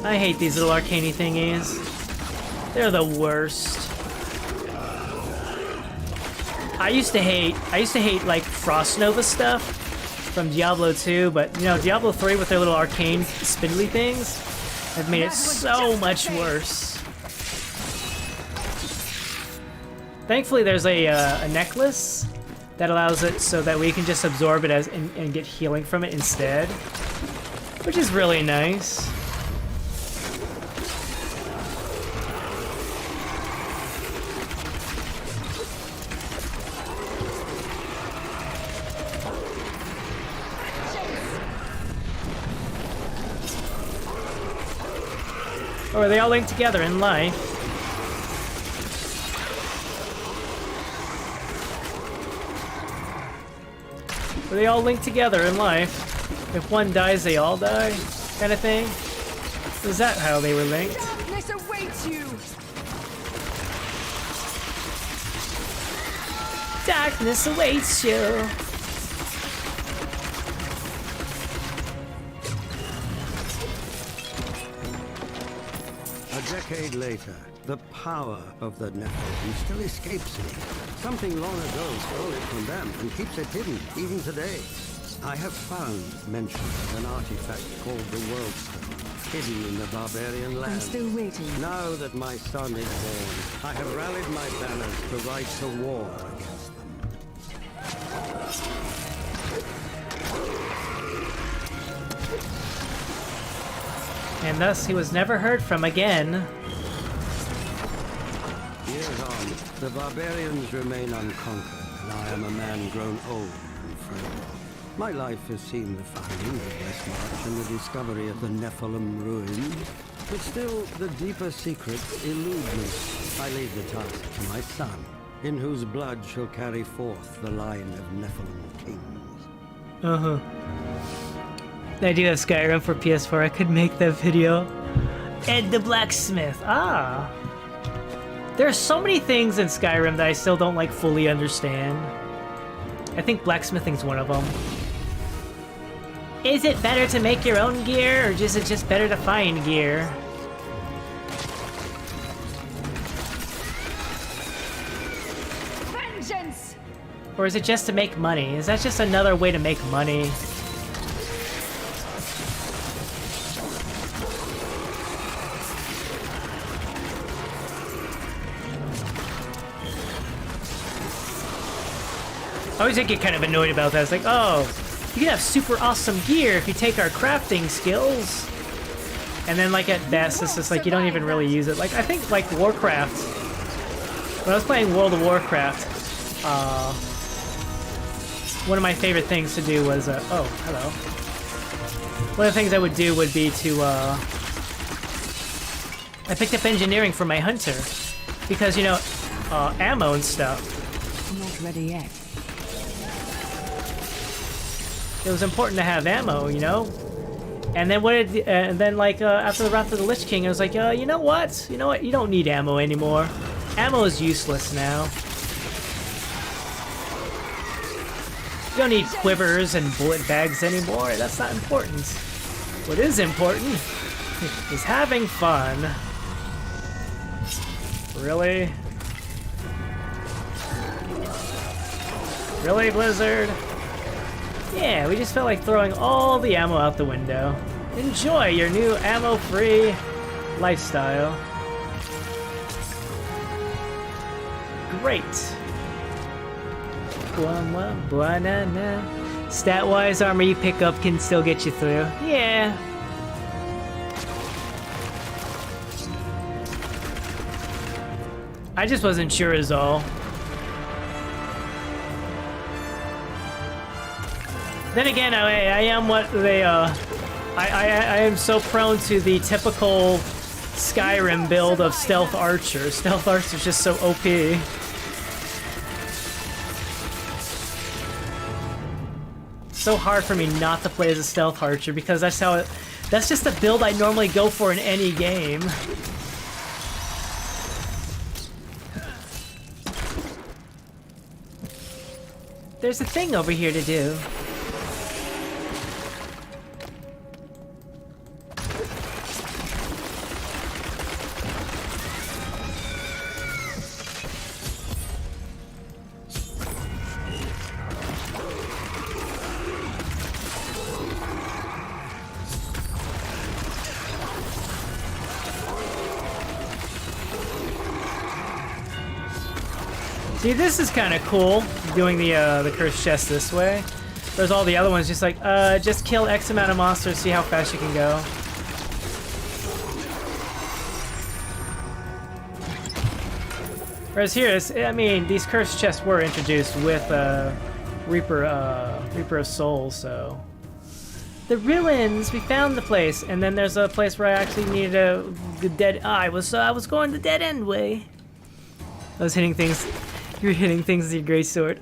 I hate these little arcane-y thingies. They're the worst. I used to hate like Frost Nova stuff from Diablo 2, but you know, Diablo 3 with their little arcane spindly things have made it so much worse. Thankfully there's a necklace that allows it so that we can just absorb it as and get healing from it instead, which is really nice. Or are they all linked together in life? Are they all linked together in life? If one dies, they all die? Kind of thing? Is that how they were linked? Darkness awaits you. Darkness awaits you. A decade later, the power of the Nephilim still escapes me. Something long ago stole it from them and keeps it hidden, even today. I have found mention of an artifact called the Worldstone, hidden in the barbarian land. I'm still waiting. Now that my son is born, I have rallied my banners to rise to war against them. And thus he was never heard from again. The years on, the barbarians remain unconquered, and I am a man grown old and frail. My life has seen the founding of Westmarch and the discovery of the Nephilim ruins, but still, the deeper secrets elude me. I leave the task to my son, in whose blood shall carry forth the line of Nephilim kings. Uh-huh. The idea of Skyrim for PS4, I could make that video. Ed the Blacksmith. Ah. There are so many things in Skyrim that I still don't like fully understand. I think blacksmithing's one of them. Is it better to make your own gear, or is it just better to find gear? Vengeance! Or is it just to make money? Is that just another way to make money? I always get kind of annoyed about that. It's like, oh, you can have super awesome gear if you take our crafting skills. And then, like, at best, it's just like you don't even really use it. Like, I think, like, Warcraft. When I was playing World of Warcraft, one of my favorite things to do was, oh, hello. One of the things I would do would be to, I picked up engineering for my hunter. Because, you know, ammo and stuff. I'm not ready yet. It was important to have ammo, you know? And then after the Wrath of the Lich King, I was like, you know what? You know what? You don't need ammo anymore. Ammo is useless now. You don't need quivers and bullet bags anymore. That's not important. What is important is having fun. Really? Really, Blizzard? Yeah, we just felt like throwing all the ammo out the window. Enjoy your new ammo-free lifestyle. Great. Stat-wise, armor you pick up can still get you through. Yeah. I just wasn't sure is all. Then again, I am what they, I am so prone to the typical Skyrim build of Stealth Archer. Stealth Archer is just so OP. So hard for me not to play as a Stealth Archer because that's just the build I normally go for in any game. There's a thing over here to do. See, this is kind of cool, doing the cursed chest this way. Whereas all the other ones just like, just kill X amount of monsters, see how fast you can go. Whereas here, I mean, these cursed chests were introduced with Reaper of Souls, so. The ruins, we found the place, and then there's a place where I actually needed the dead. I was going the dead end way. I was hitting things. You were hitting things with your great sword.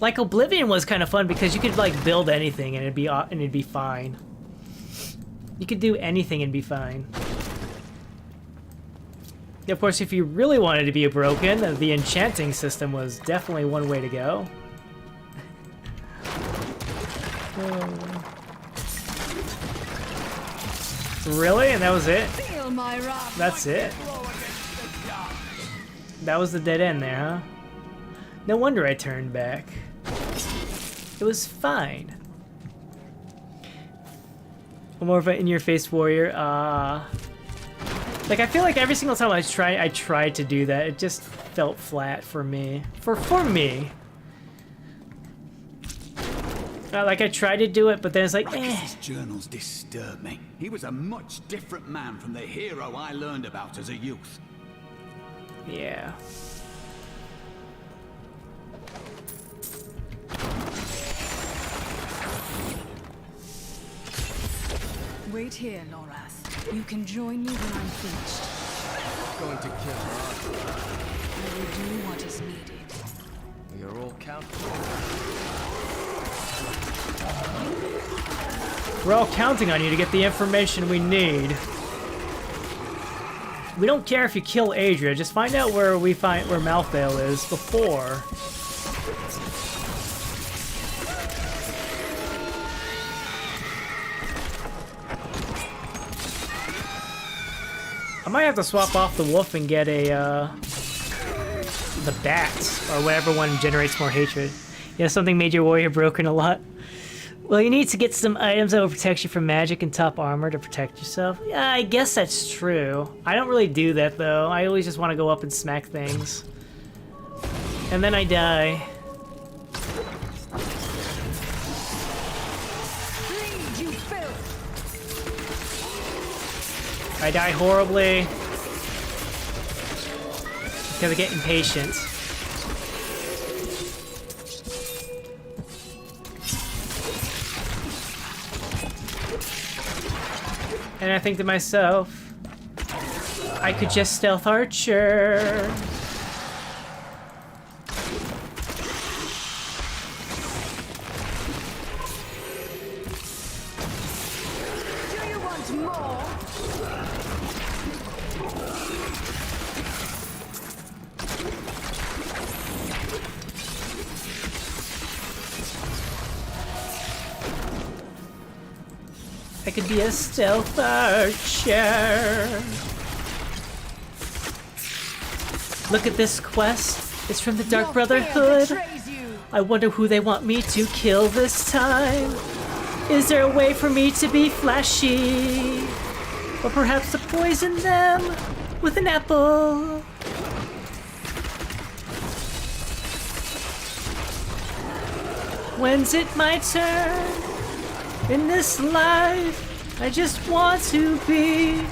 Like Oblivion was kind of fun because you could like build anything and it'd be fine. You could do anything and be fine. Of course, if you really wanted to be broken, the enchanting system was definitely one way to go. Really? And that was it? That's it? That was the dead end there, huh? No wonder I turned back. It was fine. More of an in-your-face warrior. Like, I feel like every single time I tried to do that, it just felt flat for me. For me. Like I tried to do it, but then it's like, Rackus's journals disturb me. He was a much different man from the hero I learned about as a youth. Yeah. Wait here, Lorath. You can join me when I'm finished. Going to kill her. I will do what is needed. We are all counting. We're all counting on you to get the information we need. We don't care if you kill Adria, just find out where Malthael is before. I might have to swap off the wolf and get the bat, or whatever one generates more hatred. Yeah, something made your warrior broken a lot. Well, you need to get some items that will protect you from magic and top armor to protect yourself. Yeah, I guess that's true. I don't really do that, though. I always just want to go up and smack things. And then I die. I die horribly. Because I get impatient. And I think to myself, I could just stealth archer. Do you want more? I could be a stealth archer. Look at this quest. It's from the Dark Brotherhood. I wonder who they want me to kill this time. Is there a way for me to be flashy? Or perhaps to poison them with an apple? When's it my turn? In this life, I just want to be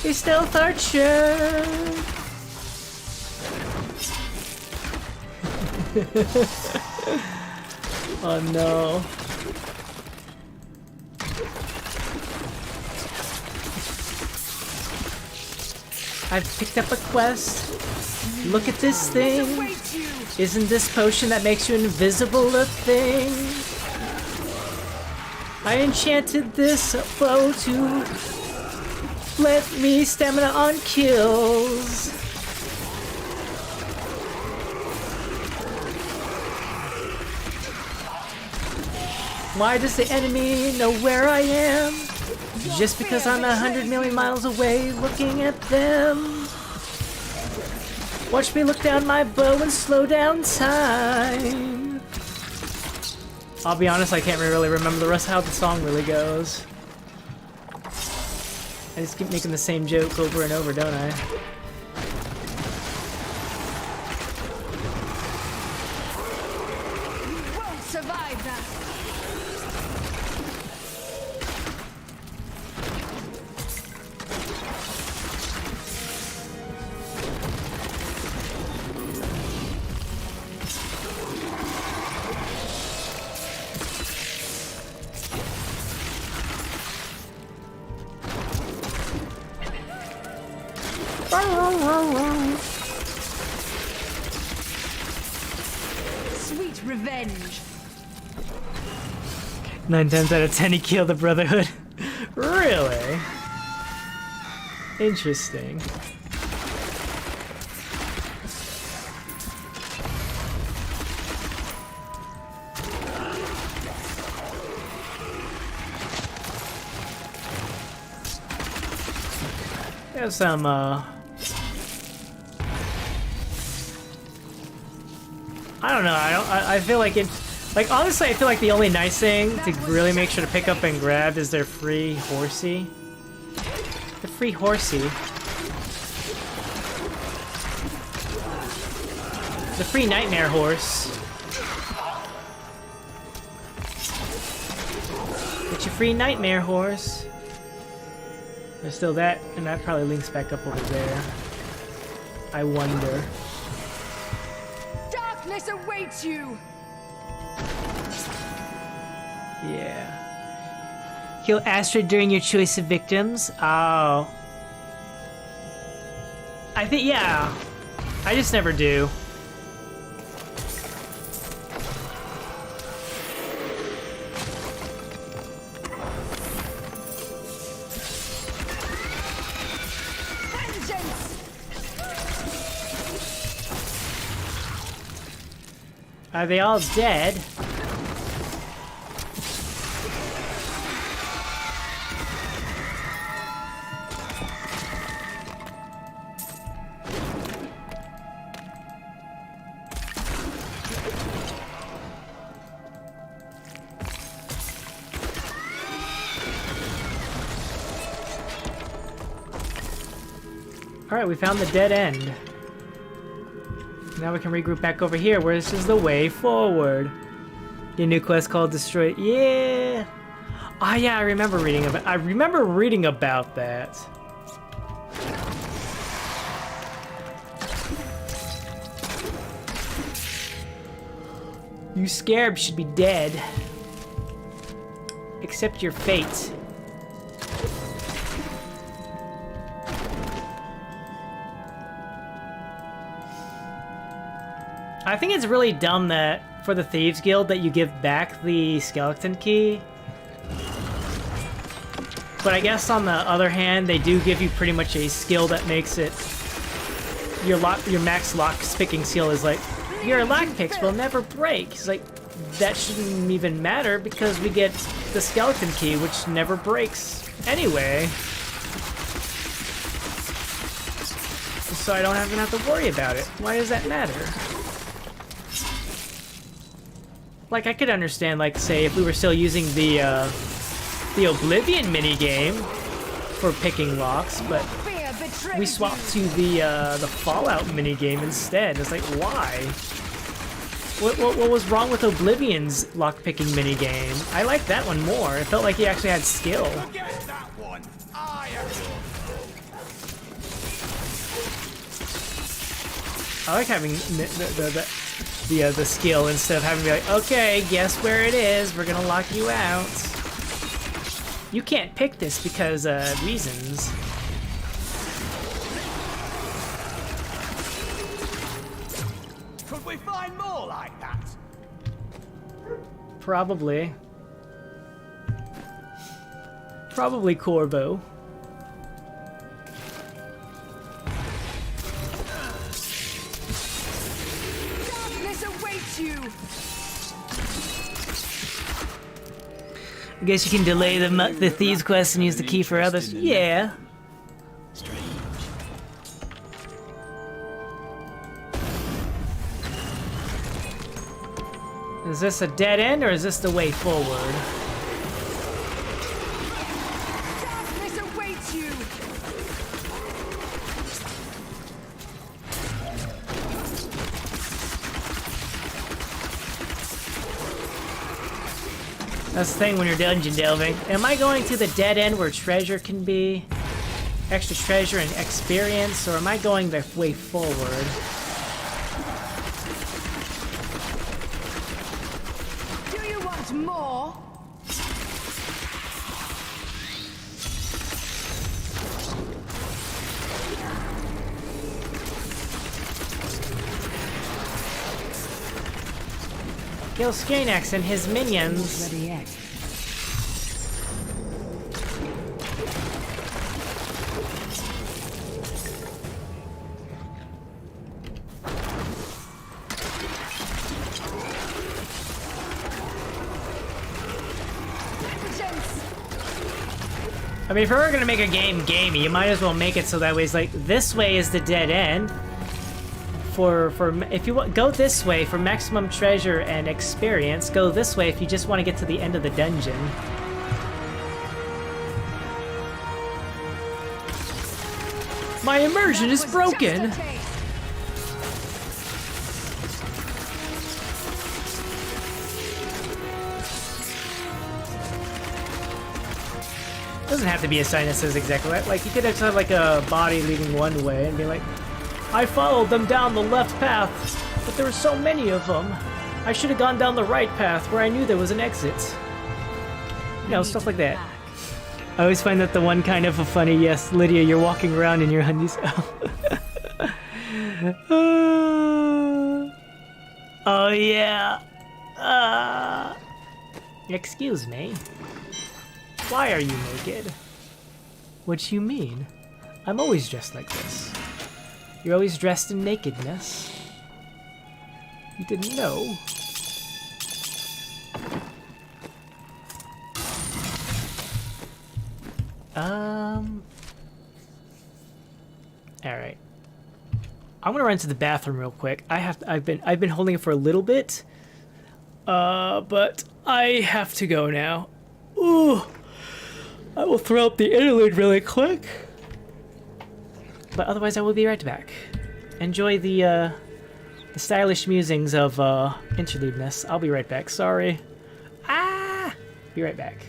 a stealth archer. Oh no. I've picked up a quest. Look at this thing. Isn't this potion that makes you invisible a thing? I enchanted this bow to let me stamina on kills. Why does the enemy know where I am? Just because I'm 100 million miles away looking at them. Watch me look down my bow and slow down time. I'll be honest, I can't really remember the rest of how the song really goes. I just keep making the same joke over and over, don't I? You won't survive that. Sweet revenge. 9 times out of 10 he killed the Brotherhood. Really? Interesting. There's some, I don't know, I feel like it, like, honestly, I feel like the only nice thing to really make sure to pick up and grab is their free horsey. The free horsey. The free nightmare horse. Get your free nightmare horse. There's still that, and that probably links back up over there. I wonder. Darkness awaits you! Yeah. Kill Astrid during your choice of victims? Oh. I think, yeah. I just never do. Are they all dead? Alright, we found the dead end. Now we can regroup back over here, where this is the way forward. Your new quest called Destroy. Yeah. Oh yeah, I remember reading about that. You scarab should be dead. Accept your fate. I think it's really dumb that for the Thieves Guild that you give back the skeleton key. But I guess on the other hand, they do give you pretty much a skill that makes it your max lock picking skill is like your lock picks will never break. It's like that shouldn't even matter because we get the skeleton key which never breaks anyway. So I don't even have to worry about it. Why does that matter? Like, I could understand, like, say, if we were still using the Oblivion minigame for picking locks, but we swapped to the Fallout minigame instead. It's like, why? What was wrong with Oblivion's lock-picking minigame? I liked that one more. It felt like he actually had skill. I like having the skill instead of having to be like, okay, guess where it is, we're gonna lock you out. You can't pick this because reasons. Could we find more like that? Probably. Probably Corvo. I guess you can delay the Thieves quest and use the key for others. Yeah. Strange. Is this a dead end or is this the way forward? Darkness awaits you. That's the thing when you're dungeon delving. Am I going to the dead end where treasure can be? Extra treasure and experience, or am I going the way forward? Do you want more? Kill Skanex and his minions. Ready yet. I mean, if we were gonna make a game gamey, you might as well make it so that way it's like, this way is the dead end. If you go this way for maximum treasure and experience, go this way if you just want to get to the end of the dungeon. My immersion is broken! Doesn't have to be a sign that says exactly that. Like, you could actually have like a body leading one way and be like, I followed them down the left path, but there were so many of them. I should have gone down the right path where I knew there was an exit. You know, stuff like that. I always find that the one kind of a funny, yes, Lydia, you're walking around in your undies. Oh yeah. Excuse me. Why are you naked? What do you mean? I'm always dressed like this. You're always dressed in nakedness. You didn't know? Alright. I'm gonna run to the bathroom real quick. I've been holding it for a little bit. But I have to go now. Ooh. I will throw up the interlude really quick. But otherwise I will be right back. Enjoy the stylish musings of interludeness. I'll be right back. Sorry. Be right back.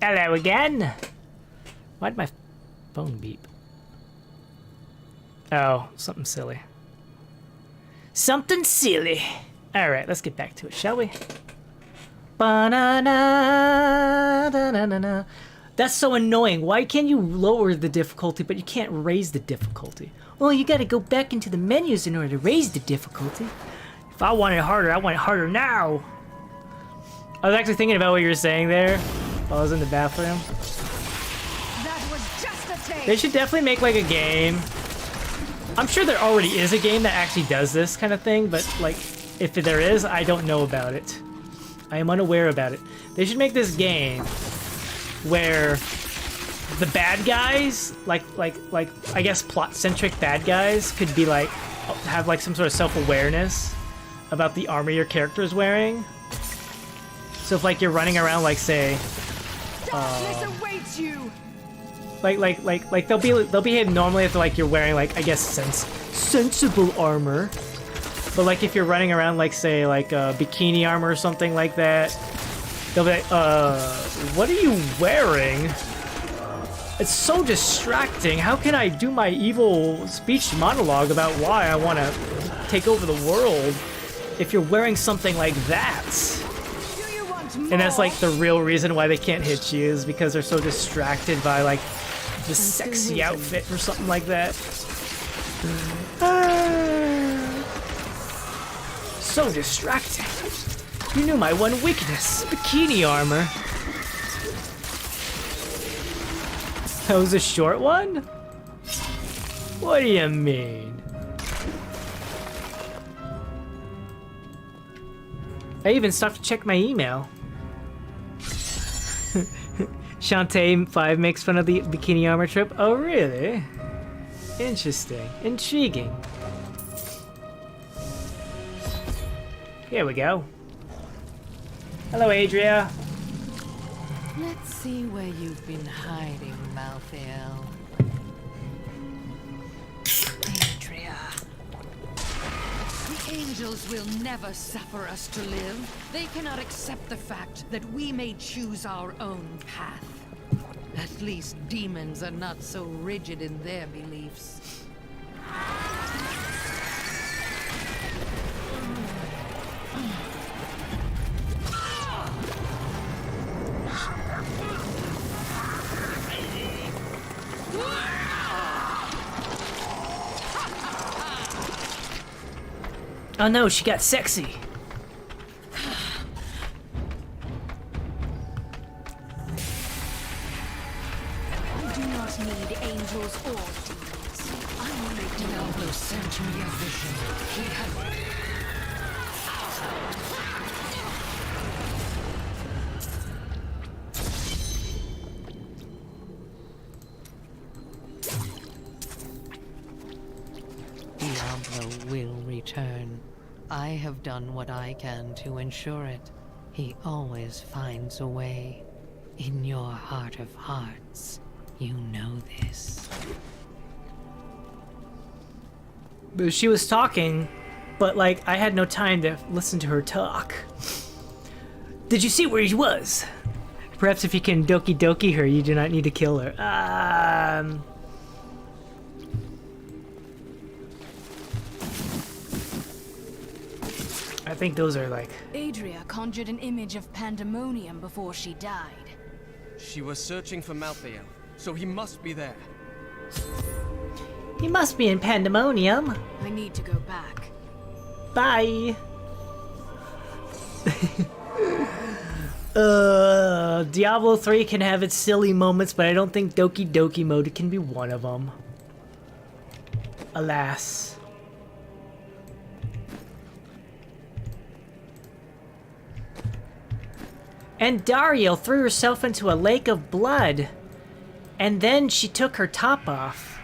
Hello again. Why'd my phone beep? Oh, something silly. Something silly. Alright, let's get back to it, shall we? Ba-na-na-da-na-na-na. That's so annoying. Why can't you lower the difficulty, but you can't raise the difficulty? Well, you gotta go back into the menus in order to raise the difficulty. If I want it harder, I want it harder now. I was actually thinking about what you were saying there while I was in the bathroom. That was just a taste. They should definitely make like a game. I'm sure there already is a game that actually does this kind of thing, but like, if there is, I don't know about it. I am unaware about it. They should make this game where the bad guys, like I guess plot-centric bad guys, could be like, have like some sort of self-awareness about the armor your character is wearing. So if like you're running around, like say, like they'll behave normally if like you're wearing like, I guess sensible armor. But like if you're running around like say like bikini armor or something like that, they'll be like, what are you wearing? It's so distracting. How can I do my evil speech monologue about why I want to take over the world if you're wearing something like that? And that's like the real reason why they can't hit you, is because they're so distracted by like the sexy outfit or something like that. So distracting. You knew my one weakness, bikini armor. That was a short one? What do you mean? I even stopped to check my email. Shantae 5 makes fun of the bikini armor trip. Oh, really? Interesting. Intriguing. Here we go. Hello, Adria. Let's see where you've been hiding, Malthael. Adria. The angels will never suffer us to live. They cannot accept the fact that we may choose our own path. At least demons are not so rigid in their beliefs. Oh no, she got sexy. We do not need angels or demons. I will make Diablo sent me a vision. He had... Diablo will return. I have done what I can to ensure it. He always finds a way. In your heart of hearts, you know this. But she was talking, but like I had no time to listen to her talk. Did you see where he was? Perhaps if you can doki doki her, you do not need to kill her. I think those are like... Adria conjured an image of Pandemonium before she died. She was searching for Malthael, so he must be there. He must be in Pandemonium. I need to go back. Bye. Diablo 3 can have its silly moments, but I don't think Doki Doki mode can be one of them. Alas. And Dario threw herself into a lake of blood. And then she took her top off.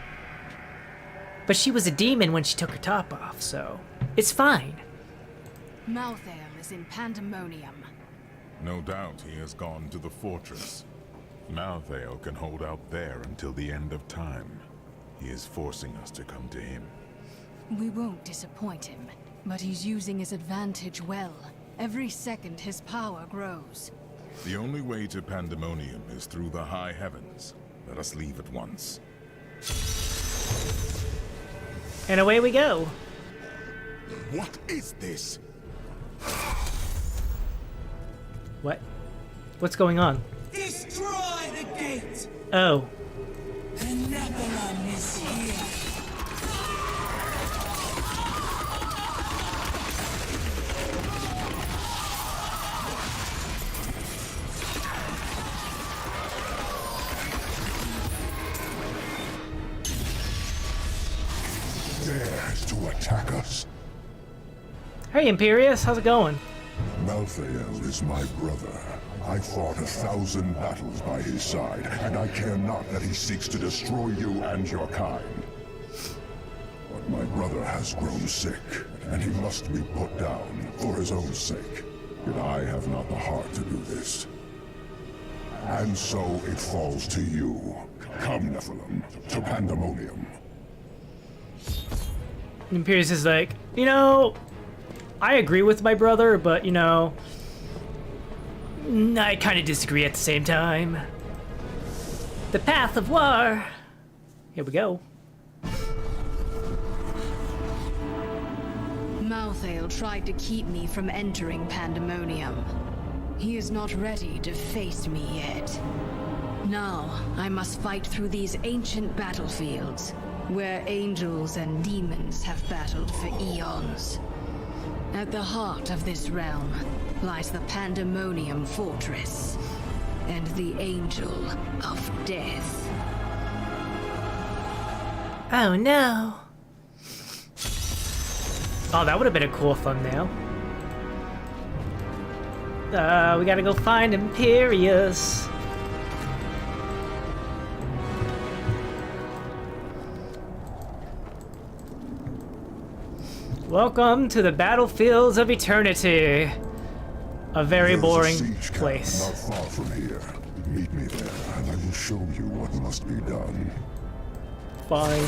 But she was a demon when she took her top off, so it's fine. Malthael is in Pandemonium. No doubt he has gone to the fortress. Malthael can hold out there until the end of time. He is forcing us to come to him. We won't disappoint him, but he's using his advantage well. Every second his power grows. The only way to Pandemonium is through the high heavens. Let us leave at once. And away we go. What is this? What? What's going on? Destroy the gate! Oh. Pandemonium is here. Dares to attack us. Hey, Imperius, how's it going? Malthael is my brother. I fought 1,000 battles by his side, and I care not that he seeks to destroy you and your kind. But my brother has grown sick, and he must be put down for his own sake. Yet I have not the heart to do this. And so it falls to you. Come, Nephilim, to Pandemonium. Imperius is like, you know, I agree with my brother, but, you know, I kind of disagree at the same time. The path of war. Here we go. Malthael tried to keep me from entering Pandemonium. He is not ready to face me yet. Now, I must fight through these ancient battlefields, where angels and demons have battled for eons. At the heart of this realm lies the Pandemonium Fortress, and the Angel of Death. Oh no. Oh, that would have been a cool thumbnail. We gotta go find Imperius. Welcome to the battlefields of eternity. A very boring place. Not far from here. Meet me there, and I will show you what must be done. Fine.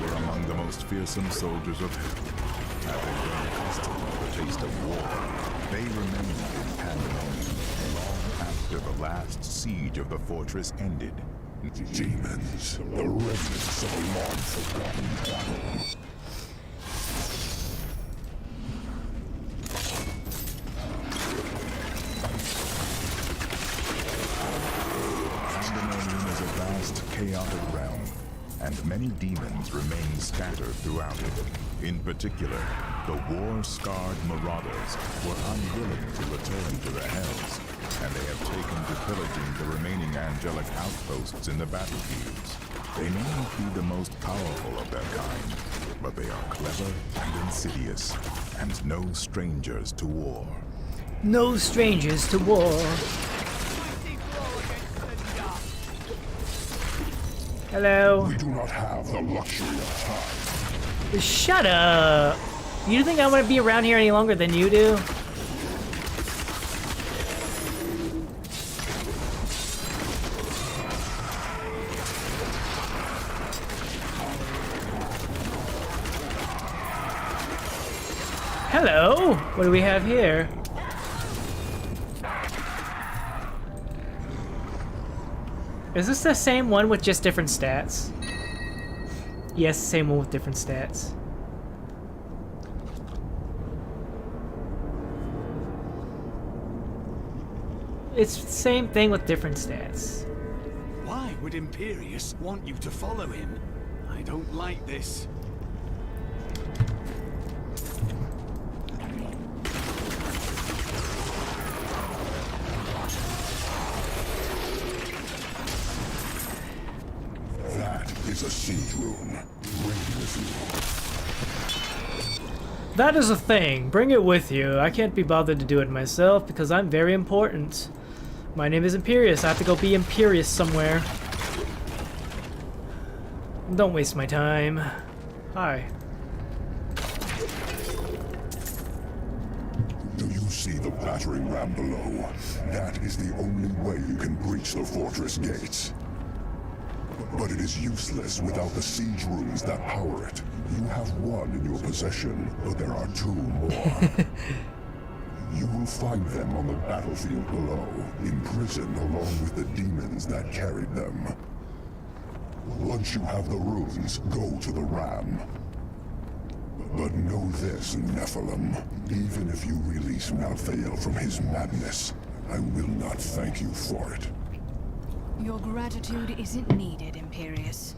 Were among the most fearsome soldiers of hell. Having grown accustomed to the taste of war, they remained in Pandemonium long after the last siege of the fortress ended. Demons, the remnants of a long-forgotten battle. Pandemonium is a vast, chaotic realm, and many demons remain scattered throughout it. In particular, the war-scarred marauders were unwilling to return to the hells, and they have taken to pillaging the remaining angelic outposts in the battlefields. They may not be the most powerful of their kind, but they are clever and insidious, and no strangers to war. No strangers to war. Hello. We do not have the luxury of time. Shut up. You think I want to be around here any longer than you do? Hello. What do we have here? Is this the same one with just different stats? Yes, same one with different stats. It's the same thing with different stats. Why would Imperius want you to follow him? I don't like this. That is a siege room. Bring it with you. That is a thing. Bring it with you. I can't be bothered to do it myself because I'm very important. My name is Imperius. I have to go be Imperius somewhere. Don't waste my time. Hi. Do you see the battering ram below? That is the only way you can breach the fortress gates. But it is useless without the siege rooms that power it. You have one in your possession, but there are two more. You will find them on the battlefield below, imprisoned along with the demons that carried them. Once you have the runes, go to the ram. But know this, Nephilim. Even if you release Malthael from his madness, I will not thank you for it. Your gratitude isn't needed, Imperius.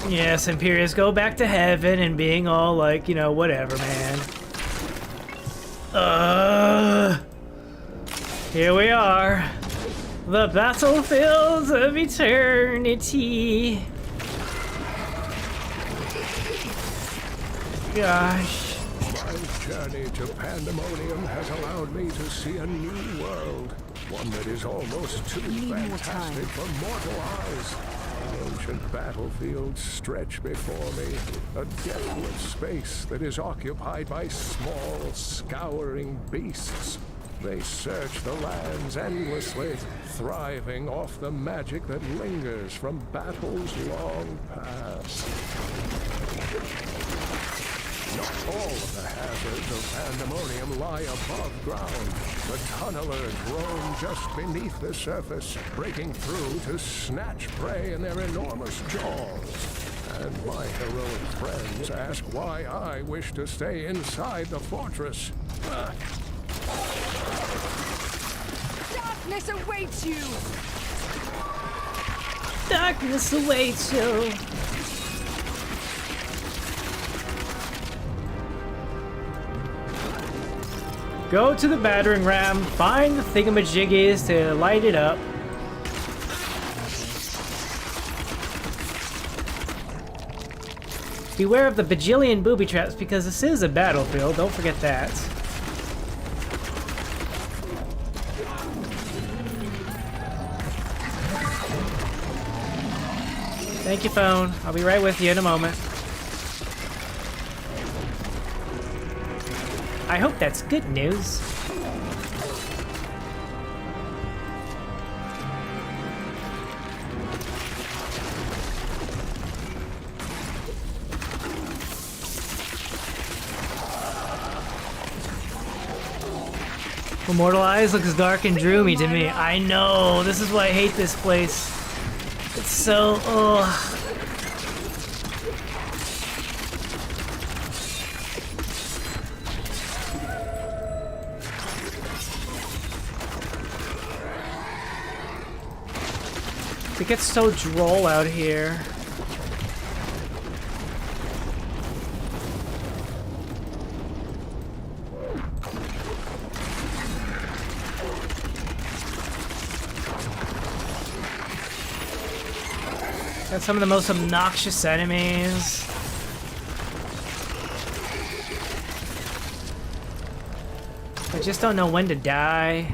Yes, Imperius, go back to heaven and being all like, you know, whatever, man. Here we are. The battlefields of eternity. Gosh. My journey to Pandemonium has allowed me to see a new world. One that is almost too fantastic for mortal eyes. Ancient battlefields stretch before me, a desolate space that is occupied by small, scouring beasts. They search the lands endlessly, thriving off the magic that lingers from battles long past. Not all of the hazards of Pandemonium lie above ground. The tunnelers roam just beneath the surface, breaking through to snatch prey in their enormous jaws. And my heroic friends ask why I wish to stay inside the fortress. Darkness awaits you! Darkness awaits you! Go to the battering ram, find the thingamajiggies to light it up. Beware of the bajillion booby traps because this is a battlefield, don't forget that. Thank you, phone. I'll be right with you in a moment. I hope that's good news. Immortalized looks dark and droomy to me. I know, this is why I hate this place. It's so, ugh. It gets so droll out here. Got some of the most obnoxious enemies. I just don't know when to die.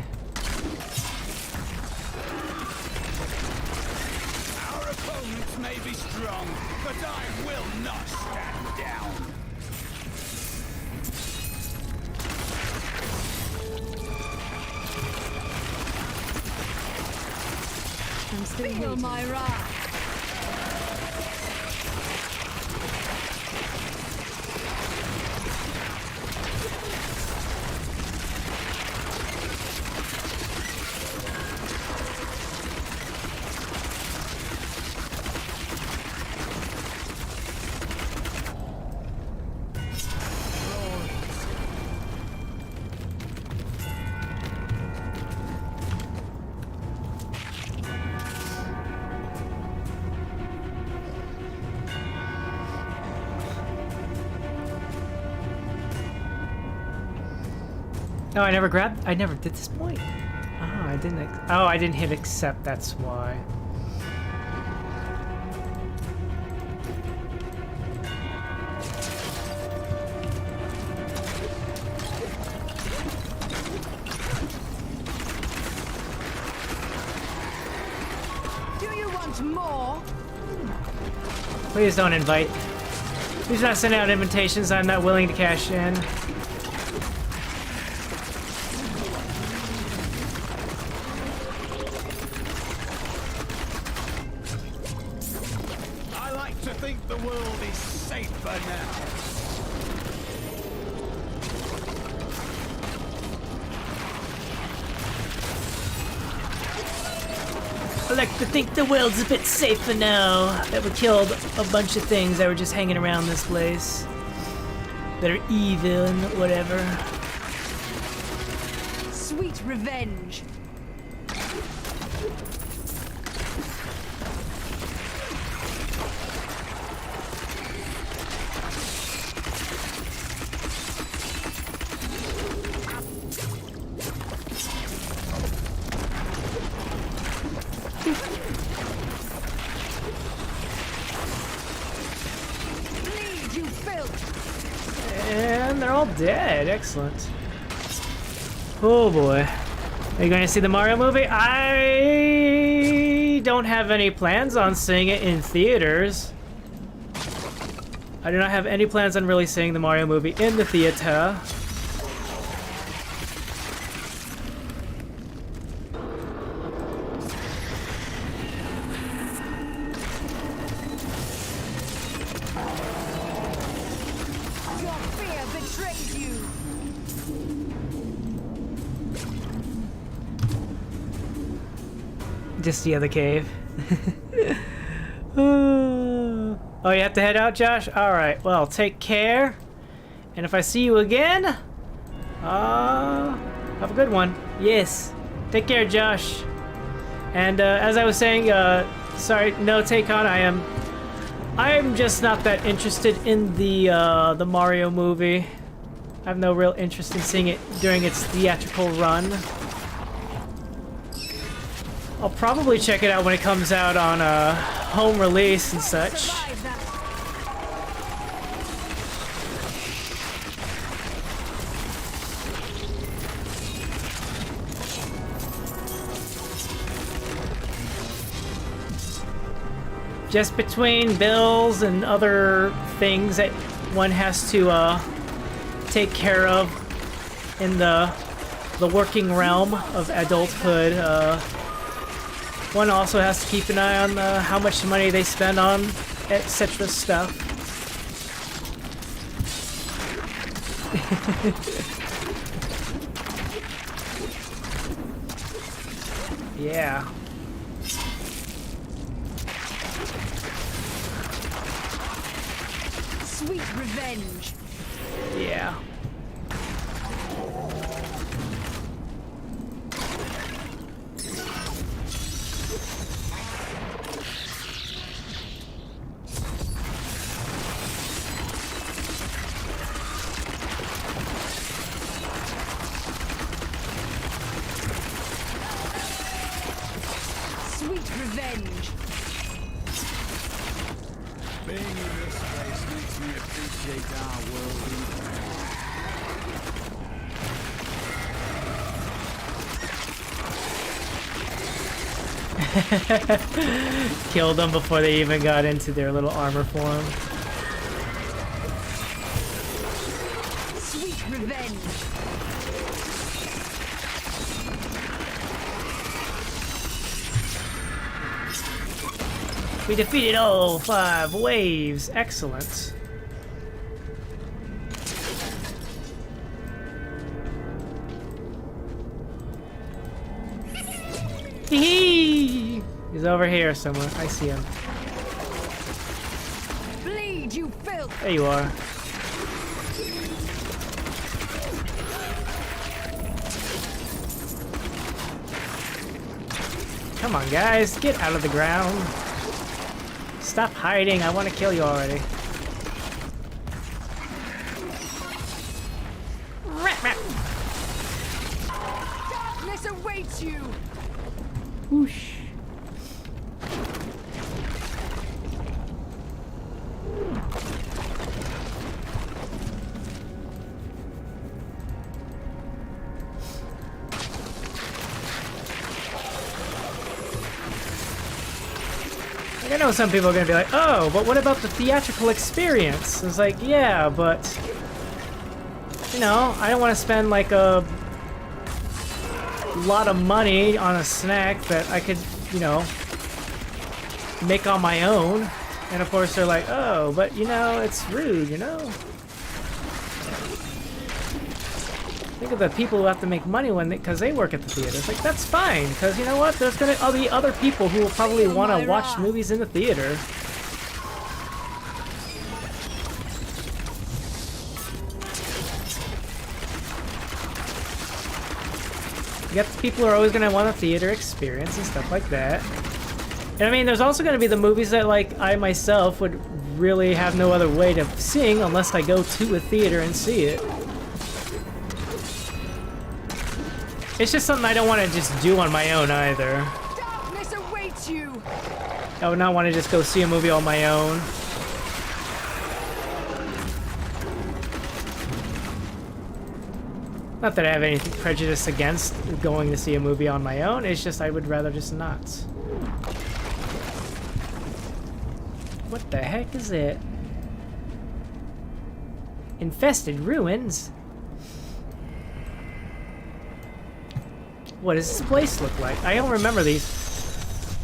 Our opponents may be strong, but I will not stand down. I'm still Feel my wrath. No, I never did this point. Oh, I didn't hit accept, that's why. Do you want more? Please don't invite. Please not send out invitations I'm not willing to cash in. I like to think the world's a bit safer now that we killed a bunch of things that were just hanging around this place. That are evil and whatever. Sweet revenge. And they're all dead. Excellent. Oh boy. Are you going to see the Mario movie? I don't have any plans on seeing it in theaters. I do not have any plans on really seeing the Mario movie in the theater. Just the other cave. Oh Oh, you have to head out, Josh? Alright, well, take care. And if I see you again, have a good one. Yes. Take care, Josh. And as I was saying, sorry, no, Take-On, I'm just not that interested in the Mario movie. I have no real interest in seeing it during its theatrical run. I'll probably check it out when it comes out on home release and such. Just between bills and other things that one has to take care of in the working realm of adulthood, one also has to keep an eye on how much money they spend on etc. stuff. Yeah. Sweet revenge. Yeah. Sweet revenge. Being in this place makes me appreciate our world Killed them before they even got into their little armor form. Sweet revenge. We defeated all 5 waves. Excellent. Hee! He's over here somewhere. I see him. Bleed, you filth. There you are. Come on, guys. Get out of the ground. Stop hiding. I want to kill you already. Darkness awaits you. Whoosh. I know some people are going to be like, oh, but what about the theatrical experience? It's like, yeah, but, you know, I don't want to spend like a lot of money on a snack that I could, you know, make on my own. And of course they're like, oh, but, you know, it's rude, you know? Think of the people who have to make money because they work at the theater. It's like, that's fine, because you know what? There's going to be other people who will probably want to watch movies in the theater. You got the people who are always going to want a theater experience and stuff like that. And I mean, there's also going to be the movies that, like, I myself would really have no other way of seeing unless I go to a theater and see it. It's just something I don't want to just do on my own either. Darkness awaits you. I would not want to just go see a movie on my own. Not that I have any prejudice against going to see a movie on my own, it's just I would rather just not. What the heck is it? Infested ruins? What does this place look like? I don't remember these.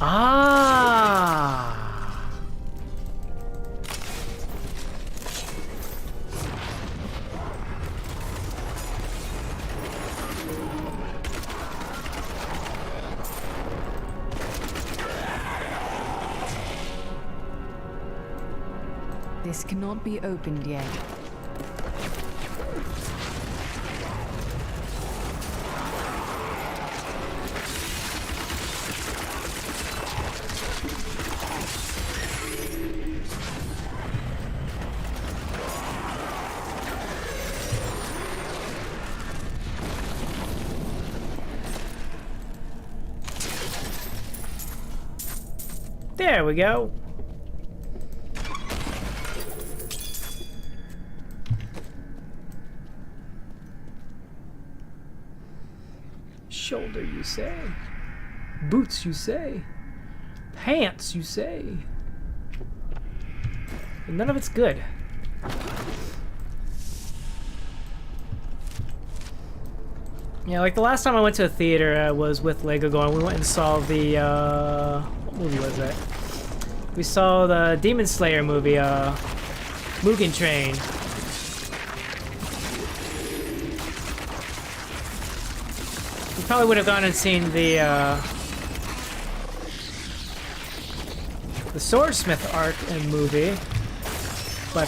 Ah! This cannot be opened yet. There we go. Shoulder, you say? Boots, you say? Pants, you say? And none of it's good. Yeah, like the last time I went to a theater was with Lego going. We went and saw the, what movie was that? We saw the Demon Slayer movie, Mugen Train. We probably would have gone and seen the Swordsmith arc and movie, but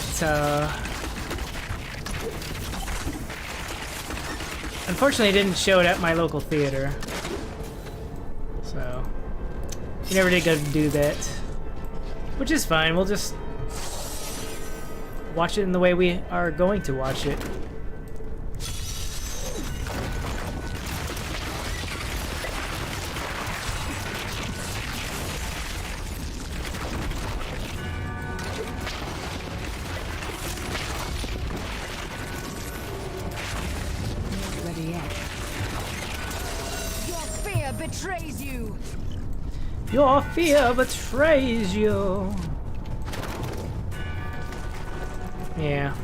unfortunately it didn't show it at my local theater, so we never did go to do that, which is fine. We'll just watch it in the way we are going to watch it. Betrays you. Your fear betrays you. Yeah.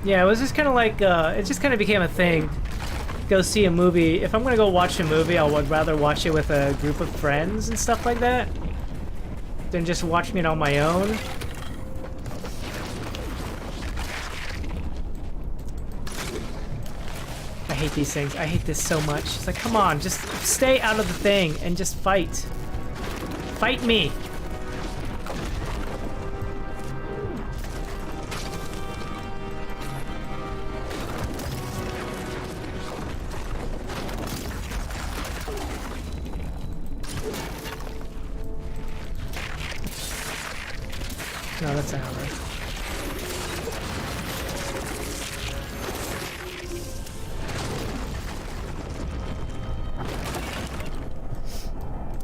Yeah, it was just kind of like, it just kind of became a thing. Go see a movie. If I'm gonna go watch a movie, I would rather watch it with a group of friends and stuff like that than just watching it on my own. I hate these things. I hate this so much. It's like, come on, just stay out of the thing and just fight. Fight me. No, that's not right.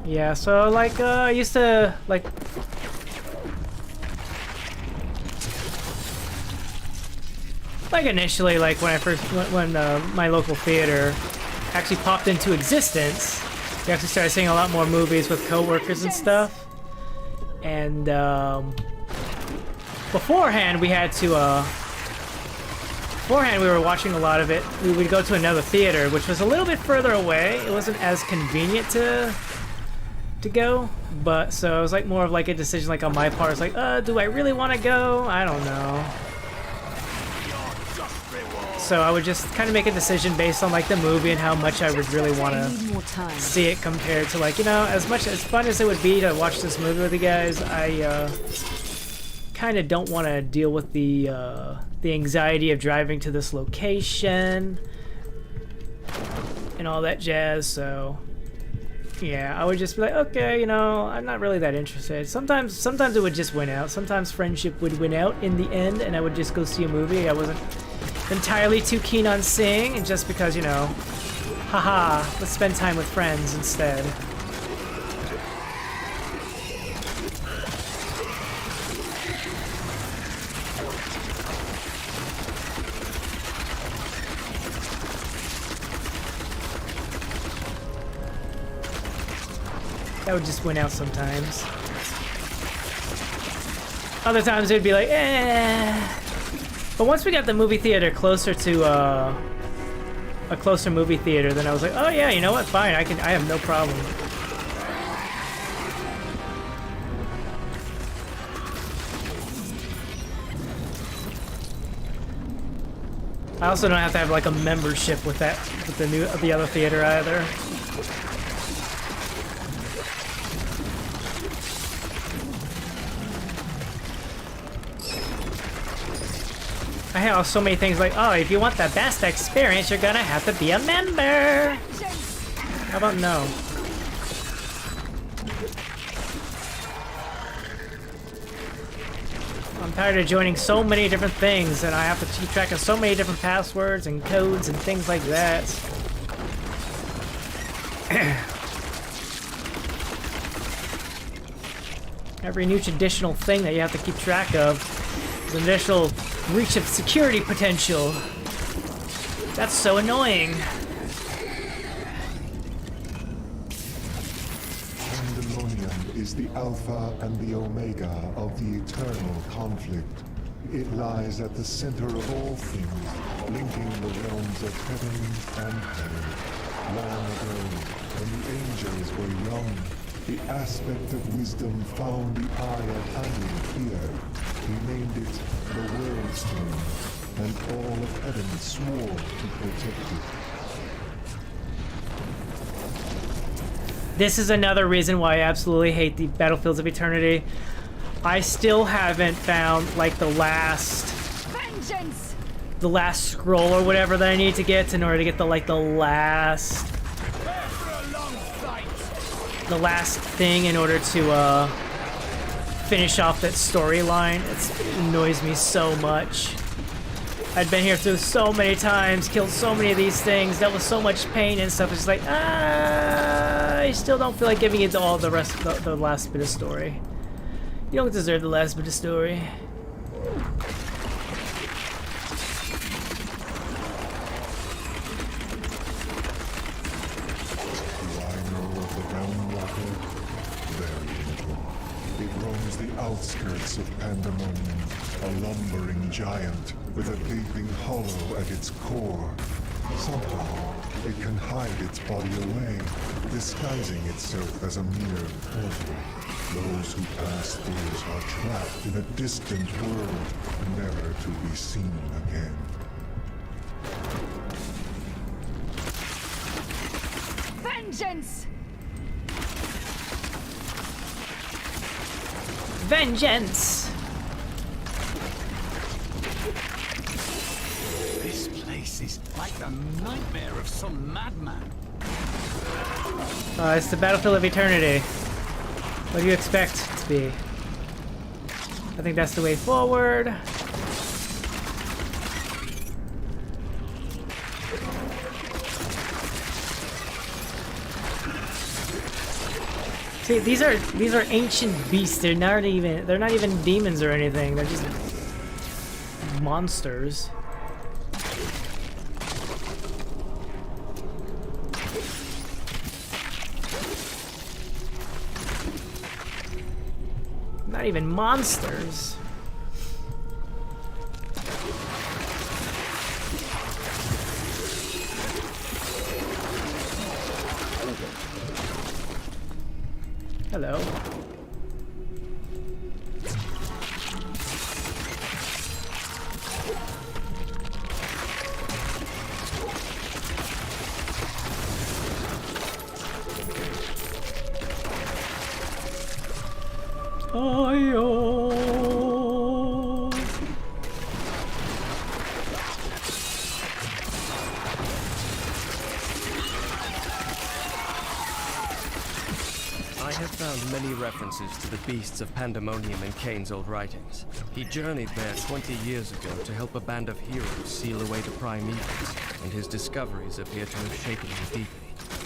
Yeah, so like I used to like initially, like when I first when my local theater actually popped into existence, we actually started seeing a lot more movies with coworkers and stuff. And beforehand we had to beforehand we were watching a lot of it. We would go to another theater which was a little bit further away. It wasn't as convenient to go, but so it was like more of like a decision like on my part. It's like, do I really want to go? I don't know. So I would just kind of make a decision based on like the movie and how much I would really want to see it compared to, like, you know, as much as fun as it would be to watch this movie with you guys, I kind of don't want to deal with the anxiety of driving to this location and all that jazz. So yeah, I would just be like, okay, you know, I'm not really that interested. Sometimes it would just win out. Sometimes friendship would win out in the end, and I would just go see a movie I wasn't entirely too keen on seeing, and just because, you know, haha, let's spend time with friends instead. That would just win out sometimes. Other times it would be like, eh. But once we got the movie theater closer to a closer movie theater, then I was like, oh yeah, you know what? Fine, I have no problem. I also don't have to have like a membership with that, with the other theater either. I have so many things like, oh, if you want the best experience, you're gonna have to be a member. How about no? I'm tired of joining so many different things, and I have to keep track of so many different passwords and codes and things like that. Every new additional thing that you have to keep track of is an additional breach of security potential. That's so annoying. Pandemonium is the alpha and the omega of the eternal conflict. It lies at the center of all things, linking the realms of heaven and hell. Long ago, when the angels were young, the aspect of wisdom found the eye of Adon here. He named it the World Stone, and all of heaven swore to protect it. This is another reason why I absolutely hate the Battlefields of Eternity. I still haven't found like the last scroll or whatever that I need to get in order to get the last thing in order to finish off that storyline. It annoys me so much. I'd been here through so many times, killed so many of these things, dealt with so much pain and stuff. It's like, I still don't feel like giving it to all the rest of the last bit of story. You don't deserve the last bit of story. Outskirts of Pandemonium, a lumbering giant with a gaping hollow at its core. Somehow, it can hide its body away, disguising itself as a mere portal. Those who pass through it are trapped in a distant world, never to be seen again. Vengeance! Vengeance! This place is like the nightmare of some madman. It's the Battlefield of Eternity. What do you expect it to be? I think that's the way forward. See, these are ancient beasts. They're not even demons or anything. They're just monsters. Not even monsters. Hello. Many references to the beasts of Pandemonium in Cain's old writings. He journeyed there 20 years ago to help a band of heroes seal away the prime evils, and his discoveries appear to have shaken him deeply.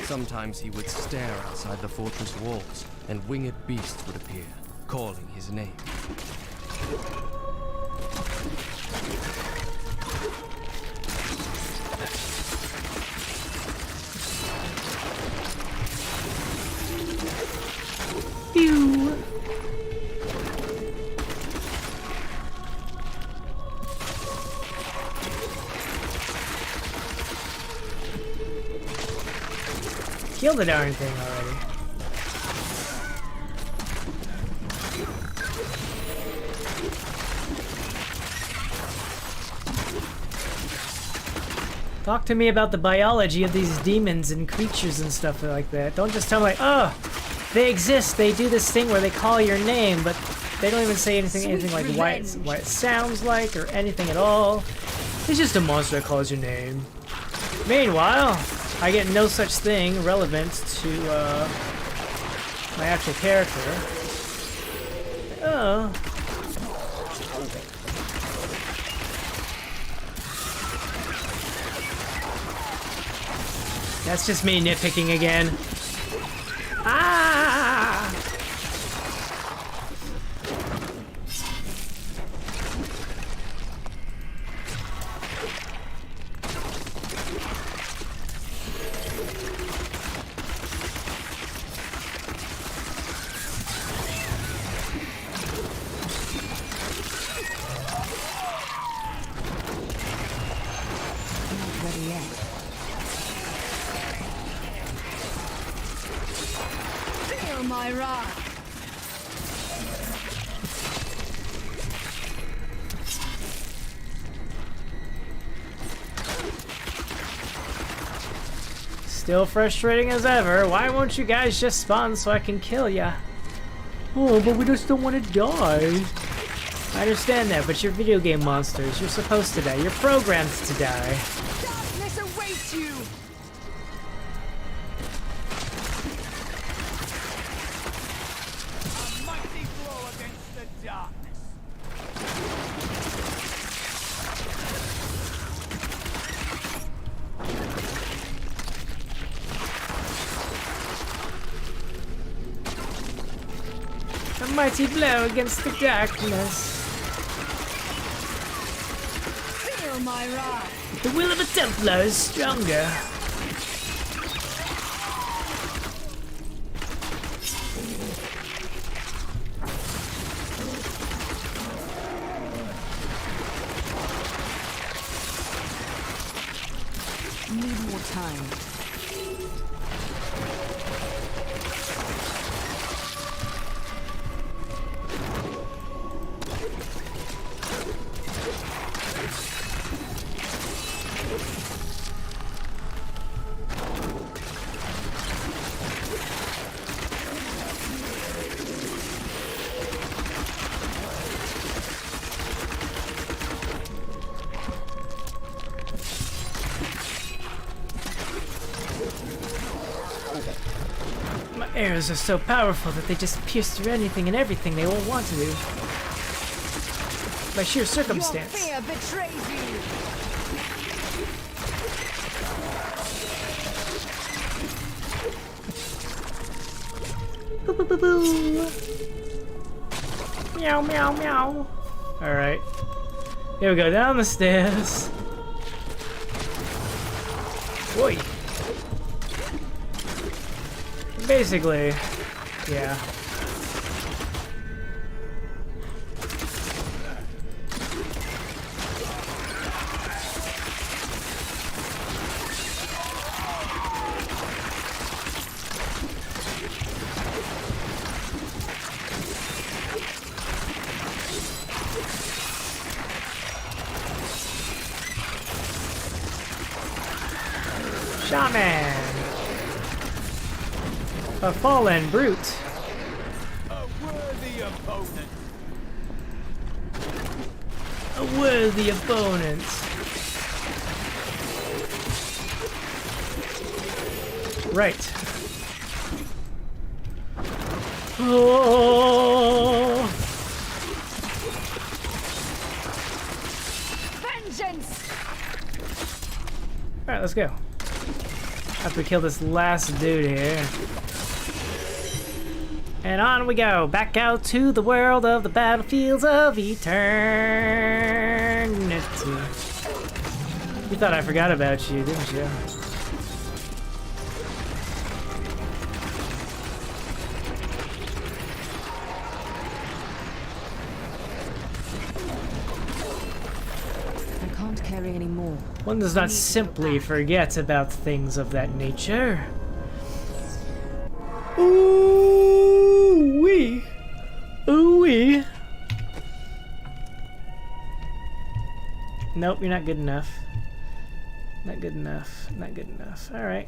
Sometimes he would stare outside the fortress walls, and winged beasts would appear, calling his name. Kill the darn thing already. Talk to me about the biology of these demons and creatures and stuff like that. Don't just tell me like, oh, they exist, they do this thing where they call your name, but they don't even say anything like what it sounds like or anything at all. It's just a monster that calls your name. Meanwhile, I get no such thing relevant to my actual character. Oh. That's just me nitpicking again. Ah! Not ready yet. Feel my wrath. Still frustrating as ever. Why won't you guys just spawn so I can kill ya? Oh, but we just don't want to die. I understand that, but you're video game monsters. You're supposed to die. You're programmed to die. Darkness awaits you. A mighty blow against the darkness. A mighty blow against the darkness. Feel my wrath. The will of a Templar is stronger. Need more time. My arrows are so powerful that they just pierce through anything and everything they won't want to do. By sheer circumstance. Your fear betrays you. Boo, boo, boo, boo. Meow, meow, meow. Alright. Here we go, down the stairs. Boy. Basically, yeah. Shaman! A fallen brute. A worthy opponent. A worthy opponent. Right. Oh! Vengeance! Alright, let's go. After we kill this last dude here. And on we go, back out to the world of the battlefields of EtErNiTy. You thought I forgot about you, didn't you? I can't carry any more. One does not simply forget about things of that nature. Ooh-wee. Ooh-wee. Nope, you're not good enough. Not good enough. Not good enough. All right.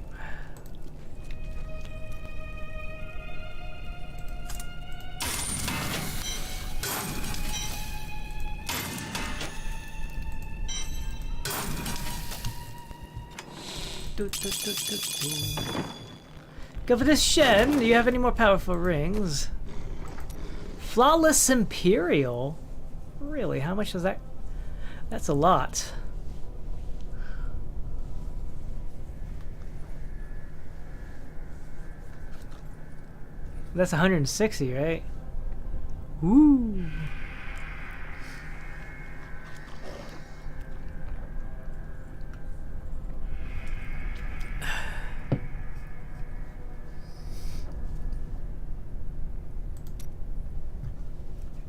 Go for this Shen. Do you have any more powerful rings? Flawless Imperial? Really? How much is that? That's a lot. That's 160, right? Ooh.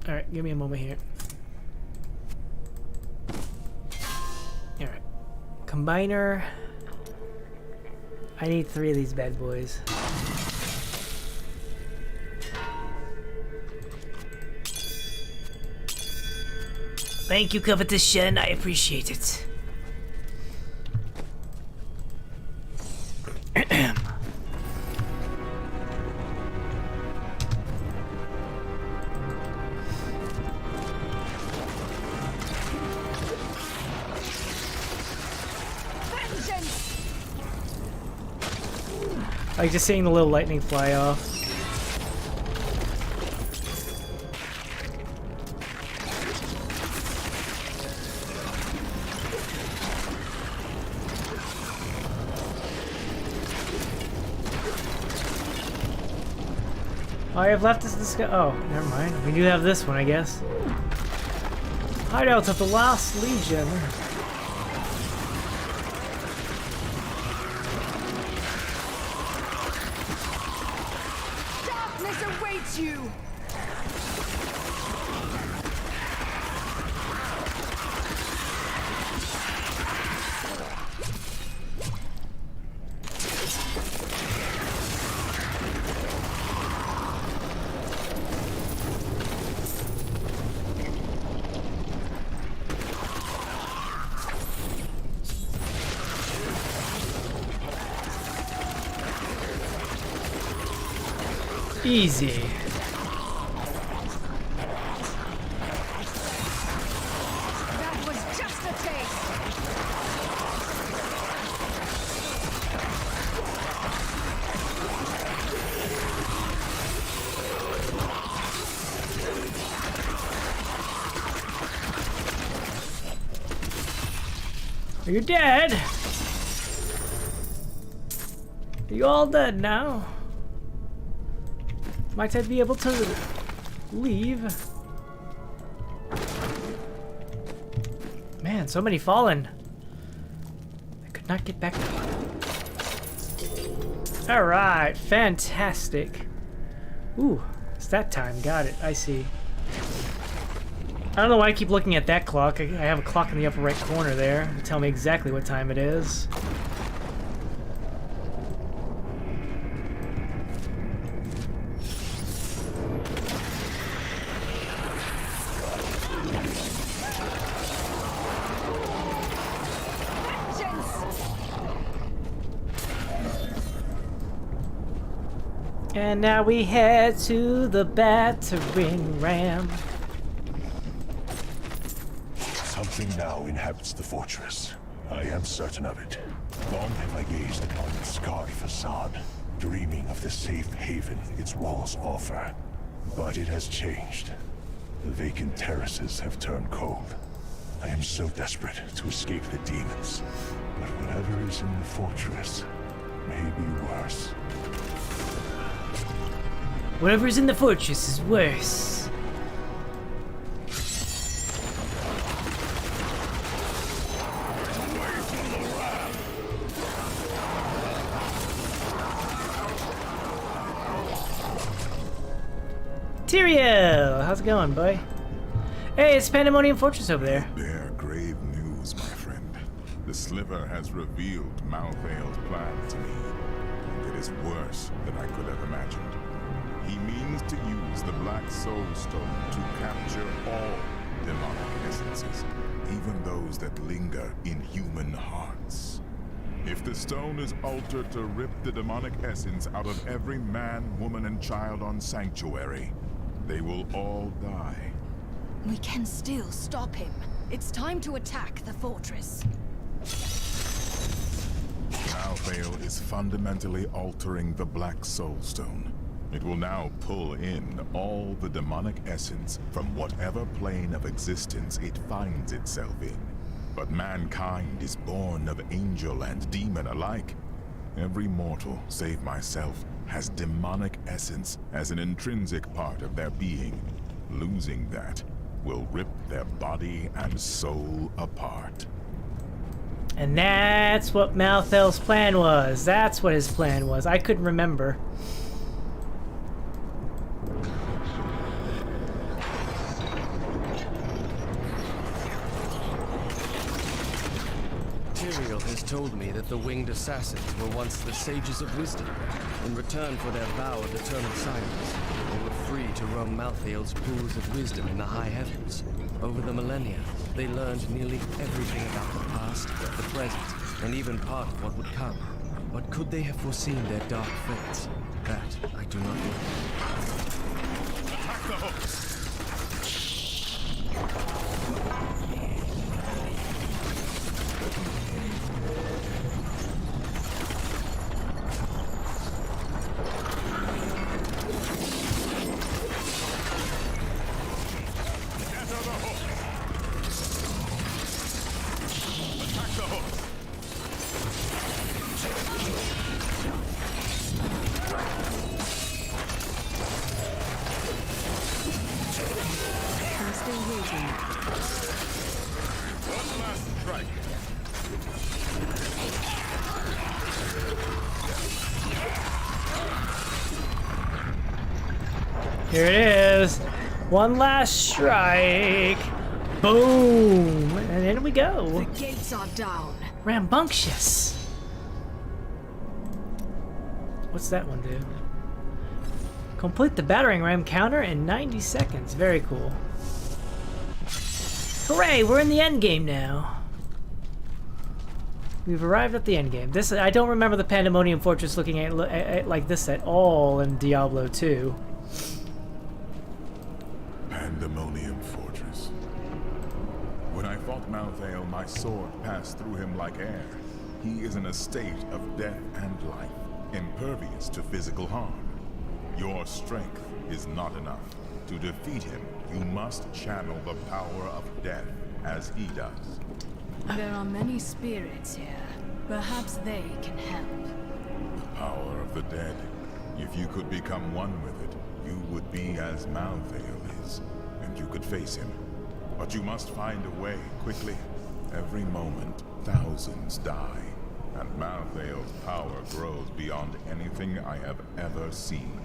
Alright, give me a moment here. Alright. Combiner. I need 3 of these bad boys. Thank you, Covetous Shen. I appreciate it. Like just seeing the little lightning fly off. All I have left is this guy. Oh, never mind. We do have this one, I guess. Hideouts of the Lost Legion. Darkness awaits you. Easy. That was just a taste. Are you dead? Are you all dead now? Might I be able to leave? Man, so many fallen. I could not get back. Alright, fantastic. Ooh, it's that time. Got it. I see. I don't know why I keep looking at that clock. I have a clock in the upper right corner there to tell me exactly what time it is. And now we head to the battering ram. Something now inhabits the fortress. I am certain of it. Long have I gazed upon its scarred facade, dreaming of the safe haven its walls offer. But it has changed. The vacant terraces have turned cold. I am so desperate to escape the demons. But whatever is in the fortress may be worse. Whatever's in the fortress is worse. Tyrael! How's it going, boy? Hey, it's Pandemonium Fortress over there. Bear grave news, my friend. The Sliver has revealed Malthael's plan to me, and it is worse than I could have imagined. He means to use the Black Soul Stone to capture all demonic essences, even those that linger in human hearts. If the stone is altered to rip the demonic essence out of every man, woman, and child on Sanctuary, they will all die. We can still stop him. It's time to attack the fortress. Malthael is fundamentally altering the Black Soul Stone. It will now pull in all the demonic essence from whatever plane of existence it finds itself in. But mankind is born of angel and demon alike. Every mortal, save myself, has demonic essence as an intrinsic part of their being. Losing that will rip their body and soul apart. And that's what Malthael's plan was. That's what his plan was. I couldn't remember. Has told me that the winged assassins were once the sages of wisdom. In return for their vow of eternal silence, they were free to roam Malthael's pools of wisdom in the high heavens. Over the millennia, they learned nearly everything about the past, the present, and even part of what would come. But could they have foreseen their dark fates? That I do not know. Attack the hooks! Here it is. One last strike. Boom. And in we go. The gates are down. Rambunctious. What's that one do? Complete the battering ram counter in 90 seconds. Very cool. Hooray, we're in the end game now. We've arrived at the end game. This, I don't remember the Pandemonium Fortress looking at like this at all in Diablo 2. Pandemonium Fortress. When I fought Malthael, my sword passed through him like air. He is in a state of death and life, impervious to physical harm. Your strength is not enough. To defeat him, you must channel the power of death as he does. There are many spirits here. Perhaps they can help. The power of the dead. If you could become one with it, you would be as Malthael is, and you could face him. But you must find a way, quickly. Every moment, thousands die, and Malthael's power grows beyond anything I have ever seen.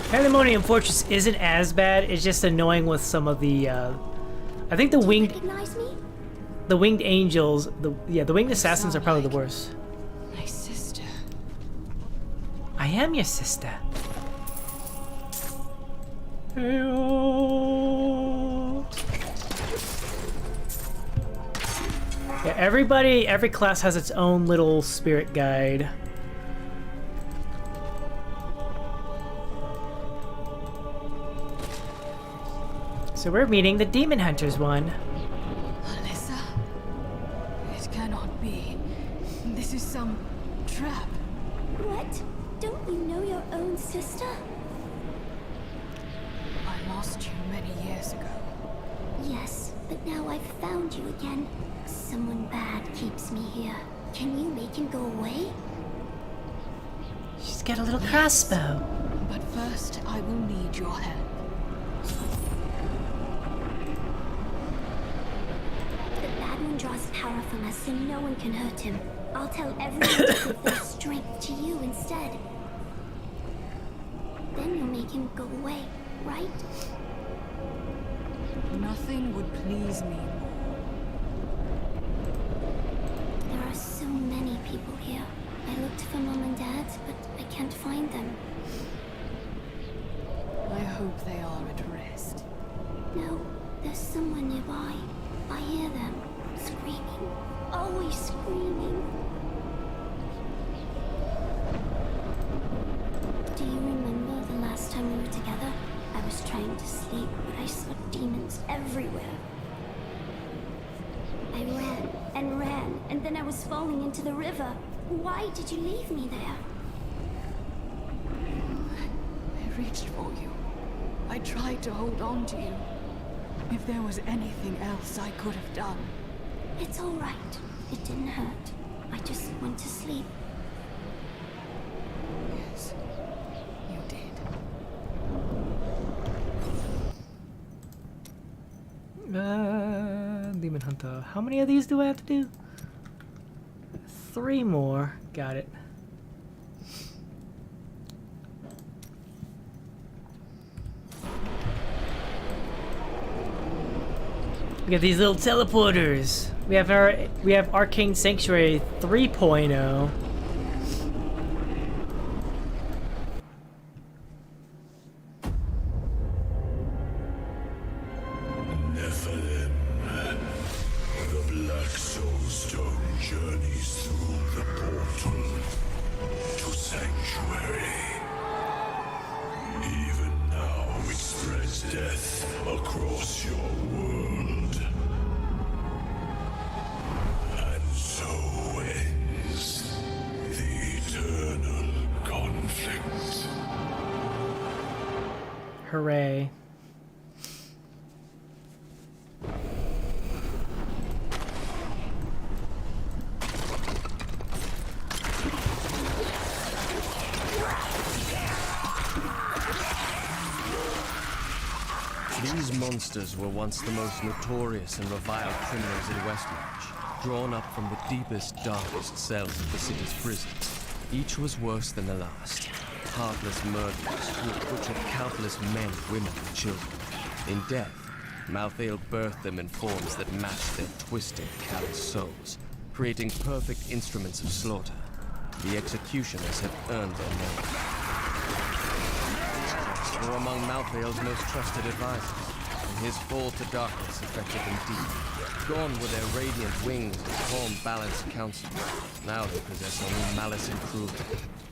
Pandemonium Fortress isn't as bad. It's just annoying with some of the. I think the winged. Recognize me? The winged angels. The winged assassins are probably the worst. My sister. I am your sister. Yeah, every class has its own little spirit guide. So we're meeting the Demon Hunters one. Alyssa? It cannot be. This is some trap. What? Don't you know your own sister? I lost you many years ago. Yes, but now I've found you again. Someone bad keeps me here. Can you make him go away? She's got a little crossbow. But first, I will need your help. Draws power from us so no one can hurt him. I'll tell everyone to give their strength to you instead. Then you'll make him go away, right? Nothing would please me more. There are so many people here. I looked for Mom and Dad, but I can't find them. I hope they are at rest. I saw demons everywhere. I ran and ran, and then I was falling into the river. Why did you leave me there? I reached for you. I tried to hold on to you. If there was anything else I could have done. It's all right. It didn't hurt. I just went to sleep. Yes, you did. Demon Hunter. How many of these do I have to do? 3 more. Got it. We got these little teleporters. We have Arcane Sanctuary 3.0. Nephilim. The Black Soulstone journeys through the portal to Sanctuary. Even now it spreads death across your world. And so ends the eternal conflict. Hooray. These monsters were once the most notorious and reviled criminals in Westmarch, drawn up from the deepest, darkest cells of the city's prisons. Each was worse than the last. Heartless murderers who had butchered countless men, women, and children. In death, Malthael birthed them in forms that matched their twisted, callous souls, creating perfect instruments of slaughter. The executioners have earned their name. Were among Malthael's most trusted advisors, and his fall to darkness affected them deeply. Gone were their radiant wings and calm, balanced counsel. Now they possess only malice and cruelty,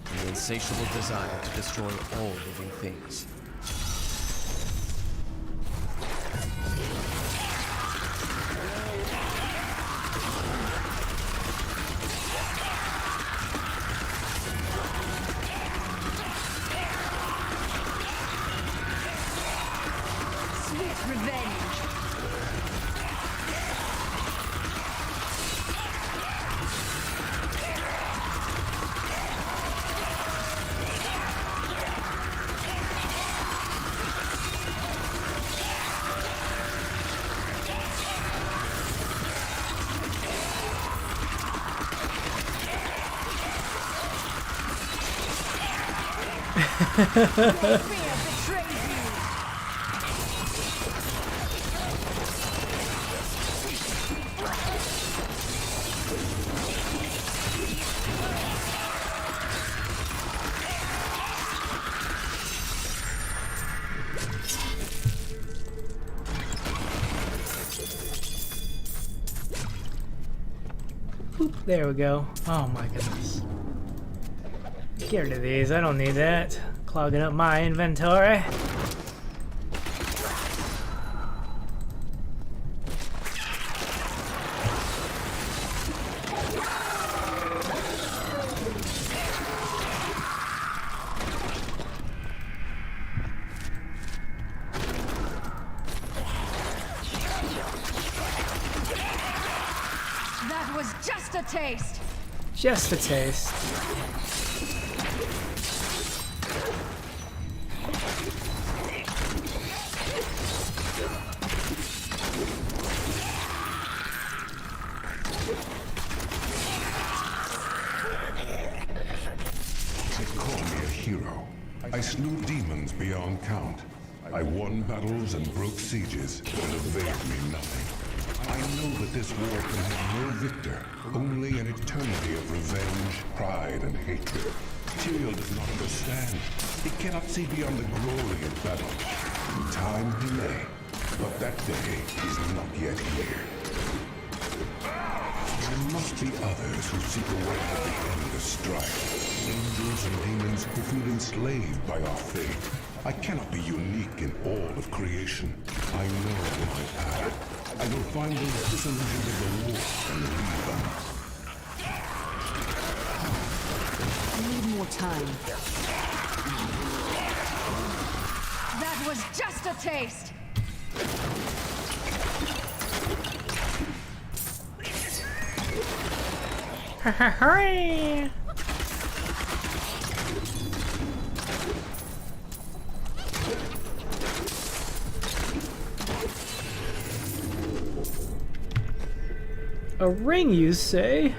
and the insatiable desire to destroy all living things. Boop, there we go. Oh my goodness. Get rid of these. I don't need that. Clogging up my inventory. That was just a taste. Just a taste. I slew demons beyond count. I won battles and broke sieges, but availed me nothing. I know that this war can have no victor, only an eternity of revenge, pride, and hatred. Tyrael does not understand. He cannot see beyond the glory of battle. In time he may, but that day is not yet here. There must be others who seek a way to end the strife. Angels and demons who feel enslaved by our fate. I cannot be unique in all of creation. I know my path. I will find those disillusioned of the war and lead them. I need more time. That was just a taste! Hurry! A ring, you say?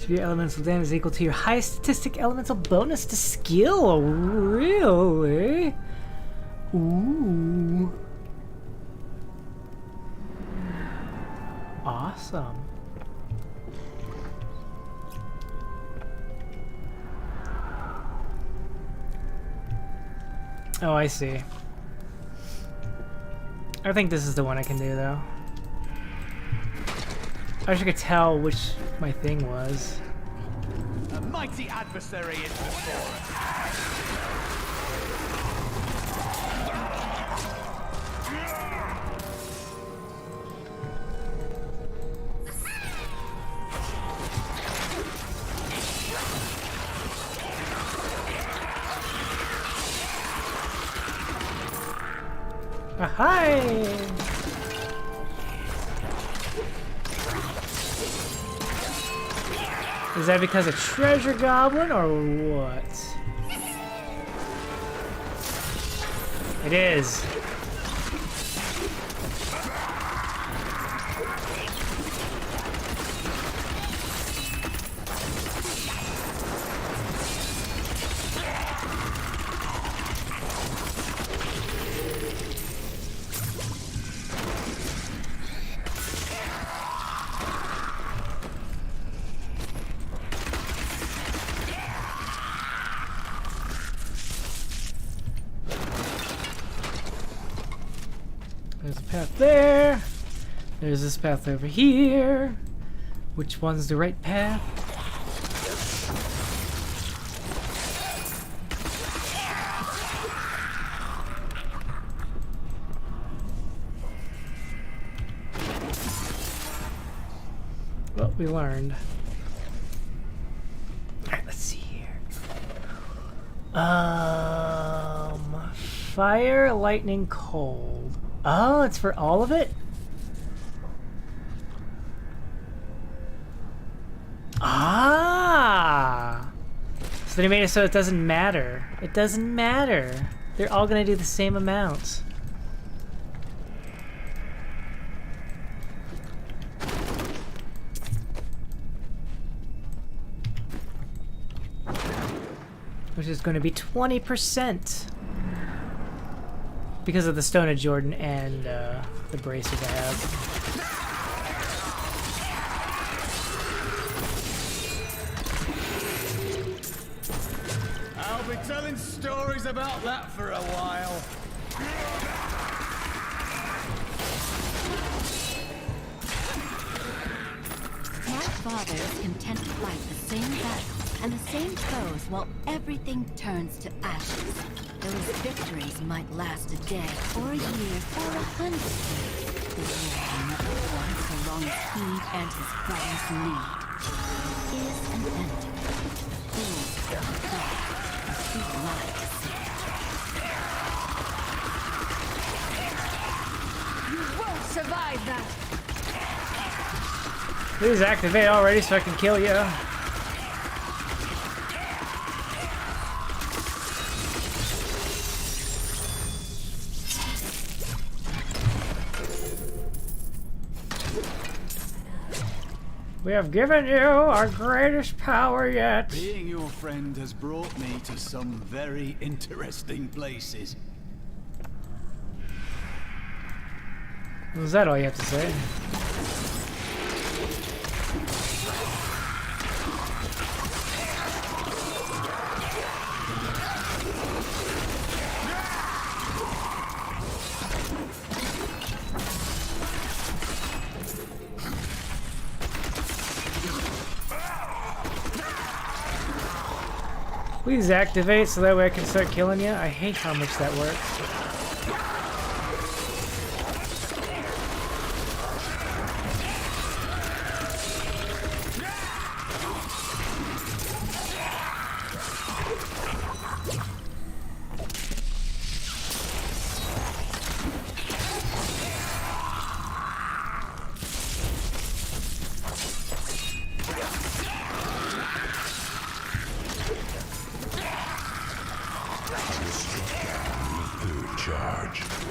Your elemental damage is equal to your highest statistic elemental bonus to skill. Really? Ooh. Awesome. Oh, I see. I think this is the one I can do, though. I wish I could tell which my thing was. A mighty adversary is before us. Hi! Is that because of treasure goblin or what? It is. There's a path there. There's this path over here. Which one's the right path? Well, we learned. Alright, let's see here. Fire, lightning, cold. Oh, it's for all of it? Ah! So they made it so it doesn't matter. It doesn't matter. They're all gonna do the same amount. Which is gonna be 20%. Because of the Stone of Jordan and the bracers I have. I'll be telling stories about that for a while. My father is content to fight the same battles and the same foes while everything turns to ashes. Those victories might last a day, or a year, or 100 years. The war will never won so long as he and his brothers lead. It is an end. Fools cannot die, and too blind to see it. You won't survive that! Please activate already so I can kill you. We have given you our greatest power yet. Being your friend has brought me to some very interesting places. Was that all you have to say? Please activate so that way I can start killing you. I hate how much that works.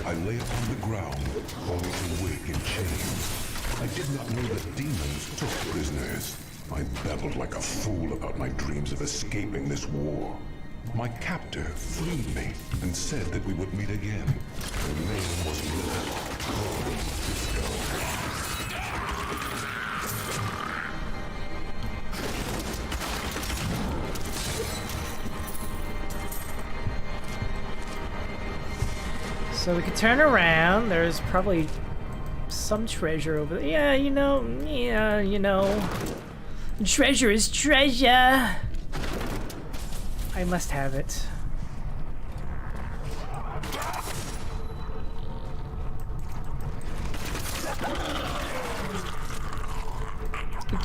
I lay upon the ground, only to wake in chains. I did not know that demons took prisoners. I babbled like a fool about my dreams of escaping this war. My captor freed me and said that we would meet again. Her name was Old Tristram. So we could turn around. There's probably some treasure over there. Yeah, you know. Treasure is treasure. I must have it.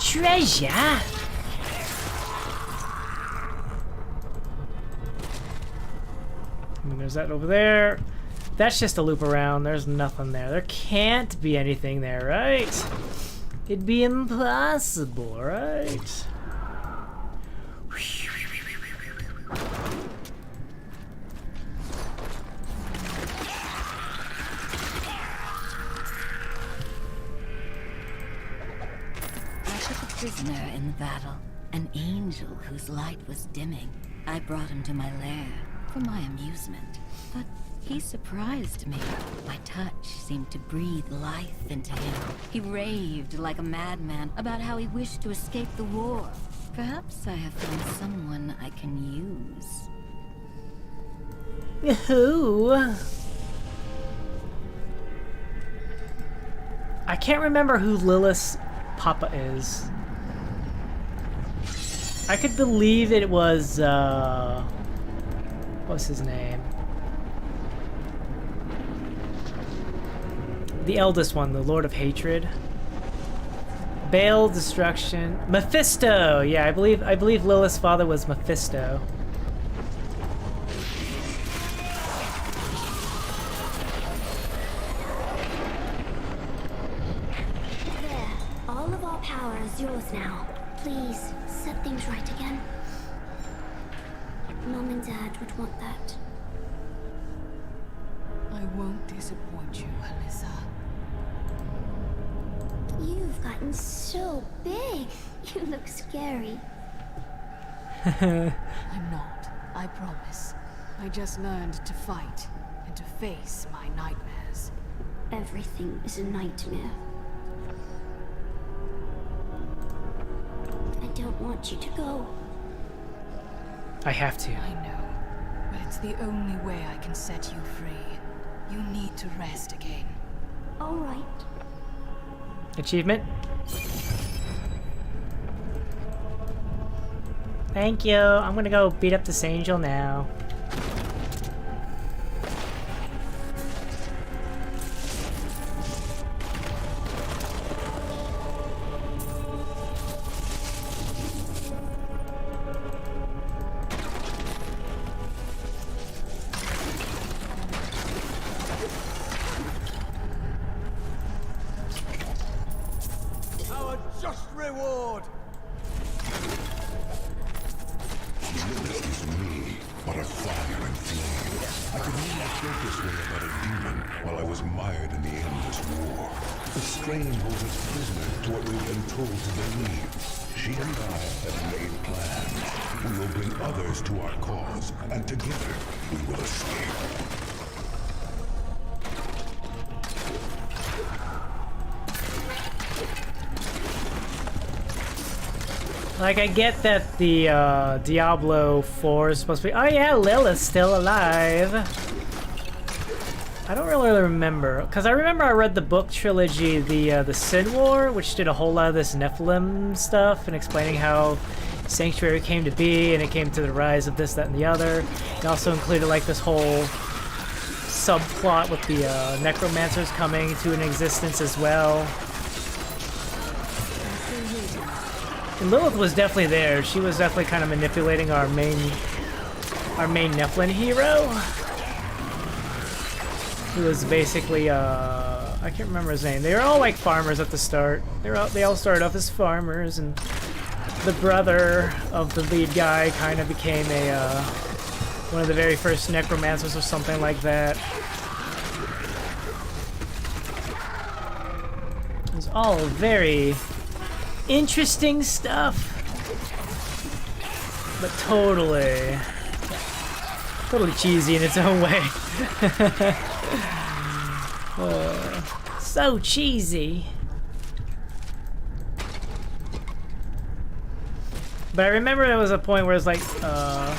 Treasure? I mean, there's that over there. That's just a loop around. There's nothing there. There can't be anything there, right? It'd be impossible, right? I took a prisoner in the battle, an angel whose light was dimming. I brought him to my lair for my amusement, but he surprised me. My touch seemed to breathe life into him. He raved like a madman about how he wished to escape the war. Perhaps I have found someone I can use. Who? I can't remember who Lilith's papa is. I could believe it was, what's his name? The eldest one, the Lord of Hatred. Baal, Destruction. Mephisto! Yeah, I believe Lilith's father was Mephisto. There. All of our power is yours now. Please, set things right again. Mom and Dad would want that. I won't disappoint you, Alyssa. You've gotten so big. You look scary. I'm not, I promise. I just learned to fight and to face my nightmares. Everything is a nightmare. I don't want you to go. I have to. I know, but it's the only way I can set you free. You need to rest again. All right. Achievement. Thank you. I'm gonna go beat up this angel now. Like, I get that the Diablo 4 is supposed to be... Oh yeah, Lilith's still alive. I don't really remember. Because I remember I read the book trilogy, the Sin War, which did a whole lot of this Nephilim stuff and explaining how Sanctuary came to be, and it came to the rise of this, that, and the other. It also included like this whole subplot with the necromancers coming to an existence as well. And Lilith was definitely there. She was definitely kind of manipulating our main Nephilim hero, who was basically I can't remember his name. They were all like farmers at the start. They all started off as farmers, and the brother of the lead guy kind of became a one of the very first necromancers or something like that. It was all very interesting stuff, but totally cheesy in its own way. So cheesy. But I remember there was a point where it's like the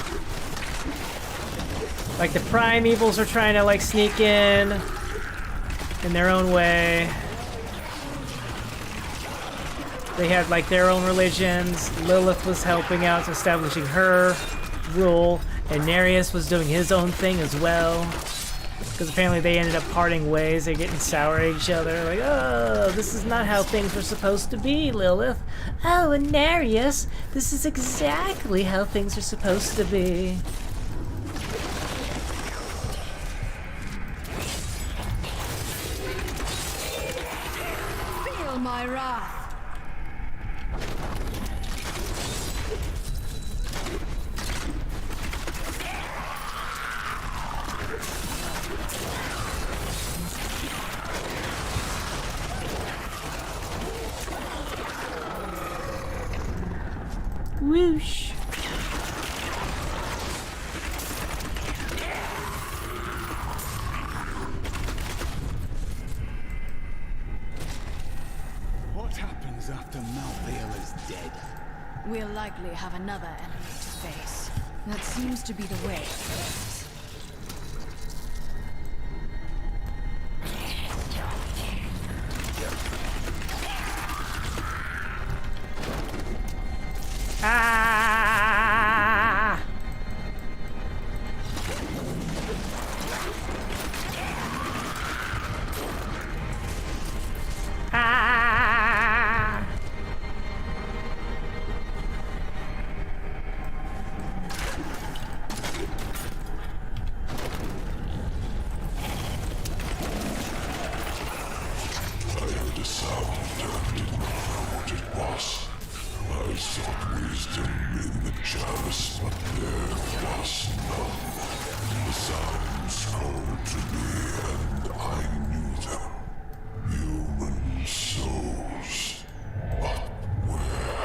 primevals were trying to like sneak in their own way. They had like their own religions. Lilith was helping out, establishing her rule, and Nereus was doing his own thing as well. Because apparently they ended up parting ways. They're getting sour at each other. Like, oh, this is not how things were supposed to be, Lilith. Oh, and Nereus, this is exactly how things are supposed to be. Feel my wrath. Whoosh. What happens after Malthael is dead? We'll likely have another enemy to face. That seems to be the way. Ah! Ah! I heard a sound and did not know what it was. I sought wisdom in the chalice, but there was none. The sounds called to me, and I knew them. Human souls. But where?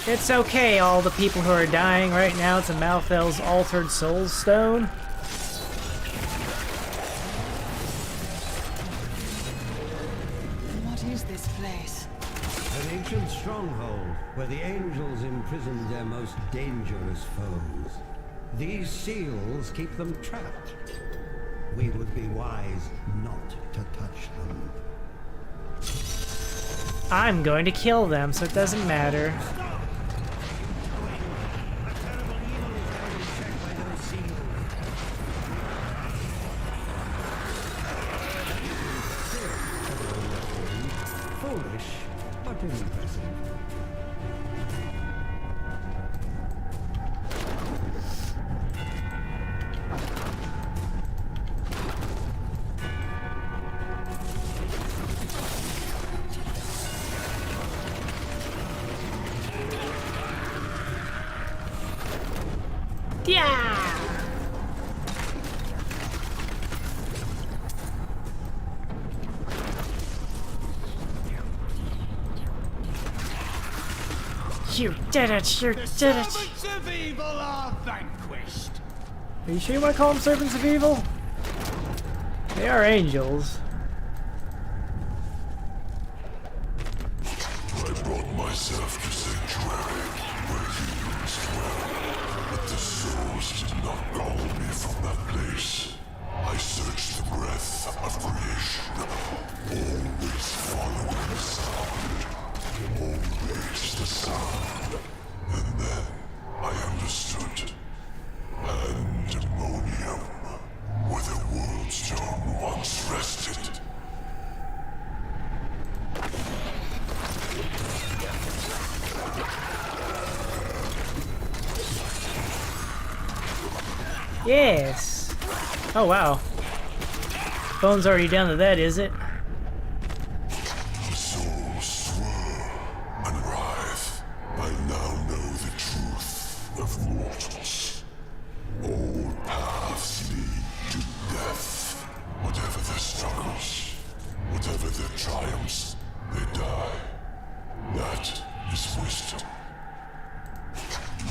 It's okay, all the people who are dying right now to Malthael's altered soul stone. What is this place? An ancient stronghold where the angels imprisoned their most dangerous foes. These seals keep them trapped. We would be wise not to touch them. I'm going to kill them, so it doesn't matter. Foolish, but impressive. You did it! You The did it! servants of evil are vanquished. Are you sure you want to call them servants of evil? They are angels. I brought myself to Sanctuary, where humans dwell, but the souls did not call me from that place. I searched the breath of creation, always following the sound. Always the sound. And then I understood. Pandemonium, where the world stone once rested. Yes! Oh wow. Phone's already down to that, is it? The souls swirl and writhe. I now know the truth of mortals. All paths lead to death. Whatever their struggles, whatever their triumphs, they die. That is wisdom.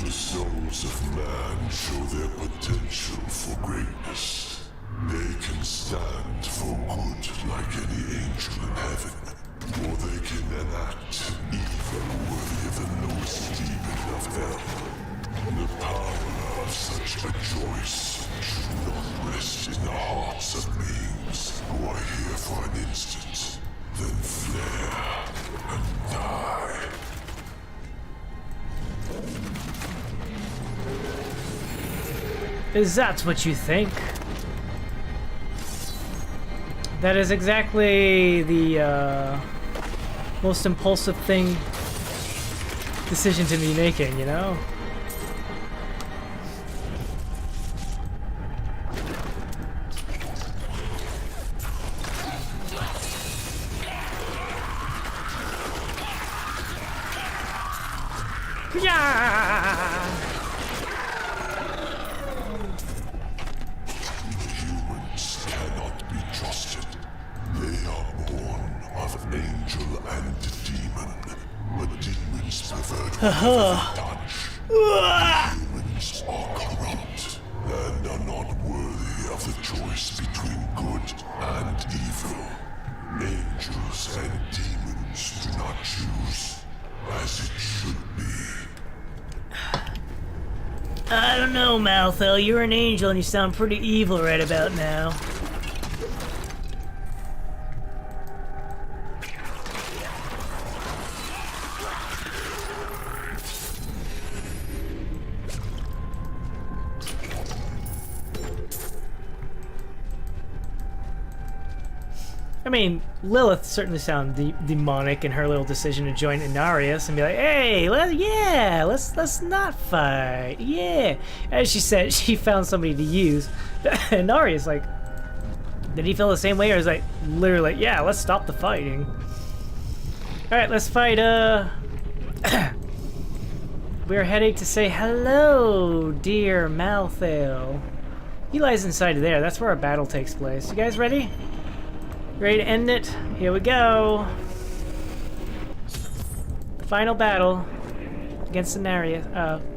The souls of man show their potential for greatness. They can stand for good like any angel in heaven, or they can enact evil worthy of the lowest demon of hell. The power of such a choice should not rest in the hearts of beings who are here for an instant, then flare and die. Is that what you think? That is exactly the most impulsive decision to be making, you know? Yeah! Humans cannot be trusted. They are born of angel and demon, but demons pervert whatever they touch. Humans are corrupt and are not worthy of the choice between good and evil. Angels and demons do not choose as it should be. I don't know, Malthael. You're an angel and you sound pretty evil right about now. I mean, Lilith certainly sounded demonic in her little decision to join Inarius and be like, "Hey, let's not fight, yeah." As she said, she found somebody to use. Inarius, like, did he feel the same way, or is like literally, like, "Yeah, let's stop the fighting." All right, let's fight. We're heading to say hello, dear Malthael. He lies inside of there. That's where our battle takes place. You guys ready? Ready to end it? Here we go. Final battle against Inarius,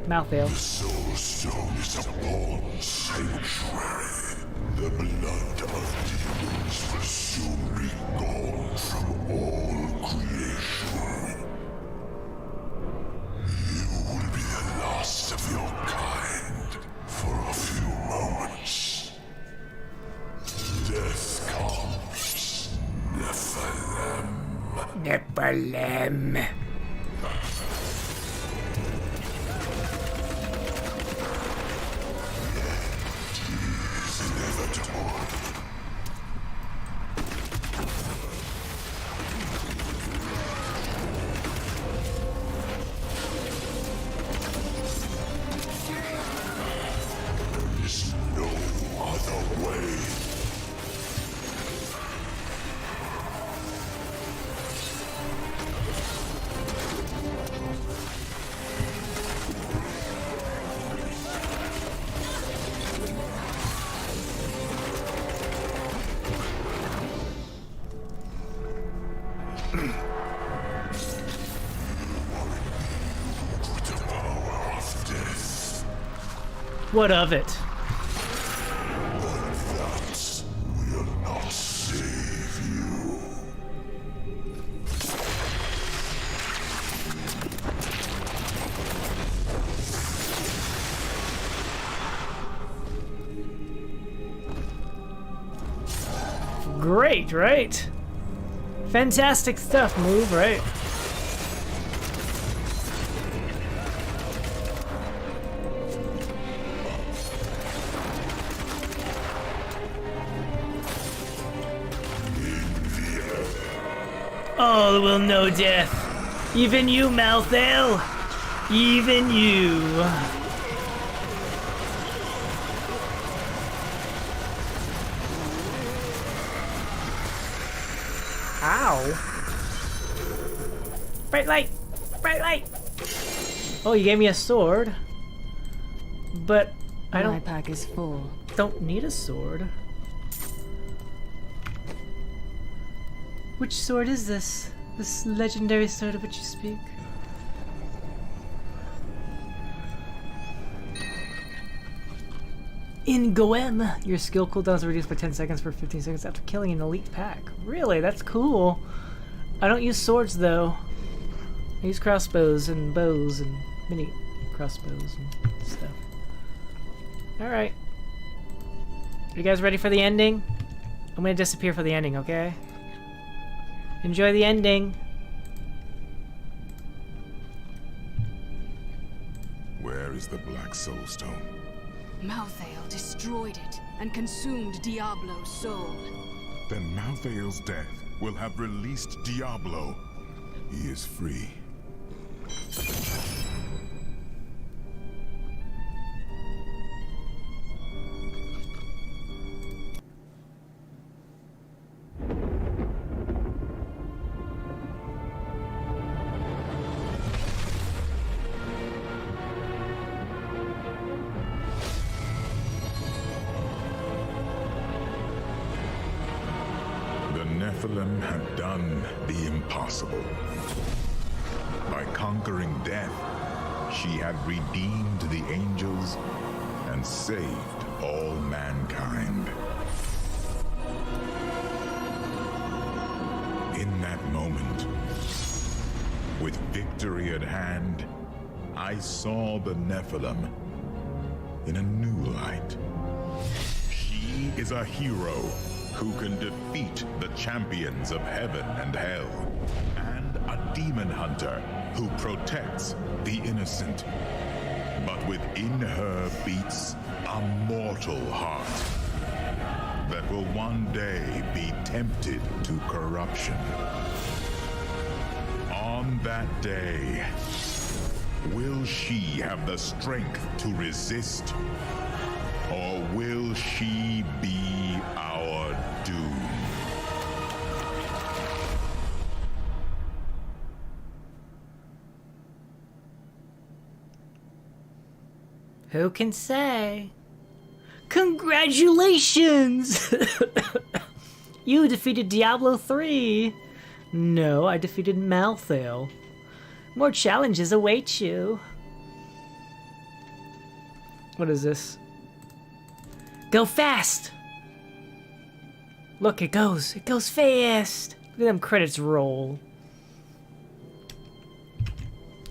Malthael. The Soul Stone is upon Sanctuary. The blood of demons will soon be gone from all creation. You will be the last of your kind for a few moments. Death comes, Nephilim. What of it? That will not save you. Great, right? Fantastic stuff, move, right? All will know death. Even you, Malthael. Even you. Ow. Bright light! Bright light! Oh, you gave me a sword. But I don't... My pack is full. Don't need a sword. Which sword is this? This legendary sword of which you speak? In Goem, your skill cooldowns are reduced by 10 seconds for 15 seconds after killing an elite pack. Really? That's cool. I don't use swords though. I use crossbows and bows and mini crossbows and stuff. Alright. You guys ready for the ending? I'm gonna disappear for the ending, okay? Enjoy the ending. Where is the Black Soulstone? Malthael destroyed it and consumed Diablo's soul. Then Malthael's death will have released Diablo. He is free. Nephilim had done the impossible. By conquering death, she had redeemed the angels and saved all mankind. In that moment, with victory at hand, I saw the Nephilim in a new light. She is a hero who can defeat the champions of heaven and hell, and a demon hunter who protects the innocent. But within her beats a mortal heart that will one day be tempted to corruption. On that day, will she have the strength to resist, or will she be our doom? Who can say? Congratulations! You defeated Diablo 3. No, I defeated Malthael. More challenges await you. What is this? Go fast! Look, it goes fast! Look at them credits roll.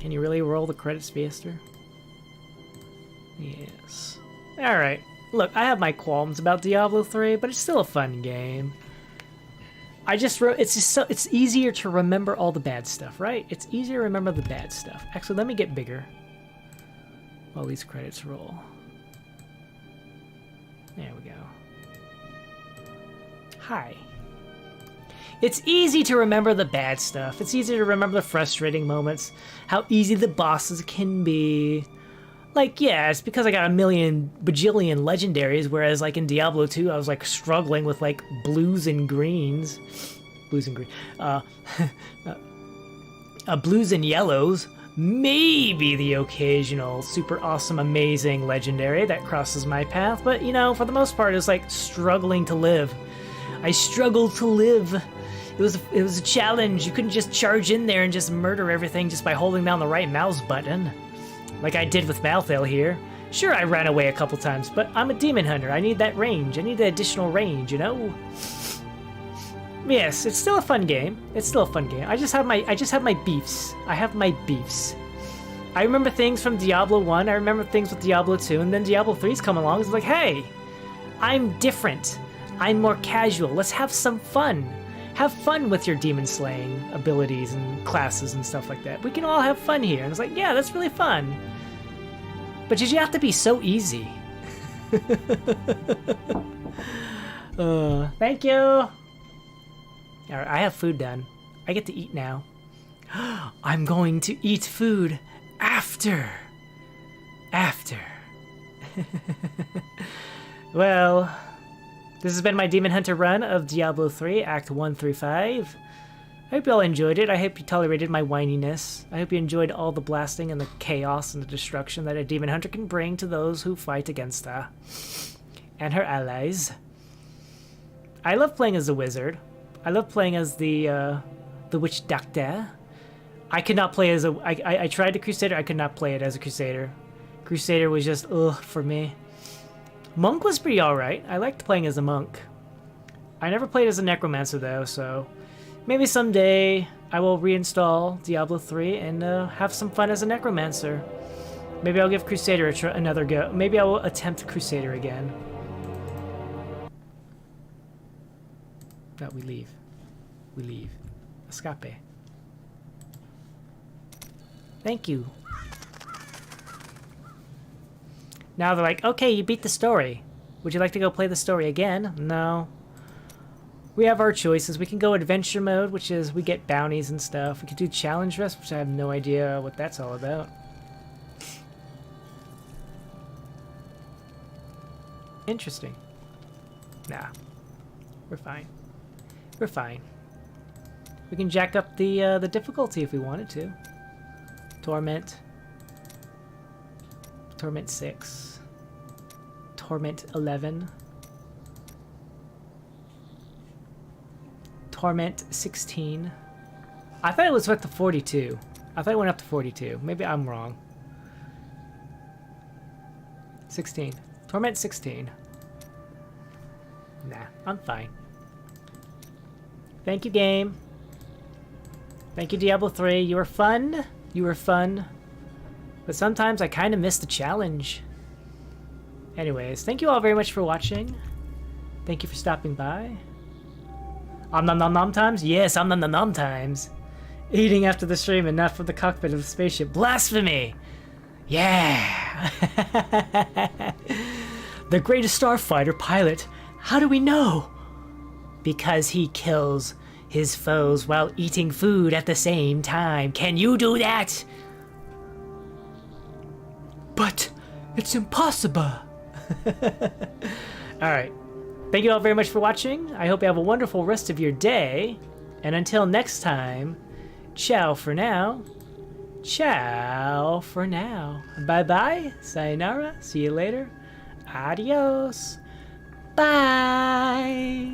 Can you really roll the credits faster? Yes. Alright. Look, I have my qualms about Diablo 3, but it's still a fun game. It's easier to remember all the bad stuff, right? It's easier to remember the bad stuff. Actually, let me get bigger while these credits roll. There we go. Hi. It's easy to remember the bad stuff. It's easy to remember the frustrating moments, how easy the bosses can be. Like, yeah, it's because I got a million bajillion legendaries, whereas like in Diablo 2, I was like struggling with like blues and greens. Blues and green. Blues and yellows. Maybe the occasional super awesome, amazing legendary that crosses my path, but you know, for the most part, it's like struggling to live. I struggled to live. It was a challenge. You couldn't just charge in there and just murder everything just by holding down the right mouse button. Like I did with Malthael here. Sure, I ran away a couple times, but I'm a demon hunter. I need that range. I need the additional range, you know? Yes, it's still a fun game. It's still a fun game. I just have my beefs. I have my beefs. I remember things from Diablo 1. I remember things with Diablo 2, and then Diablo 3's come along. It's like, hey, I'm different. I'm more casual. Let's have some fun. Have fun with your demon slaying abilities and classes and stuff like that. We can all have fun here. And it's like, yeah, that's really fun. But did you have to be so easy? Thank you. All right, I have food done. I get to eat now. I'm going to eat food after. Well, this has been my Demon Hunter run of Diablo 3, Act 1 through 5. I hope you all enjoyed it. I hope you tolerated my whininess. I hope you enjoyed all the blasting and the chaos and the destruction that a Demon Hunter can bring to those who fight against her and her allies. I love playing as a wizard. I love playing as the witch doctor. I could not play as a... I tried the Crusader. I could not play it as a Crusader. Crusader was just ugh for me. Monk was pretty alright. I liked playing as a monk. I never played as a necromancer though, so maybe someday I will reinstall Diablo 3 and have some fun as a necromancer. Maybe I'll give Crusader another go. Maybe I will attempt Crusader again. No, we leave. We leave. Escape. Thank you. Now they're like, okay, you beat the story. Would you like to go play the story again? No. We have our choices. We can go adventure mode, which is we get bounties and stuff. We could do challenge rest, which I have no idea what that's all about. Interesting. Nah. We're fine. We're fine. We can jack up the difficulty if we wanted to. Torment. Torment 6. Torment 11. Torment 16. I thought it was up to 42. I thought it went up to 42. Maybe I'm wrong. 16. Torment 16. Nah, I'm fine. Thank you, game. Thank you, Diablo 3. You were fun. You were fun. But sometimes I kind of miss the challenge. Anyways, thank you all very much for watching. Thank you for stopping by. Nom nom nom times? Yes, nom nom times. Eating after the stream and not from the cockpit of the spaceship. Blasphemy! Yeah! The greatest starfighter pilot. How do we know? Because he kills his foes while eating food at the same time. Can you do that? But it's impossible. Alright. Thank you all very much for watching. I hope you have a wonderful rest of your day. And until next time, ciao for now. Ciao for now. Bye-bye. Sayonara. See you later. Adios. Bye.